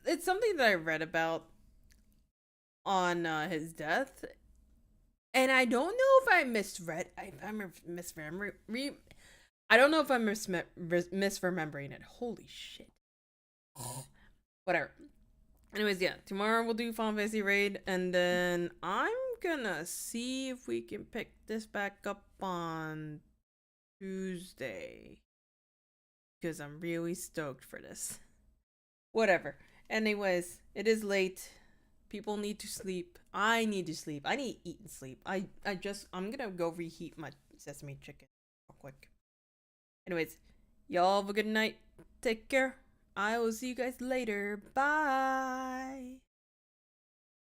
it's something that I read about on his death, and I don't know if I misread. I'm misremembering. I don't know if I'm misremembering it. Holy shit. Whatever. Anyways, yeah, tomorrow we'll do Final Fantasy Raid, and then I'm gonna see if we can pick this back up on Tuesday. Because I'm really stoked for this. Whatever. Anyways, it is late. People need to sleep. I need to sleep. I need to eat and sleep. I'm gonna go reheat my sesame chicken real quick. Anyways, y'all have a good night. Take care. I will see you guys later. Bye.